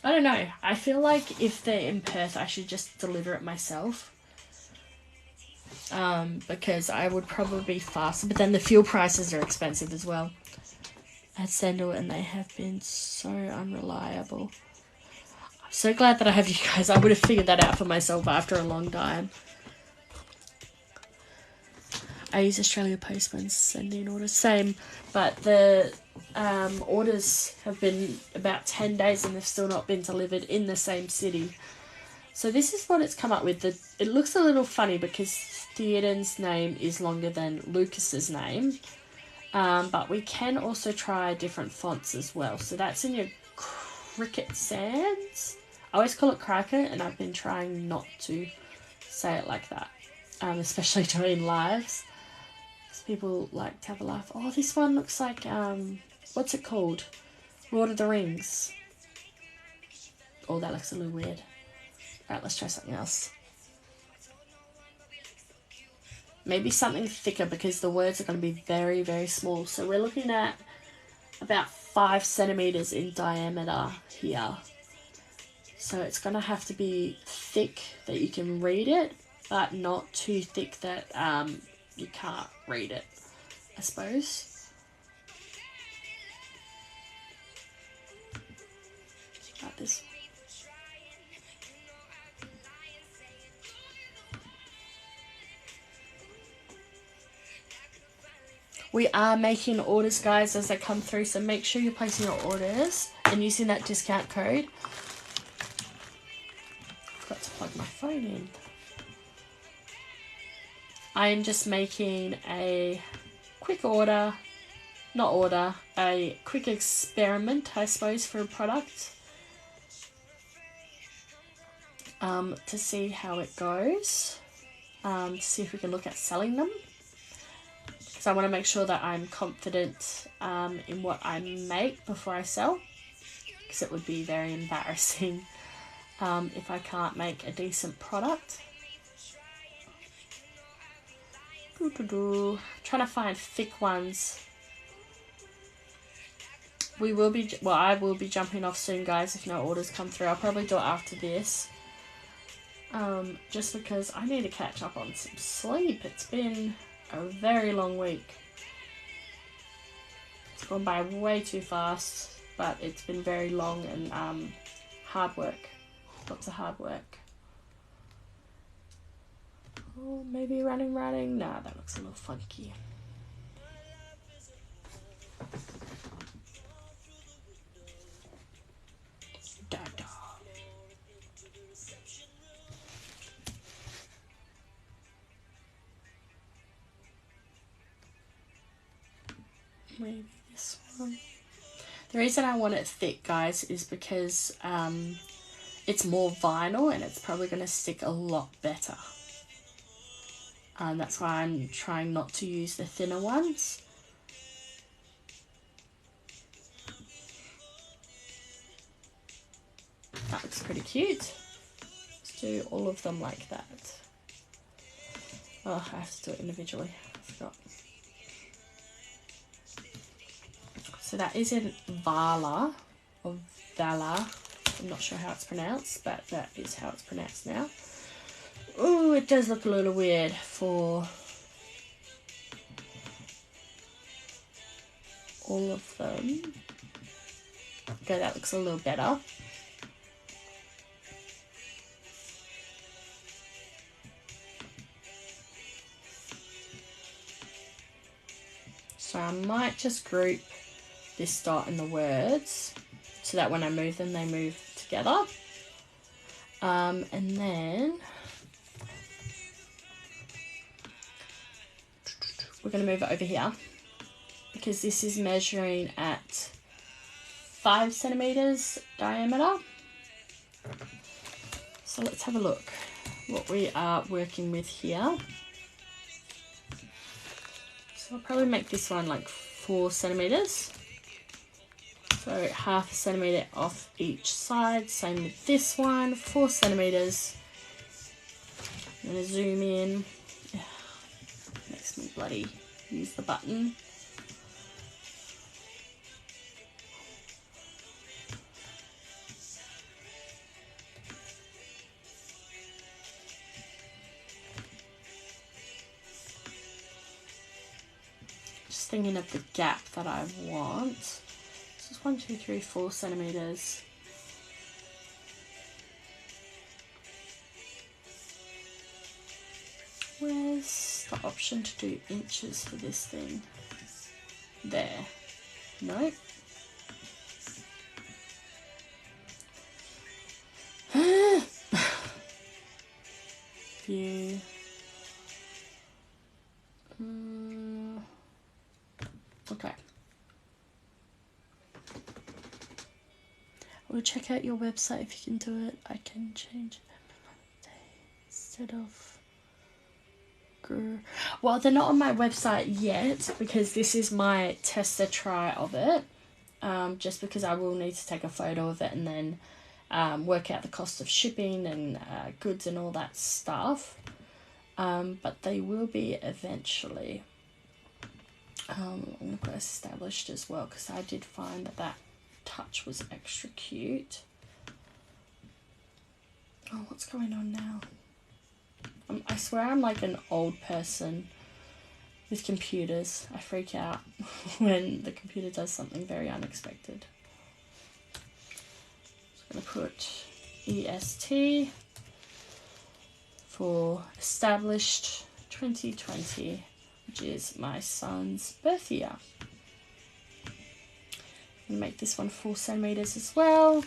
I don't know. I feel like if they're in Perth, I should just deliver it myself. Because I would probably be faster. But then the fuel prices are expensive as well. At Sandal, and they have been so unreliable. I'm so glad that I have you guys. I would have figured that out for myself after a long time. I use Australia Post when sending orders. Same, but the orders have been about 10 days and they've still not been delivered in the same city. So this is what it's come up with. It looks a little funny because Theoden's name is longer than Lucas's name. But we can also try different fonts as well. So that's in your Cricut Sans. I always call it Cricut, and I've been trying not to say it like that. Especially doing lives. People like to have a laugh. Oh, this one looks like, what's it called? Lord of the Rings. Oh, that looks a little weird. Alright, let's try something else. Maybe something thicker because the words are going to be very, very small. So we're looking at about 5 centimeters in diameter here. So it's going to have to be thick that you can read it, but not too thick that you can't read it, I suppose. Like this. We are making orders, guys, as they come through, so make sure you're placing your orders and using that discount code. Forgot to plug my phone in. I am just making a quick order, a quick experiment, I suppose, for a product. To see how it goes. To see if we can look at selling them. Because I want to make sure that I'm confident in what I make before I sell. Because it would be very embarrassing if I can't make a decent product. Trying to find thick ones. I will be jumping off soon, guys, if no orders come through. I'll probably do it after this. Just because I need to catch up on some sleep. It's been a very long week. It's gone by way too fast, but it's been very long and hard work. Lots of hard work. Oh, maybe running. Nah, that looks a little funky. Da-da. Maybe this one. The reason I want it thick, guys, is because it's more vinyl and it's probably going to stick a lot better. That's why I'm trying not to use the thinner ones. That looks pretty cute. Let's do all of them like that. Oh, I have to do it individually. I forgot. So that is in Vala, or Vala. I'm not sure how it's pronounced, but that is how it's pronounced now. Oh, it does look a little weird for all of them. Okay, that looks a little better. So I might just group this dot and the words so that when I move them, they move together. And then we're going to move it over here because this is measuring at 5 centimeters diameter. So let's have a look what we are working with here. So I'll probably make this one like 4 centimeters. So 1/2 centimetre off each side. Same with this one, 4 centimetres. I'm going to zoom in. Makes me bloody use the button. Just thinking of the gap that I want. This is 1, 2, 3, 4 centimetres. Where's the option to do inches for this thing? There. Nope. View. Okay. We'll check out your website if you can do it. I can change it instead of. Well, they're not on my website yet because this is my tester try of it. Just because I will need to take a photo of it and then work out the cost of shipping and goods and all that stuff. But they will be eventually. I'm going to put established as well because I did find that that touch was extra cute. Oh, what's going on now? I swear I'm like an old person with computers. I freak out when the computer does something very unexpected. I'm going to put EST for established 2020, which is my son's birth year. I'm going to make this one 4 centimetres as well.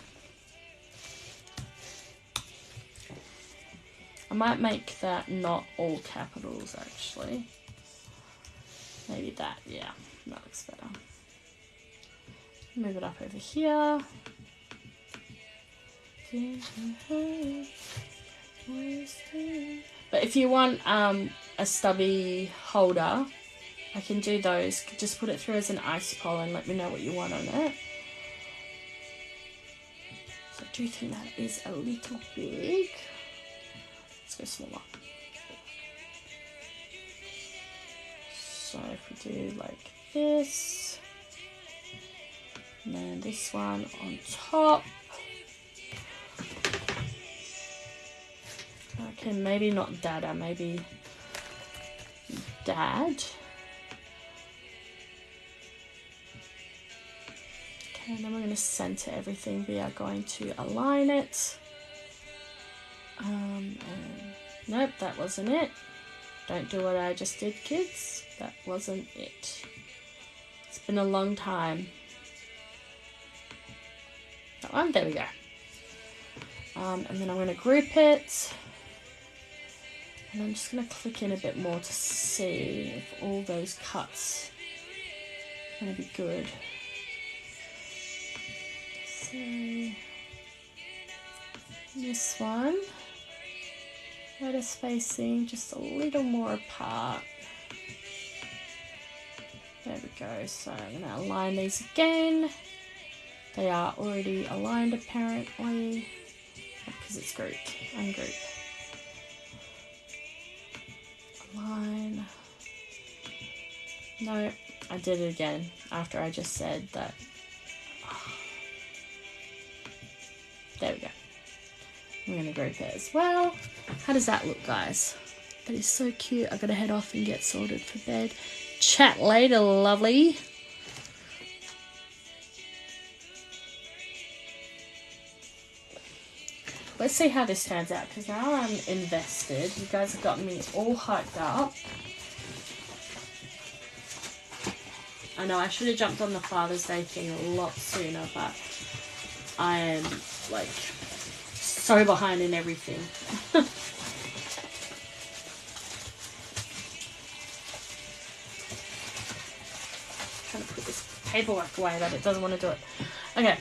I might make that not all capitals actually. Maybe that, yeah, that looks better. Move it up over here. But if you want a stubby holder, I can do those. Just put it through as an ice pole and let me know what you want on it. So I do think that is a little big. Let's go smaller. So if we do like this, and then this one on top. Okay, maybe not Dada, maybe Dad. Okay, and then we're going to center everything. We are going to align it. And nope, that wasn't it. Don't do what I just did, kids. That wasn't it. It's been a long time. That one, there we go. And then I'm going to group it. And I'm just going to click in a bit more to see if all those cuts are going to be good. So this one, better spacing, just a little more apart. There we go. So I'm going to align these again. They are already aligned apparently because it's grouped, ungroup. Align. No, I did it again after I just said that. There we go. I'm going to group it as well. How does that look, guys? That is so cute. I've got to head off and get sorted for bed. Chat later, lovely. Let's see how this turns out, because now I'm invested. You guys have got me all hyped up. I know I should have jumped on the Father's Day thing a lot sooner, but I am like so behind in everything. Trying to put this paperwork away, but it doesn't want to do it. Okay.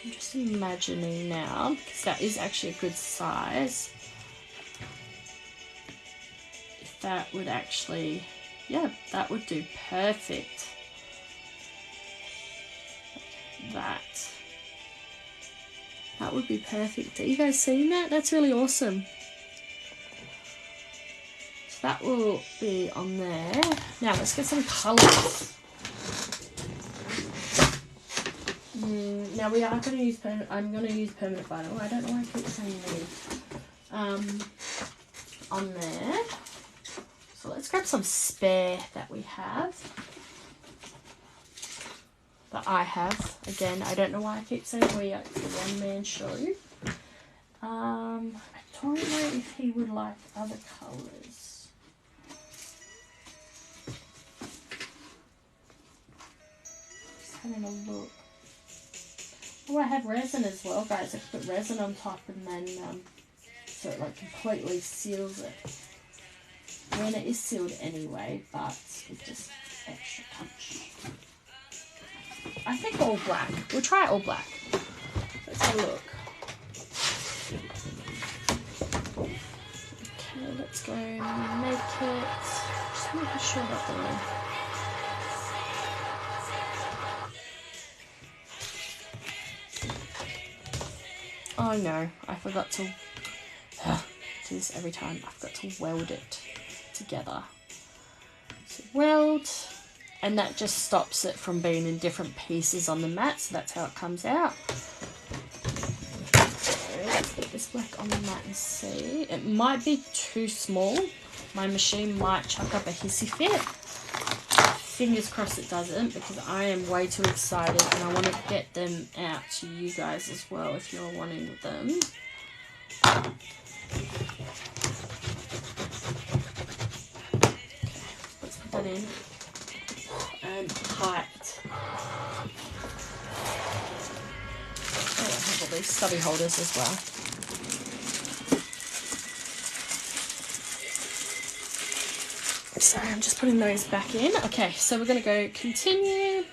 I'm just imagining now, because that is actually a good size, if that would actually, yeah, that would do perfect. that. That would be perfect. Are you guys seeing that? That's really awesome. So that will be on there. Now let's get some colours. Now we are going to use I'm going to use permanent vinyl. I don't know why I keep saying these. On there. So let's grab some spare that we have. That I have. Again, I don't know why I keep saying we are. It's a one-man show. I don't know if he would like other colours. Just having a look. Oh, I have resin as well, guys. I can put resin on top and then so it like completely seals it. I mean, it is sealed anyway, but it just extra punch. I think all black. We'll try all black. Let's have a look. Okay, let's go make it. Just making sure that the oh no, I forgot to do this every time. I forgot to weld it together. So weld, and that just stops it from being in different pieces on the mat, so that's how it comes out. So let's get this black on the mat and see. It might be too small. My machine might chuck up a hissy fit. Fingers crossed it doesn't, because I am way too excited and I want to get them out to you guys as well if you're wanting them. Okay, let's put that in. And hyped. Oh, I have all these stubby holders as well. Sorry, I'm just putting those back in. Okay, so we're going to go continue.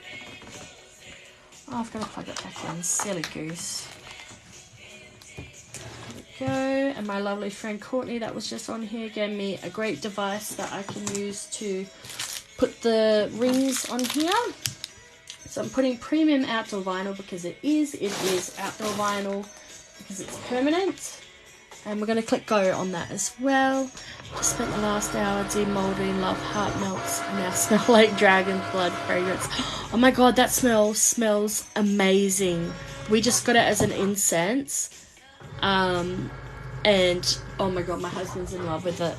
Oh, I've got to plug it back in. Silly goose. There we go. And my lovely friend Courtney, that was just on here, gave me a great device that I can use to put the rings on here. So I'm putting premium outdoor vinyl because it is outdoor vinyl because it's permanent. And we're going to click go on that as well. Just spent the last hour demoulding, love heart melts, now smell like dragon blood fragrance. Oh my god, that smells amazing. We just got it as an incense. And oh my god, my husband's in love with it.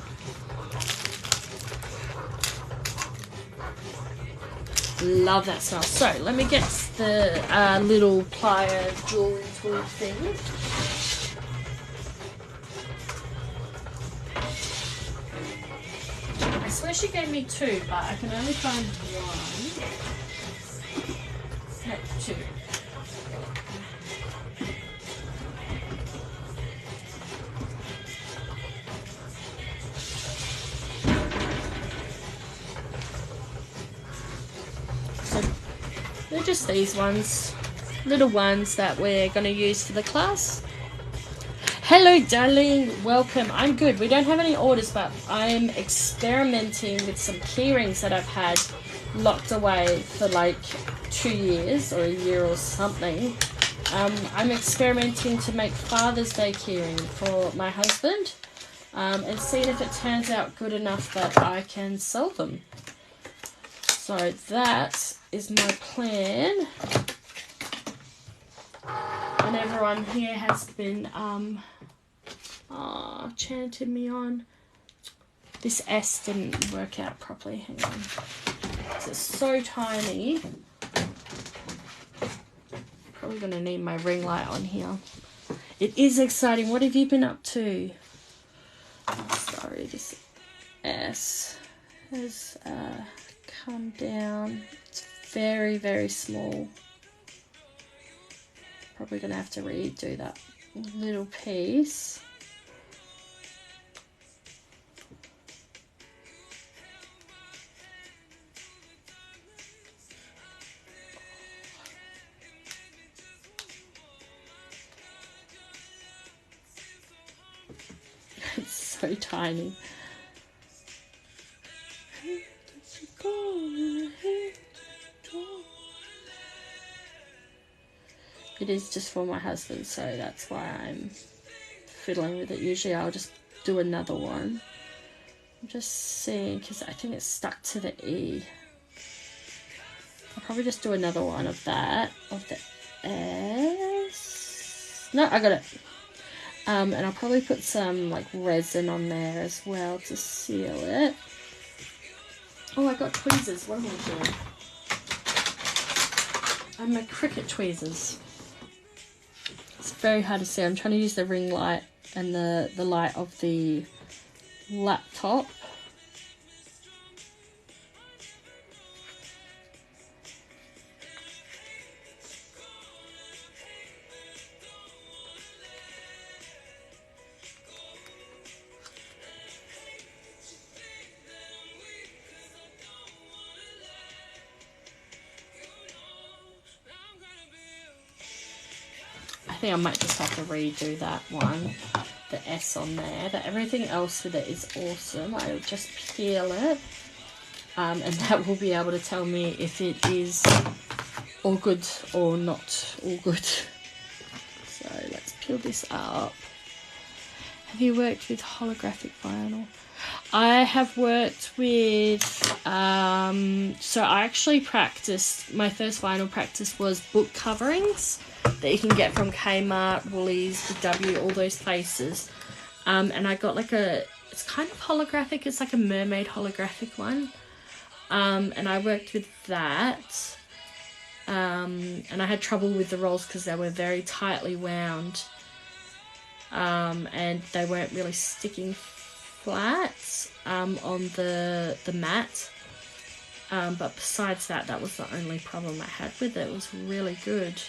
Love that smell. So let me get the little plier jewelry tool thing. I swear she gave me two, but I can only find one. No, two. So they're just these ones, little ones that we're going to use for the class. Hello darling, welcome. I'm good. We don't have any orders, but I'm experimenting with some keyrings that I've had locked away for like 2 years or a year or something. I'm experimenting to make Father's Day keyring for my husband and seeing if it turns out good enough that I can sell them. So that is my plan. And everyone here has been chanted me on. This S didn't work out properly. Hang on. It's so tiny. Probably going to need my ring light on here. It is exciting. What have you been up to? Sorry, this S has come down. It's very, very small. Probably going to have to redo that little piece. It's so tiny. it is just for my husband, so that's why I'm fiddling with it. Usually I'll just do another one. I'm just seeing, because I think it's stuck to the E. I'll probably just do another one of that, of the S. No, I got it. And I'll probably put some like resin on there as well to seal it. Oh, I got tweezers. What am I doing? And my Cricut tweezers. It's very hard to see. I'm trying to use the ring light and the light of the laptop. I think I might just have to redo that one, the S on there, but everything else with it is awesome. I'll just peel it, and that will be able to tell me if it is all good or not all good. So let's peel this up. Have you worked with holographic vinyl? I have worked with, so I actually practiced, my first vinyl practice was book coverings that you can get from Kmart, Woolies, the W, all those places. And I got like it's kind of holographic, it's like a mermaid holographic one. And I worked with that. And I had trouble with the rolls because they were very tightly wound. And they weren't really sticking flat on the mat. But besides that, that was the only problem I had with it. It was really good.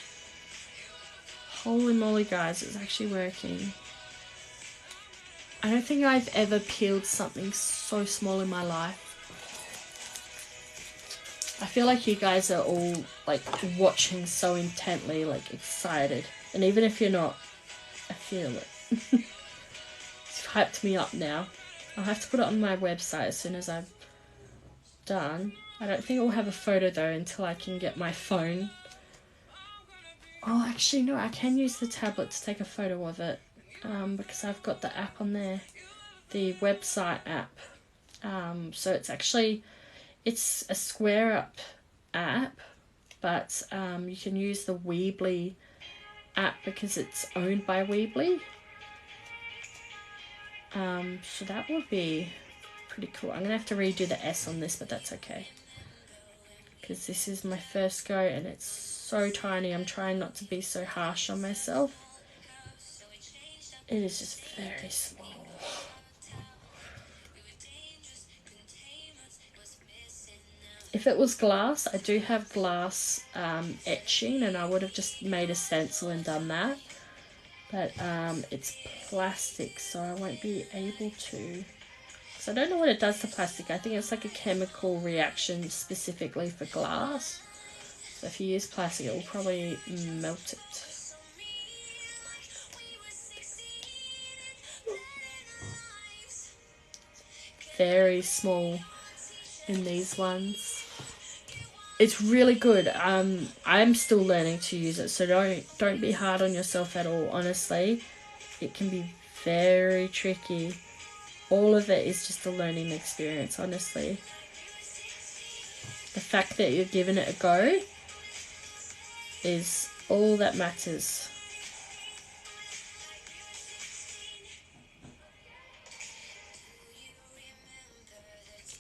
Holy moly, guys, it's actually working. I don't think I've ever peeled something so small in my life. I feel like you guys are all like watching so intently, like excited. And even if you're not, I feel it. It's hyped me up now. I'll have to put it on my website as soon as I'm done. I don't think it will have a photo though until I can get my phone. Oh, actually no, I can use the tablet to take a photo of it, because I've got the app on there, the website app. So it's actually, it's a Square Up app, but you can use the Weebly app because it's owned by Weebly. So that would be pretty cool. I'm gonna have to redo the S on this, but that's okay, because this is my first go and it's so tiny. I'm trying not to be so harsh on myself. It is just very small. If it was glass, I do have glass etching, and I would have just made a stencil and done that. But it's plastic, so I won't be able to. So I don't know what it does to plastic. I think it's like a chemical reaction specifically for glass. So if you use plastic, it will probably melt it. Very small in these ones. It's really good. I'm still learning to use it, so don't be hard on yourself at all. Honestly, it can be very tricky. All of it is just a learning experience, honestly. The fact that you're giving it a go is all that matters.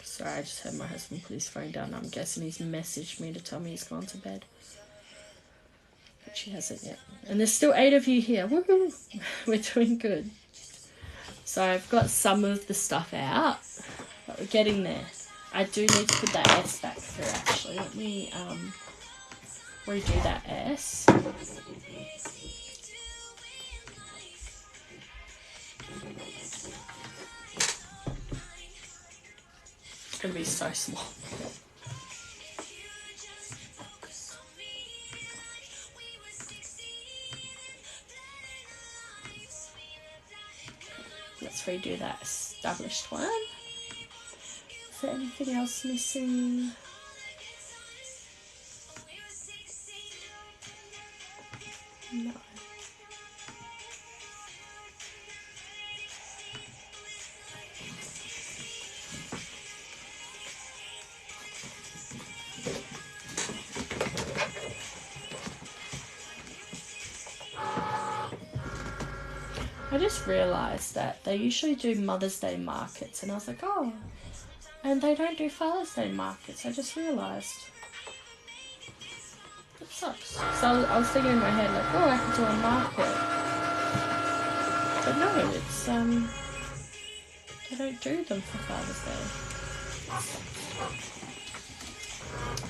Sorry, I just had my husband put his phone down. I'm guessing he's messaged me to tell me he's gone to bed. But she hasn't yet. And there's still 8 of you here. Woohoo! We're doing good. So I've got some of the stuff out, but we're getting there. I do need to put that S back through, actually. Let me redo that S. It's going to be so small. Let's redo that established one. Is there anything else missing? No. I just realised that they usually do Mother's Day markets, and I was like, oh, and they don't do Father's Day markets. I just realised. It sucks. So I was thinking in my head, like, oh, I could do a market. But no, it's, they don't do them for Father's Day.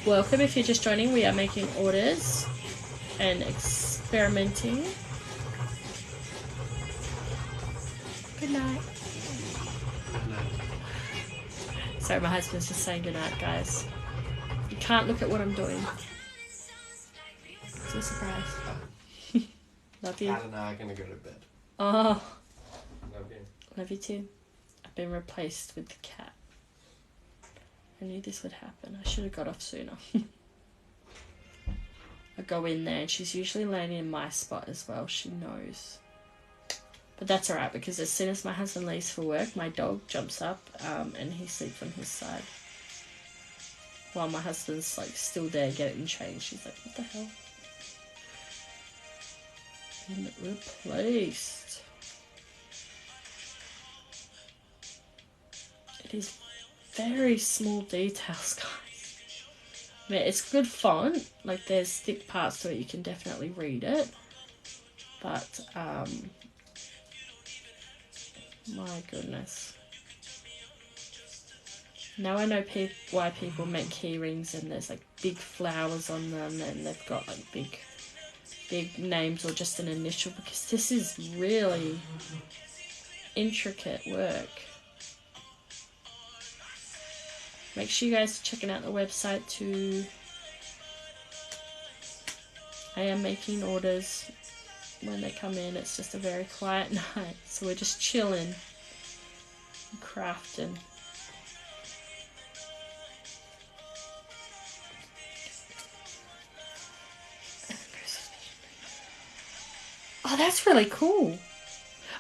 Welcome if you're just joining. We are making orders and experimenting. Good night. Good night. Sorry, my husband's just saying good night, guys. You can't look at what I'm doing. It's a surprise. Love you. Kat and I are gonna go to bed. Oh. Love you. Love you too. I've been replaced with the cat. I knew this would happen. I should have got off sooner. I go in there and she's usually laying in my spot as well. She knows. But that's alright because as soon as my husband leaves for work, my dog jumps up and he sleeps on his side. While my husband's like still there getting changed. She's like, what the hell? Been replaced. It is very small details, guys. I mean, it's good font. Like, there's thick parts to it. You can definitely read it. But, my goodness. Now I know why people make key rings and there's, like, big flowers on them and they've got, like, big names or just an initial, because this is really intricate work. Make sure you guys are checking out the website too. I am making orders when they come in. It's just a very quiet night, so we're just chilling and crafting. Oh, that's really cool.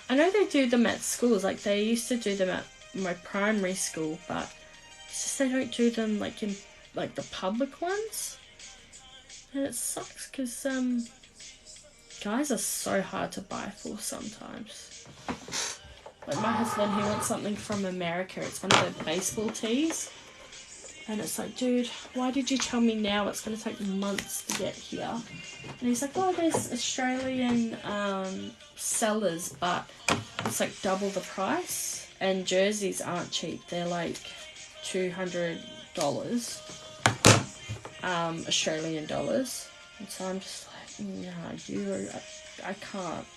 I know they do them at schools. Like, they used to do them at my primary school, but it's just they don't do them, like, in, like, the public ones. And it sucks, because, guys are so hard to buy for sometimes. Like, my husband, he wants something from America. It's one of the baseball tees. And it's like, dude, why did you tell me now? It's going to take months to get here. And he's like, oh, there's Australian sellers, but it's like double the price. And jerseys aren't cheap. They're like $200 Australian dollars. And so I'm just like, nah, I can't.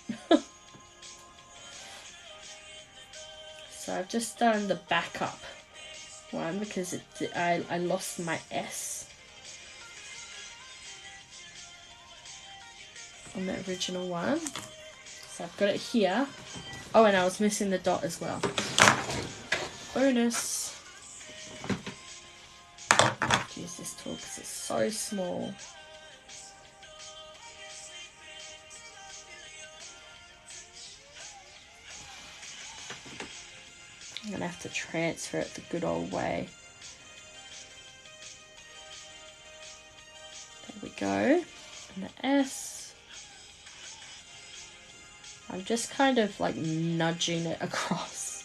So I've just done the backup one because I lost my S on the original one, so I've got it here. Oh, and I was missing the dot as well. Bonus. Use this tool because it's so small. I'm going to have to transfer it the good old way. There we go. And the S. I'm just kind of like nudging it across.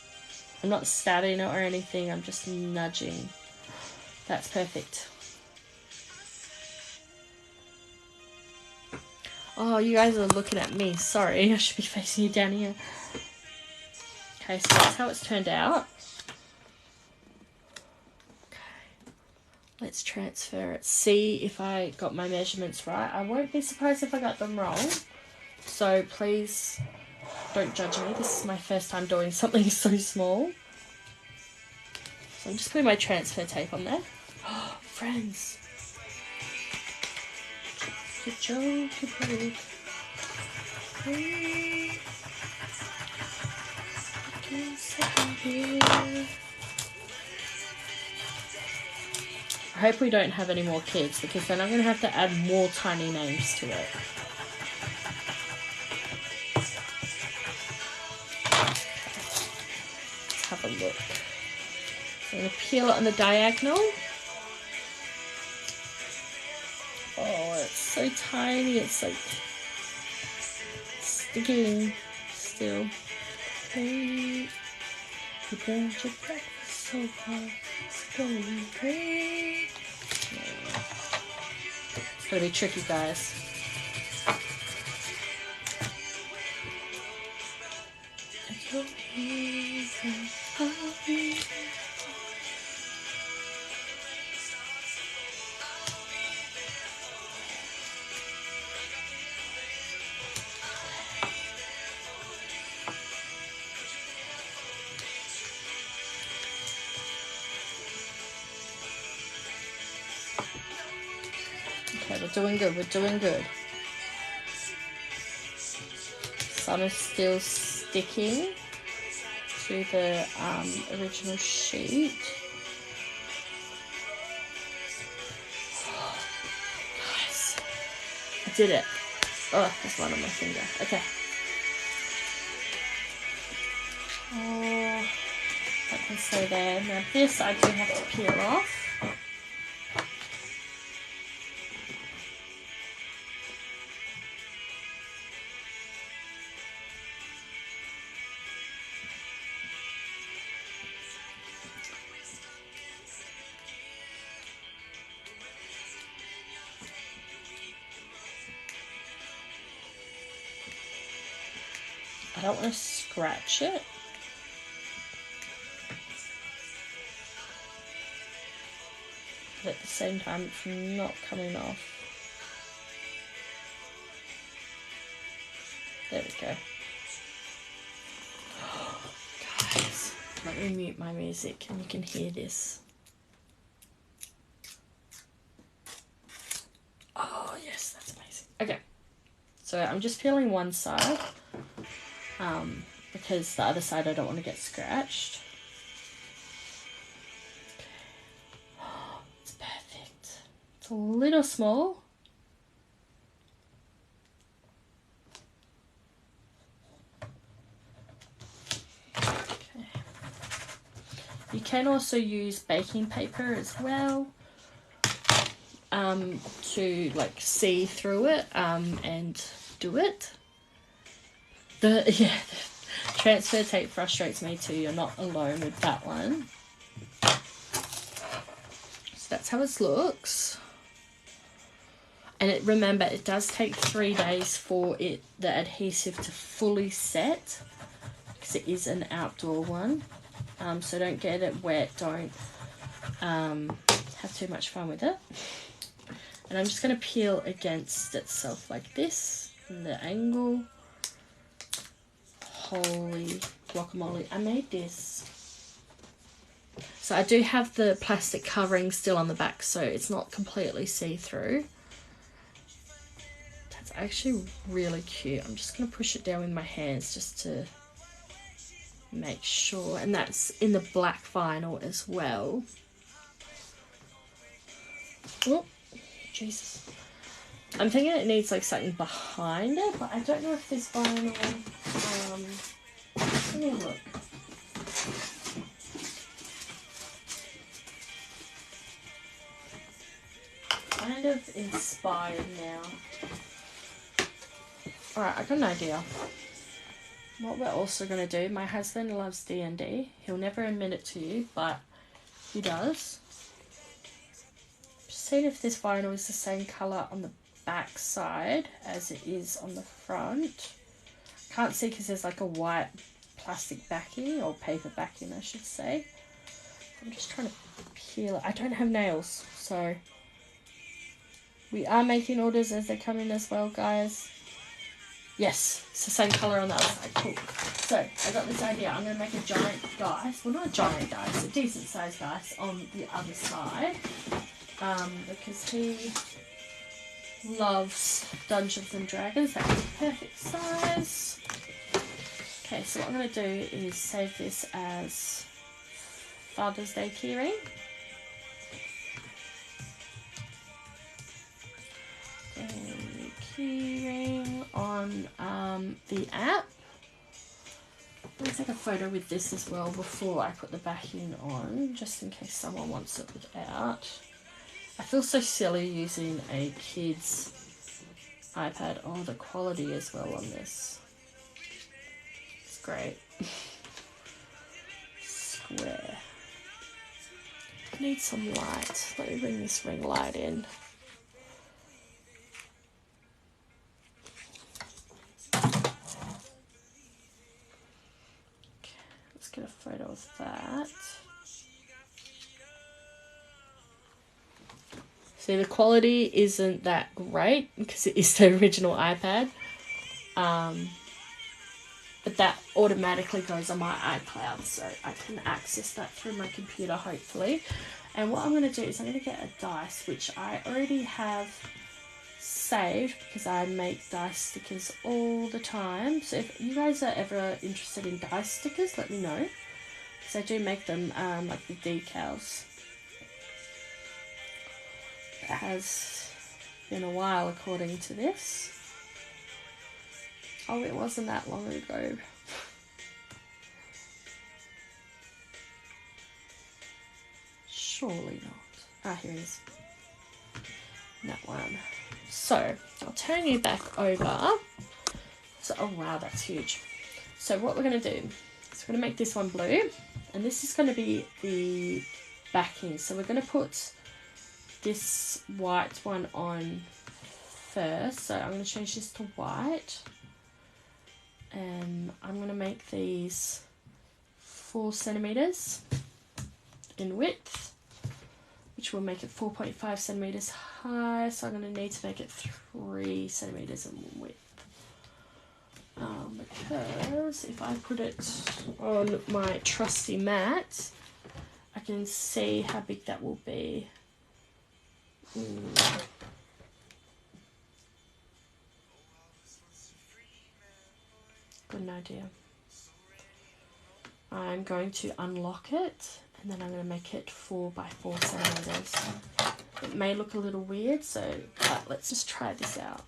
I'm not stabbing it or anything. I'm just nudging. That's perfect. Oh, you guys are looking at me. Sorry, I should be facing you down here. Okay, so that's how it's turned out. Okay, let's transfer it. See if I got my measurements right. I won't be surprised if I got them wrong. So please don't judge me. This is my first time doing something so small. So I'm just putting my transfer tape on there. Oh, friends. Good joke, good joke. I hope we don't have any more kids because then I'm going to have to add more tiny names to it. have a look. So I'm going to peel it on the diagonal. Oh, it's so tiny. It's like sticking still. Hey, you burned your breakfast so far. It's going great. It's going to be tricky, guys. Okay, we're doing good, we're doing good. Some is still sticking to the original sheet. Guys, I did it. Oh, there's one on my finger. Okay. Oh, that can stay there. Now this I do have to peel off. I don't want to scratch it. But at the same time, it's not coming off. There we go. Guys, let me mute my music and you can hear this. Oh, yes, that's amazing. Okay, so I'm just peeling one side. Because the other side I don't want to get scratched. Okay. It's perfect. It's a little small. Okay. You can also use baking paper as well to like see through it and do it. The transfer tape frustrates me too. You're not alone with that one. So that's how it looks. And remember, it does take 3 days for the adhesive to fully set, because it is an outdoor one. So don't get it wet. Don't have too much fun with it. And I'm just going to peel against itself like this, in the angle. Holy guacamole, I made this. So I do have the plastic covering still on the back, so it's not completely see-through. That's actually really cute. I'm just going to push it down with my hands just to make sure. And that's in the black vinyl as well. Oh, Jesus. I'm thinking it needs like something behind it, but I don't know if this vinyl, let me look. Kind of inspired now. Alright, I got an idea. What we're also going to do, my husband loves D&D. He'll never admit it to you, but he does. Just seeing if this vinyl is the same colour on the back side as it is on the front. Can't see because there's like a white plastic backing, or paper backing I should say. I'm just trying to peel it. I don't have nails, so we are making orders as they come in as well, guys. Yes, it's the same colour on the other side. Cool. So I got this idea. I'm going to make a giant dice, well not a giant dice, a decent sized dice on the other side, because he loves Dungeons and Dragons. That's the perfect size. Okay, so what I'm going to do is save this as Father's Day keyring. Keyring on the app. I'm going to take a photo with this as well before I put the backing on, just in case someone wants it without. I feel so silly using a kid's iPad. Oh, the quality as well on this. It's great. Square. Need some light. Let me bring this ring light in. Okay, let's get a photo of that. See, the quality isn't that great because it is the original iPad. But that automatically goes on my iCloud, so I can access that through my computer, hopefully. And what I'm going to do is I'm going to get a dice, which I already have saved because I make dice stickers all the time. So if you guys are ever interested in dice stickers, let me know, because I do make them like the decals. It has been a while according to this. Oh, it wasn't that long ago. Surely not. Ah, here it is. That one. So, I'll turn you back over. So, oh wow, that's huge. So what we're going to do is we're going to make this one blue. And this is going to be the backing. So we're going to put this white one on first. So I'm going to change this to white. And I'm going to make these 4 centimeters in width, which will make it 4.5 centimeters high. So I'm going to need to make it 3 centimeters in width. Because if I put it on my trusty mat, I can see how big that will be. Good idea. I'm going to unlock it and then I'm going to make it 4 by 4 centimeters. It may look a little weird, so let's just try this out.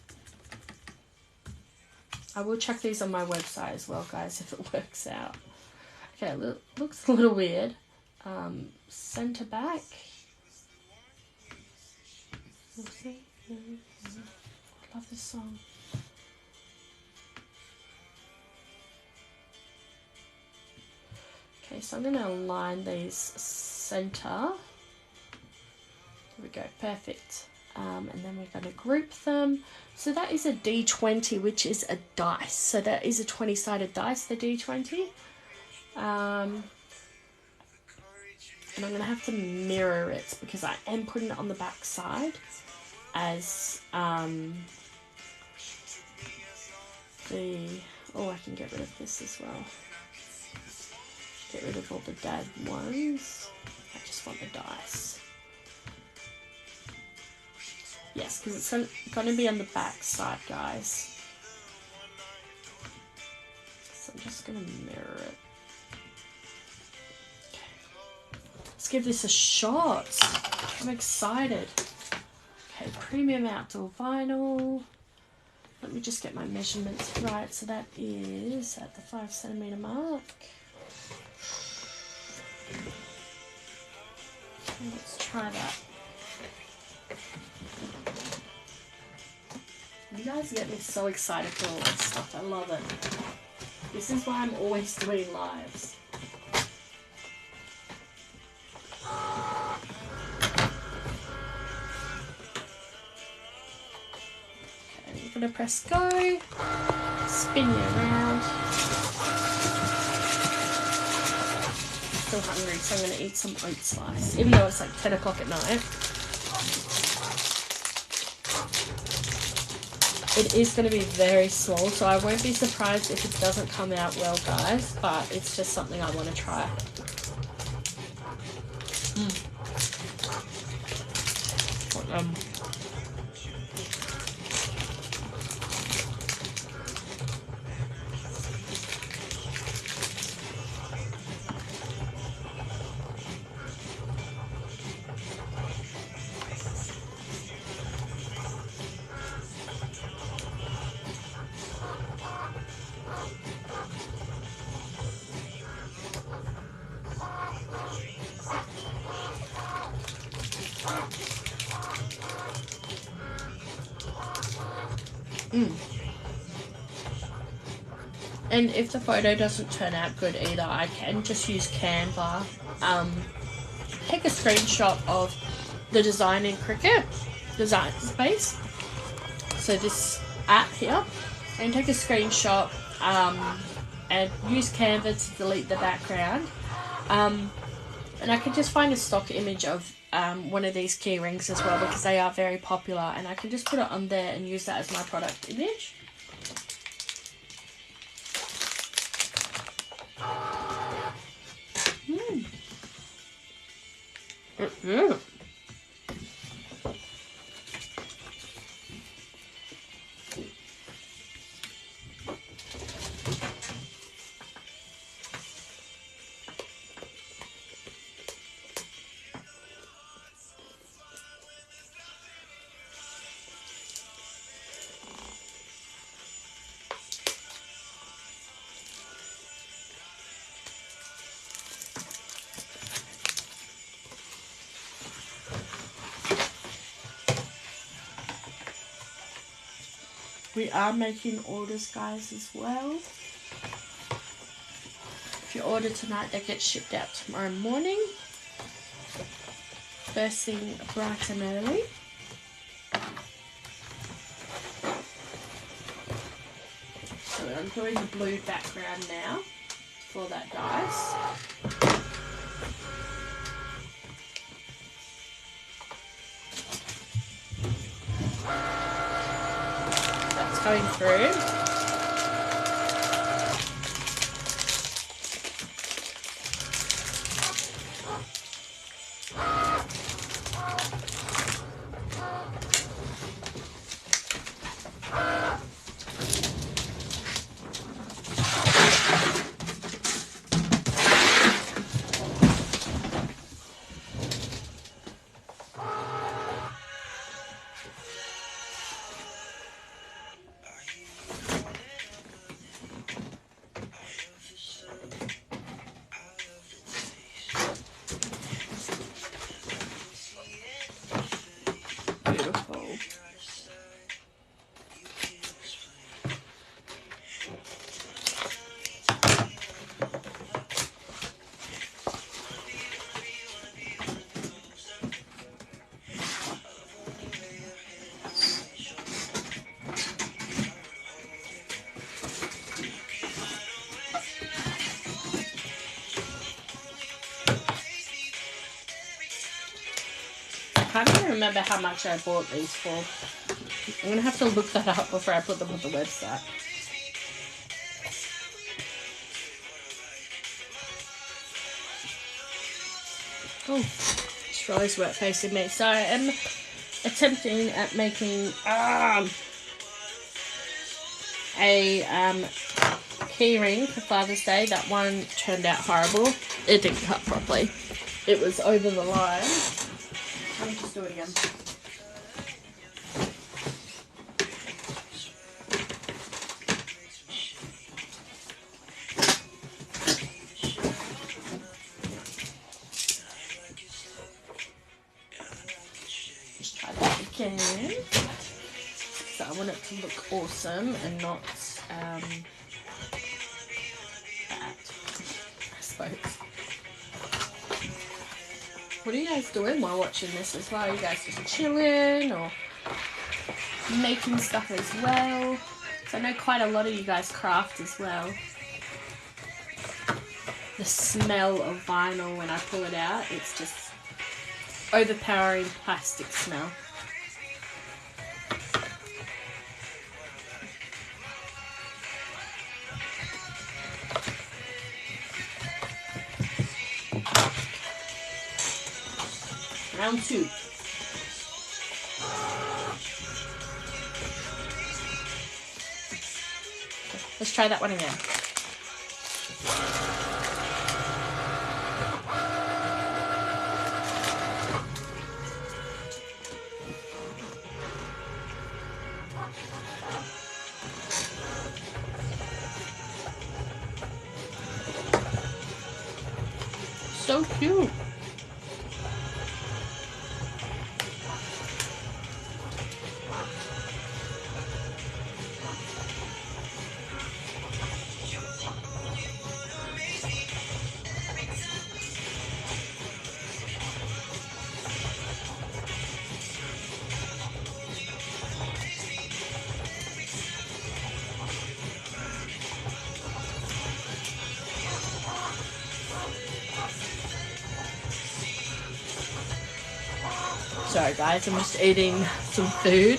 I will check these on my website as well, guys, if it works out. Okay, looks a little weird. Center back. I love this song. Okay, so I'm going to align these center. There we go, perfect. And then we're going to group them. So that is a D20, which is a dice. So that is a 20-sided dice, the D20. And I'm going to have to mirror it because I am putting it on the back side as I can get rid of this as well. Get rid of all the dad ones. I just want the dice. Yes, because it's going to be on the back side, guys. So I'm just going to mirror it. Okay. Let's give this a shot. I'm excited. Okay, premium outdoor vinyl. Let me just get my measurements right. So that is at the 5 centimeter mark. Okay, let's try that. You guys get me so excited for all this stuff. I love it. This is why I'm always doing lives. Okay, I'm going to press go. Spin you around. I'm still hungry, so I'm going to eat some oat slice. Even though it's like 10 o'clock at night. It is going to be very small, so I won't be surprised if it doesn't come out well, guys, but it's just something I want to try. And if the photo doesn't turn out good either, I can just use Canva. Take a screenshot of the design in Cricut, design space. So this app here, and take a screenshot and use Canva to delete the background. And I can just find a stock image of one of these key rings as well, because they are very popular, and I can just put it on there and use that as my product image. We are making orders, guys, as well. If you order tonight, they get shipped out tomorrow morning. First thing, bright and early. So I'm doing the blue background now for that dice. Going through. I can't even remember how much I bought these for. I'm going to have to look that up before I put them on the website. Oh, Charlie's work facing me. So I am attempting at making a key ring for Father's Day. That one turned out horrible. It didn't cut properly. It was over the line. Let me just do it again. Just try that again. So I want it to look awesome and not bad, I suppose. What are you guys doing while watching this as well? Are you guys just chilling or making stuff as well? So I know quite a lot of you guys craft as well. The smell of vinyl when I pull it out, it's just overpowering plastic smell. Round 2. Let's try that one again. So cute. Sorry guys, I'm just eating some food.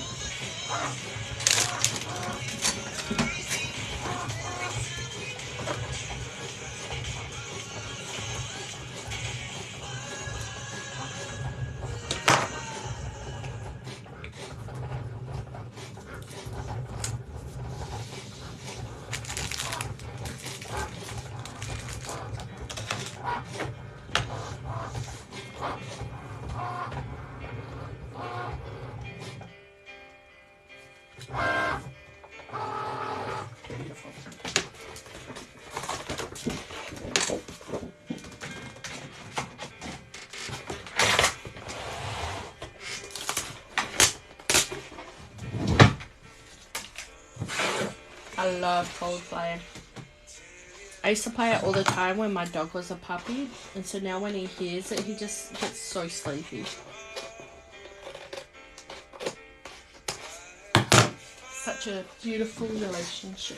I love Coldplay. I used to play it all the time when my dog was a puppy, and so now when he hears it, he just gets so sleepy. Such a beautiful relationship.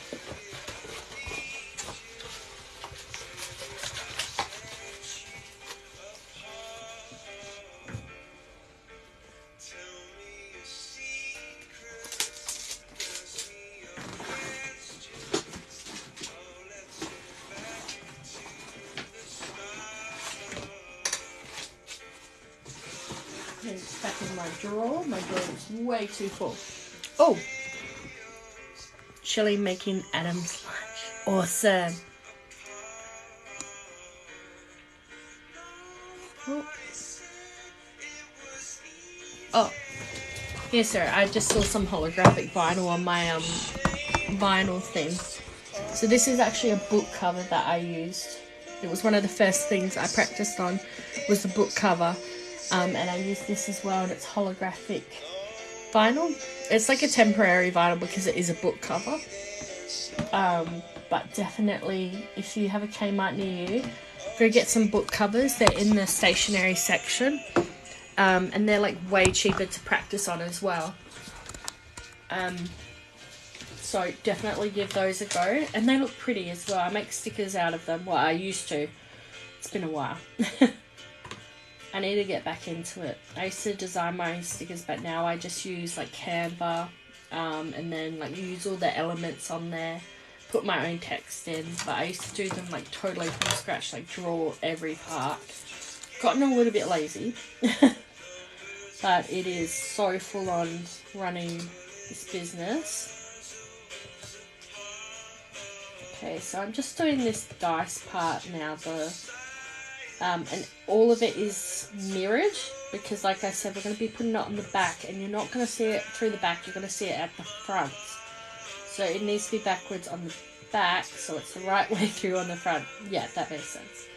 It's back in my drawer. My drawer is way too full. Oh! Chili making Adam's lunch. Awesome. Oh. Yes, sir. I just saw some holographic vinyl on my vinyl thing. So this is actually a book cover that I used. It was one of the first things I practiced on was the book cover. And I used this as well, and it's holographic vinyl. It's like a temporary vinyl because it is a book cover. But definitely, if you have a Kmart near you, go get some book covers. They're in the stationery section. And they're like way cheaper to practice on as well. So definitely give those a go. And they look pretty as well. I make stickers out of them. Well, I used to. It's been a while. I need to get back into it. I used to design my own stickers, but now I just use like Canva, and then like use all the elements on there, put my own text in. But I used to do them like totally from scratch, like draw every part. Gotten a little bit lazy, but it is so full on running this business. Okay, so I'm just doing this dice part now, and all of it is mirrored because, like I said, we're going to be putting it on the back, and you're not going to see it through the back, you're going to see it at the front. So it needs to be backwards on the back so it's the right way through on the front. Yeah, that makes sense.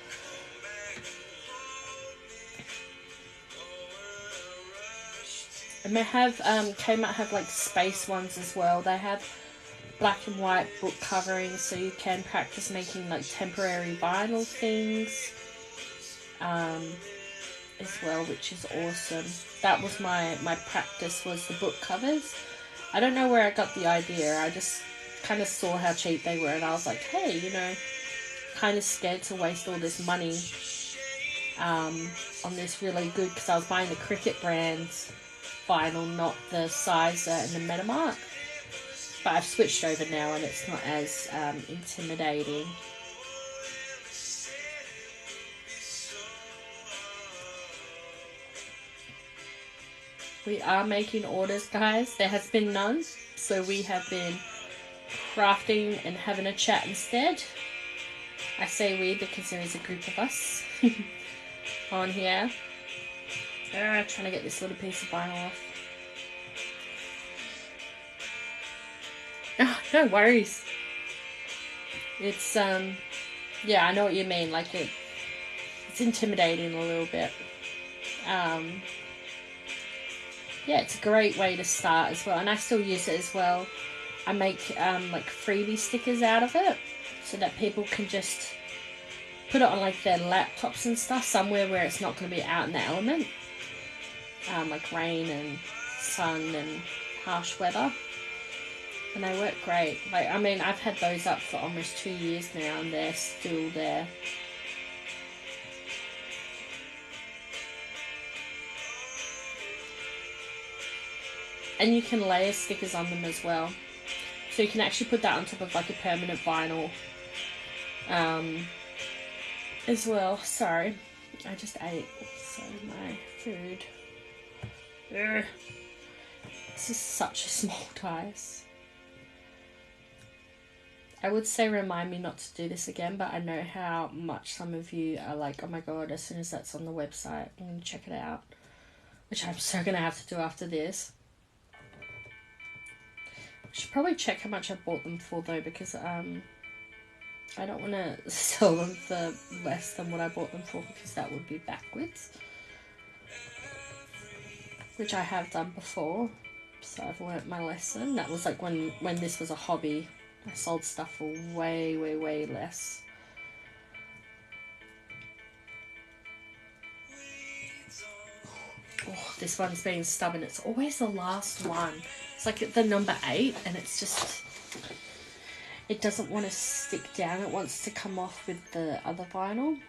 And they have, Kmart have like space ones as well. They have black and white book coverings, so you can practice making like temporary vinyl things. As well, which is awesome. That was my practice, was the book covers. I don't know where I got the idea. I just kind of saw how cheap they were, and I was like, hey, you know, kind of scared to waste all this money on this really good, because I was buying the Cricut brand vinyl, not the Sizer and the Metamark. But I've switched over now, and it's not as intimidating. We are making orders, guys. There has been none, so we have been crafting and having a chat instead. I say we because there is a group of us on here. Trying to get this little piece of vinyl off. Oh, no worries. It's yeah, I know what you mean. Like it's intimidating a little bit. Yeah, it's a great way to start as well, and I still use it as well. I make like freebie stickers out of it so that people can just put it on like their laptops and stuff somewhere where it's not going to be out in the element, like rain and sun and harsh weather, and they work great. Like, I mean, I've had those up for almost 2 years now, and they're still there. And you can layer stickers on them as well. So you can actually put that on top of like a permanent vinyl as well. Sorry, I just ate so my food. Ugh. This is such a small dice. I would say remind me not to do this again, but I know how much some of you are like, oh my god, as soon as that's on the website, I'm going to check it out. Which I'm so going to have to do after this. I should probably check how much I bought them for though, because I don't want to sell them for less than what I bought them for, because that would be backwards. Which I have done before, so I've learnt my lesson. That was like when this was a hobby. I sold stuff for way, way, way less. Oh, this one's being stubborn. It's always the last one. It's like the number 8, and it's just... It doesn't want to stick down. It wants to come off with the other vinyl.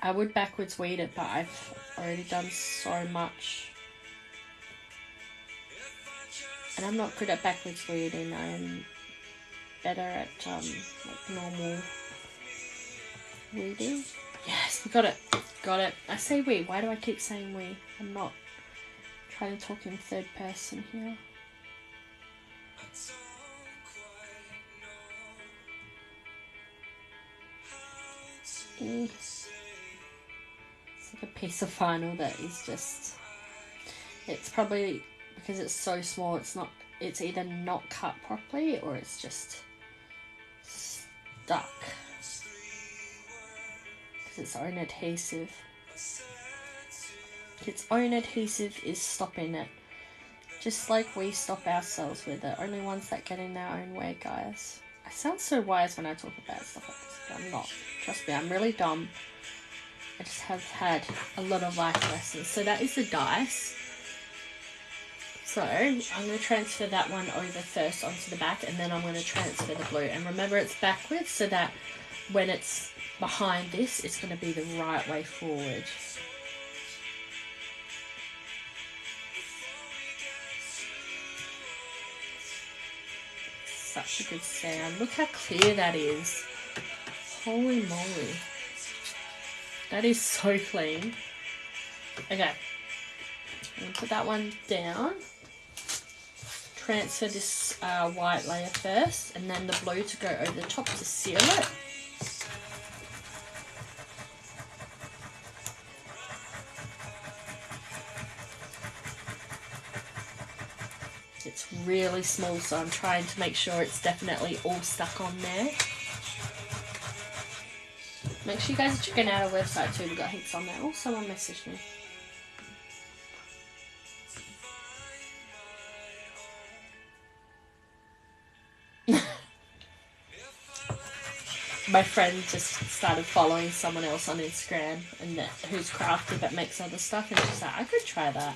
I would backwards weed it, but I've already done so much. And I'm not good at backwards weeding. I'm better at like normal weeding. Yes, we got it. Got it. I say we. Why do I keep saying we? I'm not trying to talk in third person here. It's like a piece of vinyl that is just... It's probably because it's so small. It's either not cut properly or it's just stuck. Because its own adhesive. Its own adhesive is stopping it. Just like we stop ourselves. We're the only ones that get in our own way, guys. I sound so wise when I talk about stuff like this, but I'm not. Trust me, I'm really dumb. I just have had a lot of life lessons. So that is the dice. So I'm going to transfer that one over first onto the back, and then I'm going to transfer the blue. And remember, it's backwards, so that when it's behind this, it's going to be the right way forward. Such a good sound. Look how clear that is. Holy moly. That is so clean. Okay. I'm going to put that one down. Transfer this white layer first, and then the blue to go over the top to seal it. It's really small, so I'm trying to make sure it's definitely all stuck on there. Make sure you guys are checking out our website too, we've got heaps on there. Oh, someone messaged me. My friend just started following someone else on Instagram and who's crafty but makes other stuff, and she's like, I could try that.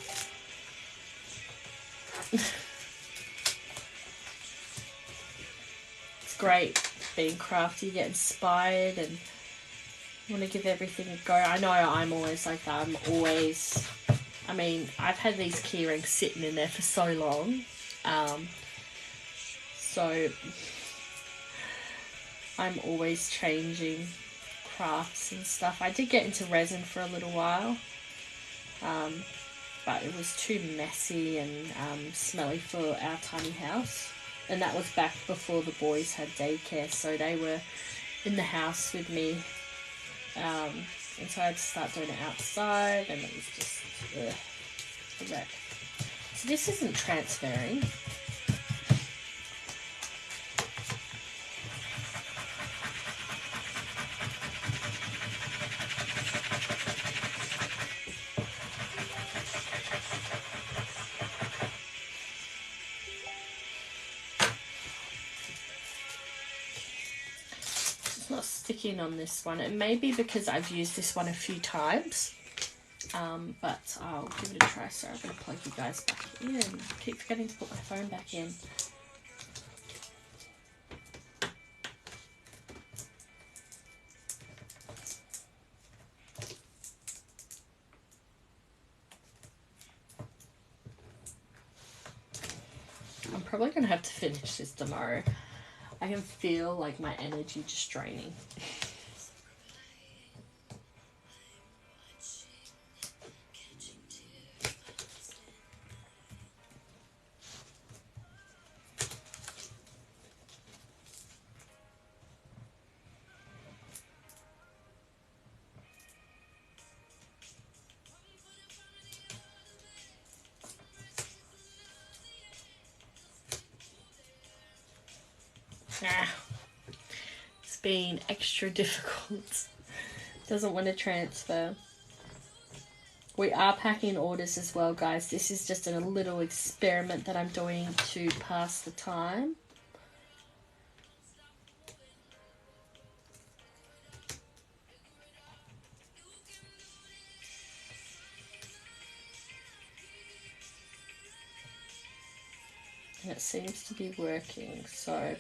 It's great being crafty, you get inspired and want to give everything a go. I know I'm always like that. I mean, I've had these keyrings sitting in there for so long. So I'm always changing crafts and stuff. I did get into resin for a little while, but it was too messy and smelly for our tiny house. And that was back before the boys had daycare, so they were in the house with me. And so I had to start doing it outside, and it was just a wreck. So this isn't transferring. Sticking on this one. It may be because I've used this one a few times, but I'll give it a try. So I'm going to plug you guys back in. I keep forgetting to put my phone back in. probably going to have to finish this tomorrow. I can feel like my energy just draining. It's been extra difficult. Doesn't want to transfer. We are packing orders as well, guys. This is just a little experiment that I'm doing to pass the time. And it seems to be working, so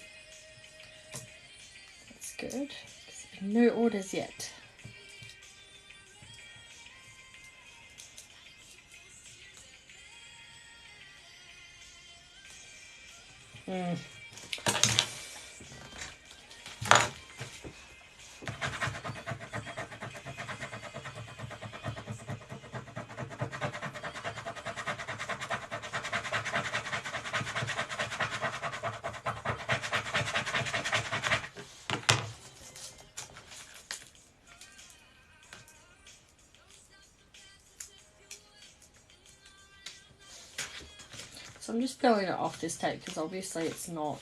that's good. There's been no orders yet. So I'm just peeling it off this tape because obviously it's not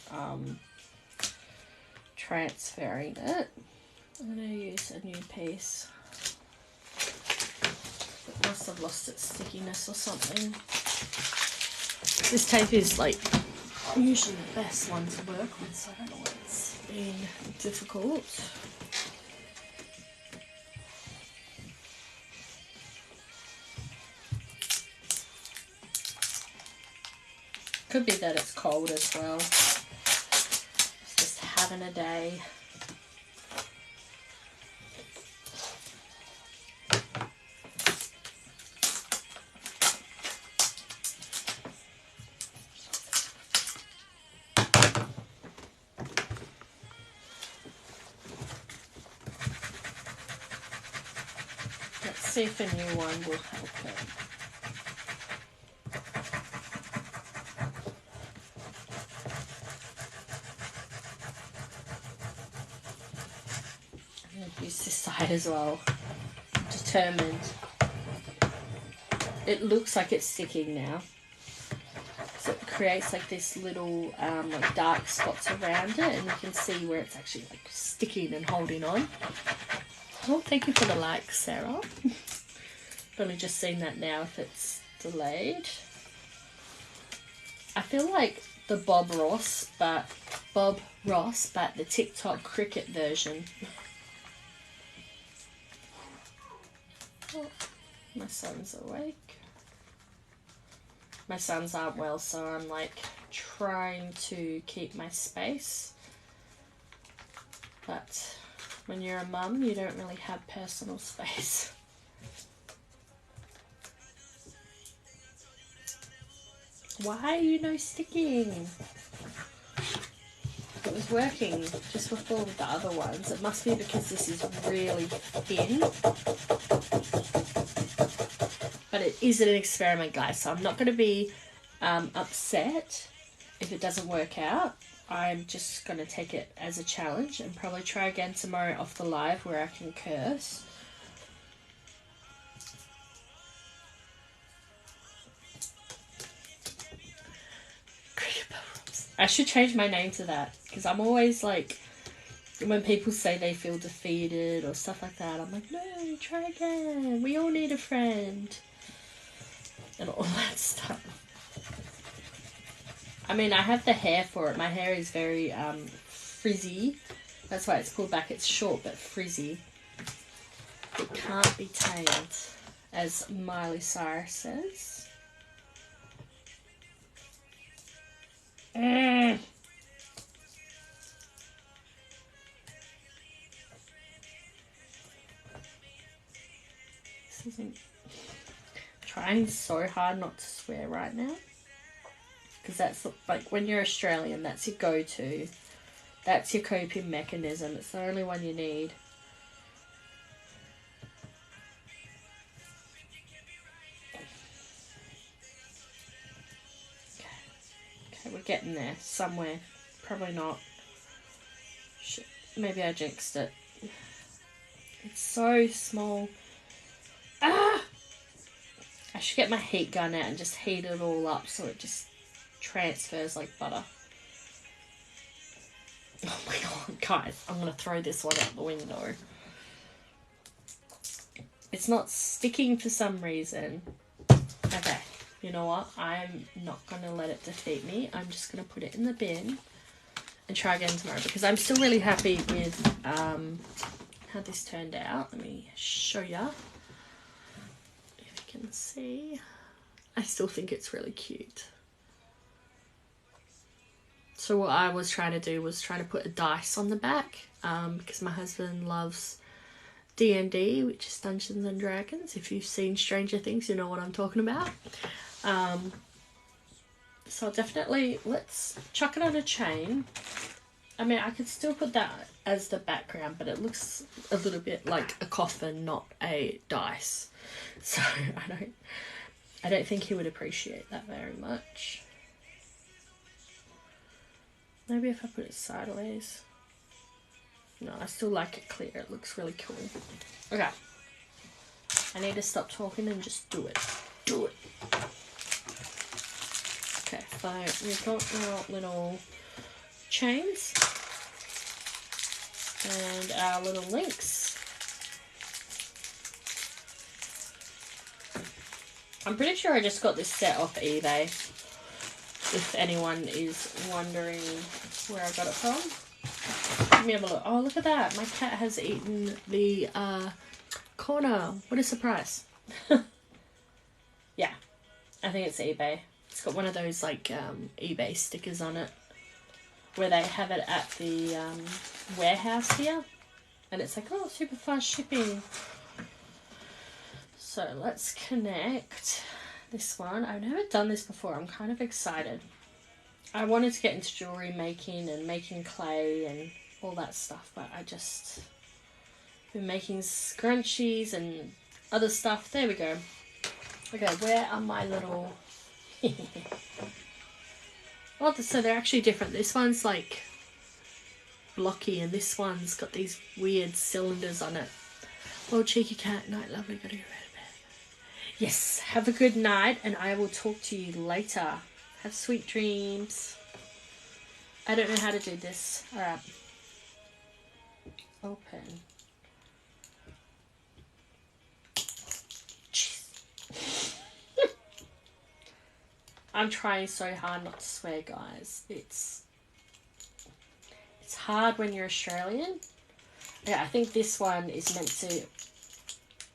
transferring it. I'm going to use a new piece. It must have lost its stickiness or something. This tape is like usually the best one to work with, so I don't know why it's been difficult. Could be that it's cold as well. It's just having a day. Let's see if a new one will help it. Use this side as well. I'm determined. It looks like it's sticking now. So it creates like this little like dark spots around it, and you can see where it's actually like sticking and holding on. Oh, thank you for the like, Sarah. I've only just seen that now if it's delayed. I feel like the Bob Ross, but the TikTok Cricut version. Oh, my son's awake. My sons aren't well, so I'm like trying to keep my space. But when you're a mum, you don't really have personal space. Why are you no sticking? It was working just before with the other ones. It must be because this is really thin. But it is an experiment, guys, so I'm not going to be upset if it doesn't work out. I'm just going to take it as a challenge and probably try again tomorrow off the live where I can curse. I should change my name to that, because I'm always like, when people say they feel defeated or stuff like that, I'm like, no, try again. We all need a friend. And all that stuff. I mean, I have the hair for it. My hair is very frizzy. That's why it's pulled back. It's short but frizzy. It can't be tamed, as Miley Cyrus says. This isn't... Trying so hard not to swear right now because that's like when you're Australian, that's your go-to. That's your coping mechanism. It's the only one you need. Okay, we're getting there somewhere. Probably not. Shit. Maybe I jinxed it. It's so small. Ah! I should get my heat gun out and just heat it all up so it just transfers like butter. Oh my god, guys, I'm going to throw this one out the window. It's not sticking for some reason. Okay, you know what? I'm not going to let it defeat me. I'm just going to put it in the bin and try again tomorrow because I'm still really happy with how this turned out. Let me show ya. If you can see. I still think it's really cute. So what I was trying to do was try to put a dice on the back because my husband loves D&D, which is Dungeons and Dragons. If you've seen Stranger Things, you know what I'm talking about. So definitely, let's chuck it on a chain. I mean, I could still put that as the background, but it looks a little bit like a coffin, not a dice. So I don't think he would appreciate that very much. Maybe if I put it sideways. No, I still like it clear. It looks really cool. Okay. I need to stop talking and just do it. Do it. Okay, so we've got our little chains and our little links. I'm pretty sure I just got this set off eBay, if anyone is wondering where I got it from. Let me have a look. Oh, look at that. My cat has eaten the corner. What a surprise. Yeah, I think it's eBay. It's got one of those like eBay stickers on it where they have it at the warehouse here. And it's like, oh, super fast shipping. So let's connect this one. I've never done this before. I'm kind of excited. I wanted to get into jewellery making and making clay and all that stuff, but I just been making scrunchies and other stuff. There we go. Okay, where are my little... Oh, so they're actually different. This one's like blocky and this one's got these weird cylinders on it. Well, cheeky cat, night lovely, gotta go to bed. Yes, have a good night and I will talk to you later. Have sweet dreams. I don't know how to do this. Alright. Open. Jeez. I'm trying so hard not to swear, guys. It's hard when you're Australian. Yeah, I think this one is meant to...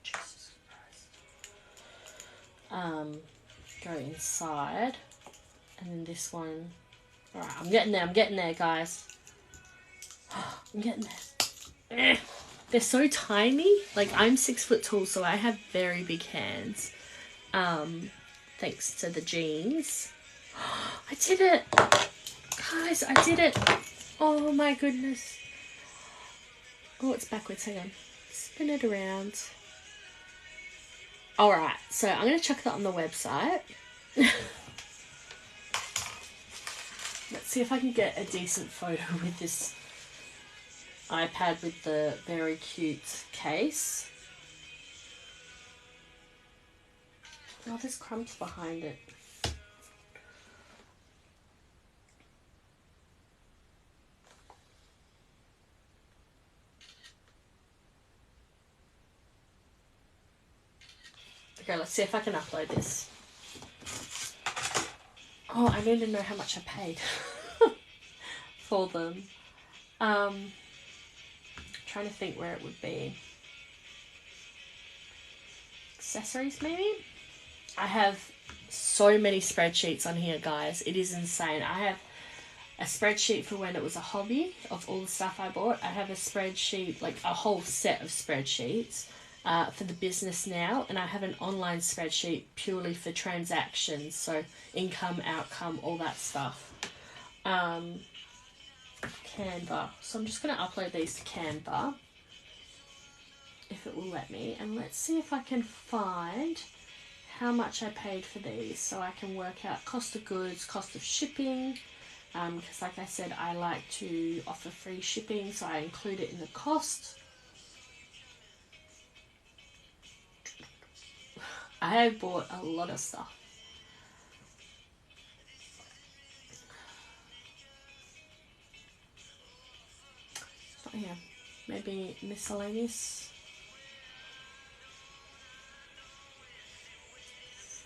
Jesus Christ. Go inside. And then this one... Alright, I'm getting there, guys. I'm getting there. They're so tiny. Like, I'm 6 foot tall, so I have very big hands. Thanks to the jeans. I did it! Guys, I did it! Oh my goodness. Oh, it's backwards. Hang on. Spin it around. Alright, so I'm going to chuck that on the website. Let's see if I can get a decent photo with this iPad with the very cute case. Oh, there's crumbs behind it. Okay, let's see if I can upload this. Oh, I need to know how much I paid for them. Trying to think where it would be. Accessories, maybe? I have so many spreadsheets on here, guys. It is insane. I have a spreadsheet for when it was a hobby of all the stuff I bought. I have a spreadsheet, like a whole set of spreadsheets. for the business now, and I have an online spreadsheet purely for transactions, so income, outcome, all that stuff. Canva. So I'm just going to upload these to Canva, if it will let me, and let's see if I can find how much I paid for these, so I can work out cost of goods, cost of shipping, because like I said, I like to offer free shipping, so I include it in the cost. I have bought a lot of stuff. It's not here. Maybe miscellaneous.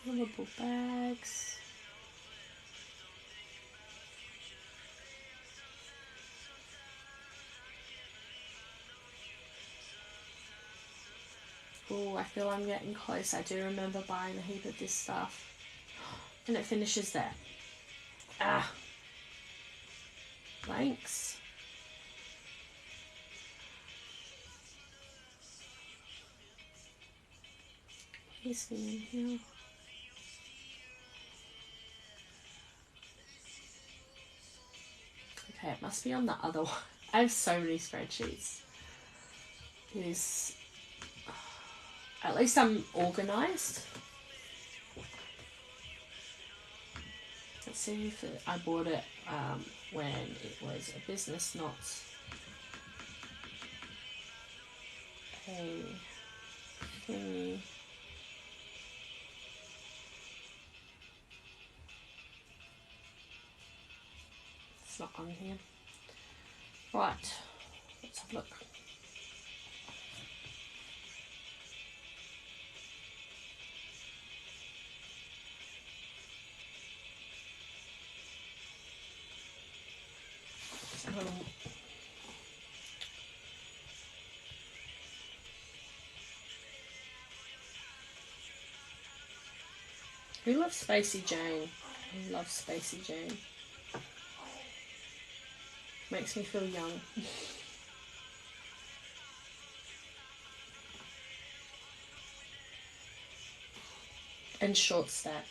Fillable bags. Oh, I feel I'm getting close. I do remember buying a heap of this stuff. And it finishes there. Ah. Blanks. Please be in here. Okay, it must be on the other one. I have so many spreadsheets. It is... At least I'm organised. Let's see if I bought it when it was a business, not a thingy. It's not on here. Right, let's have a look. Who loves Spacey Jane? Who loves Spacey Jane? Makes me feel young. And short stack.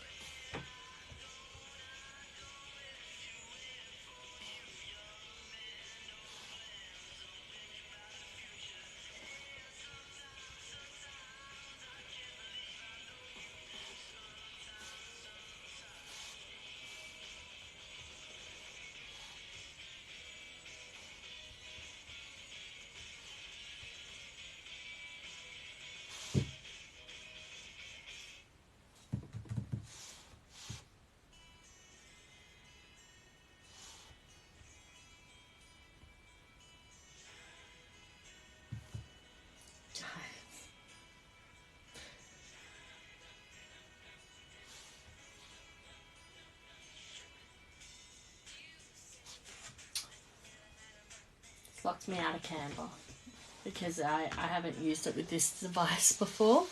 Locked me out of Canva because I haven't used it with this device before,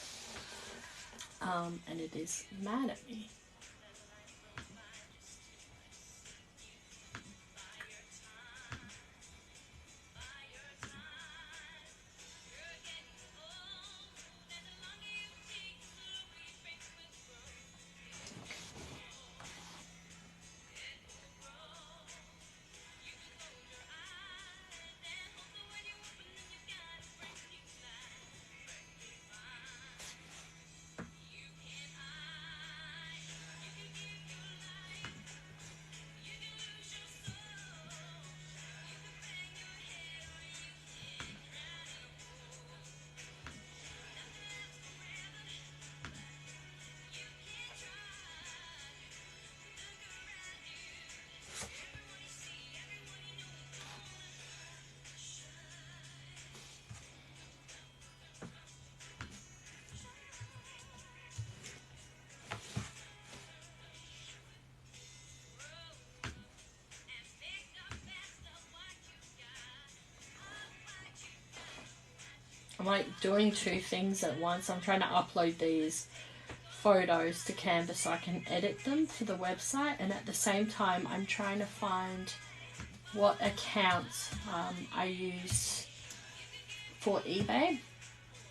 and it is mad at me. I'm like doing two things at once. I'm trying to upload these photos to Canva so I can edit them for the website, and at the same time I'm trying to find what account I use for eBay,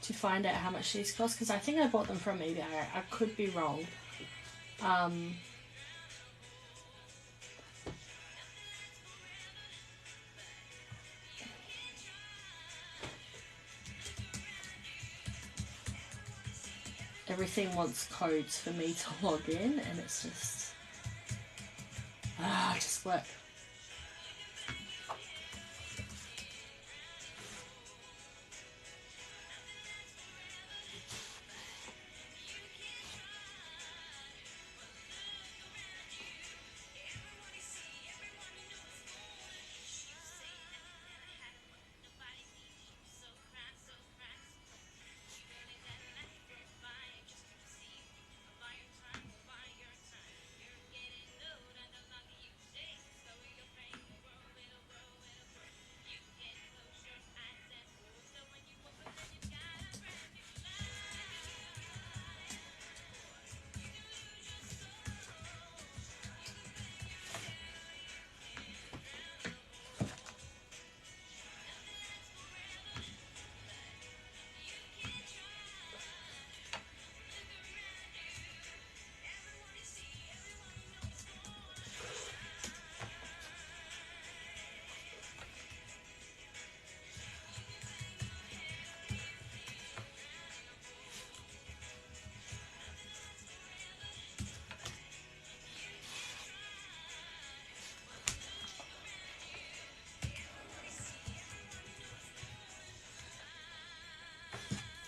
to find out how much these cost, because I think I bought them from eBay. I could be wrong. Everything wants codes for me to log in, and it's just just work.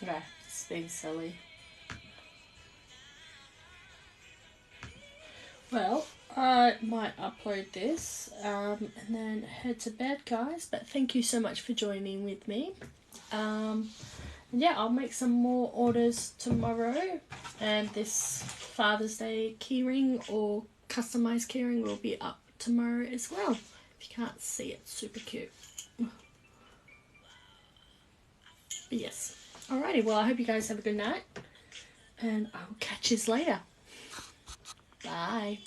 Okay, it's being silly. Well, I might upload this and then head to bed, guys. But thank you so much for joining with me. Yeah, I'll make some more orders tomorrow, and this Father's Day keyring or customized keyring will be up tomorrow as well. If you can't see it, super cute. But yes. Alrighty, well, I hope you guys have a good night, and I will catch you later. Bye.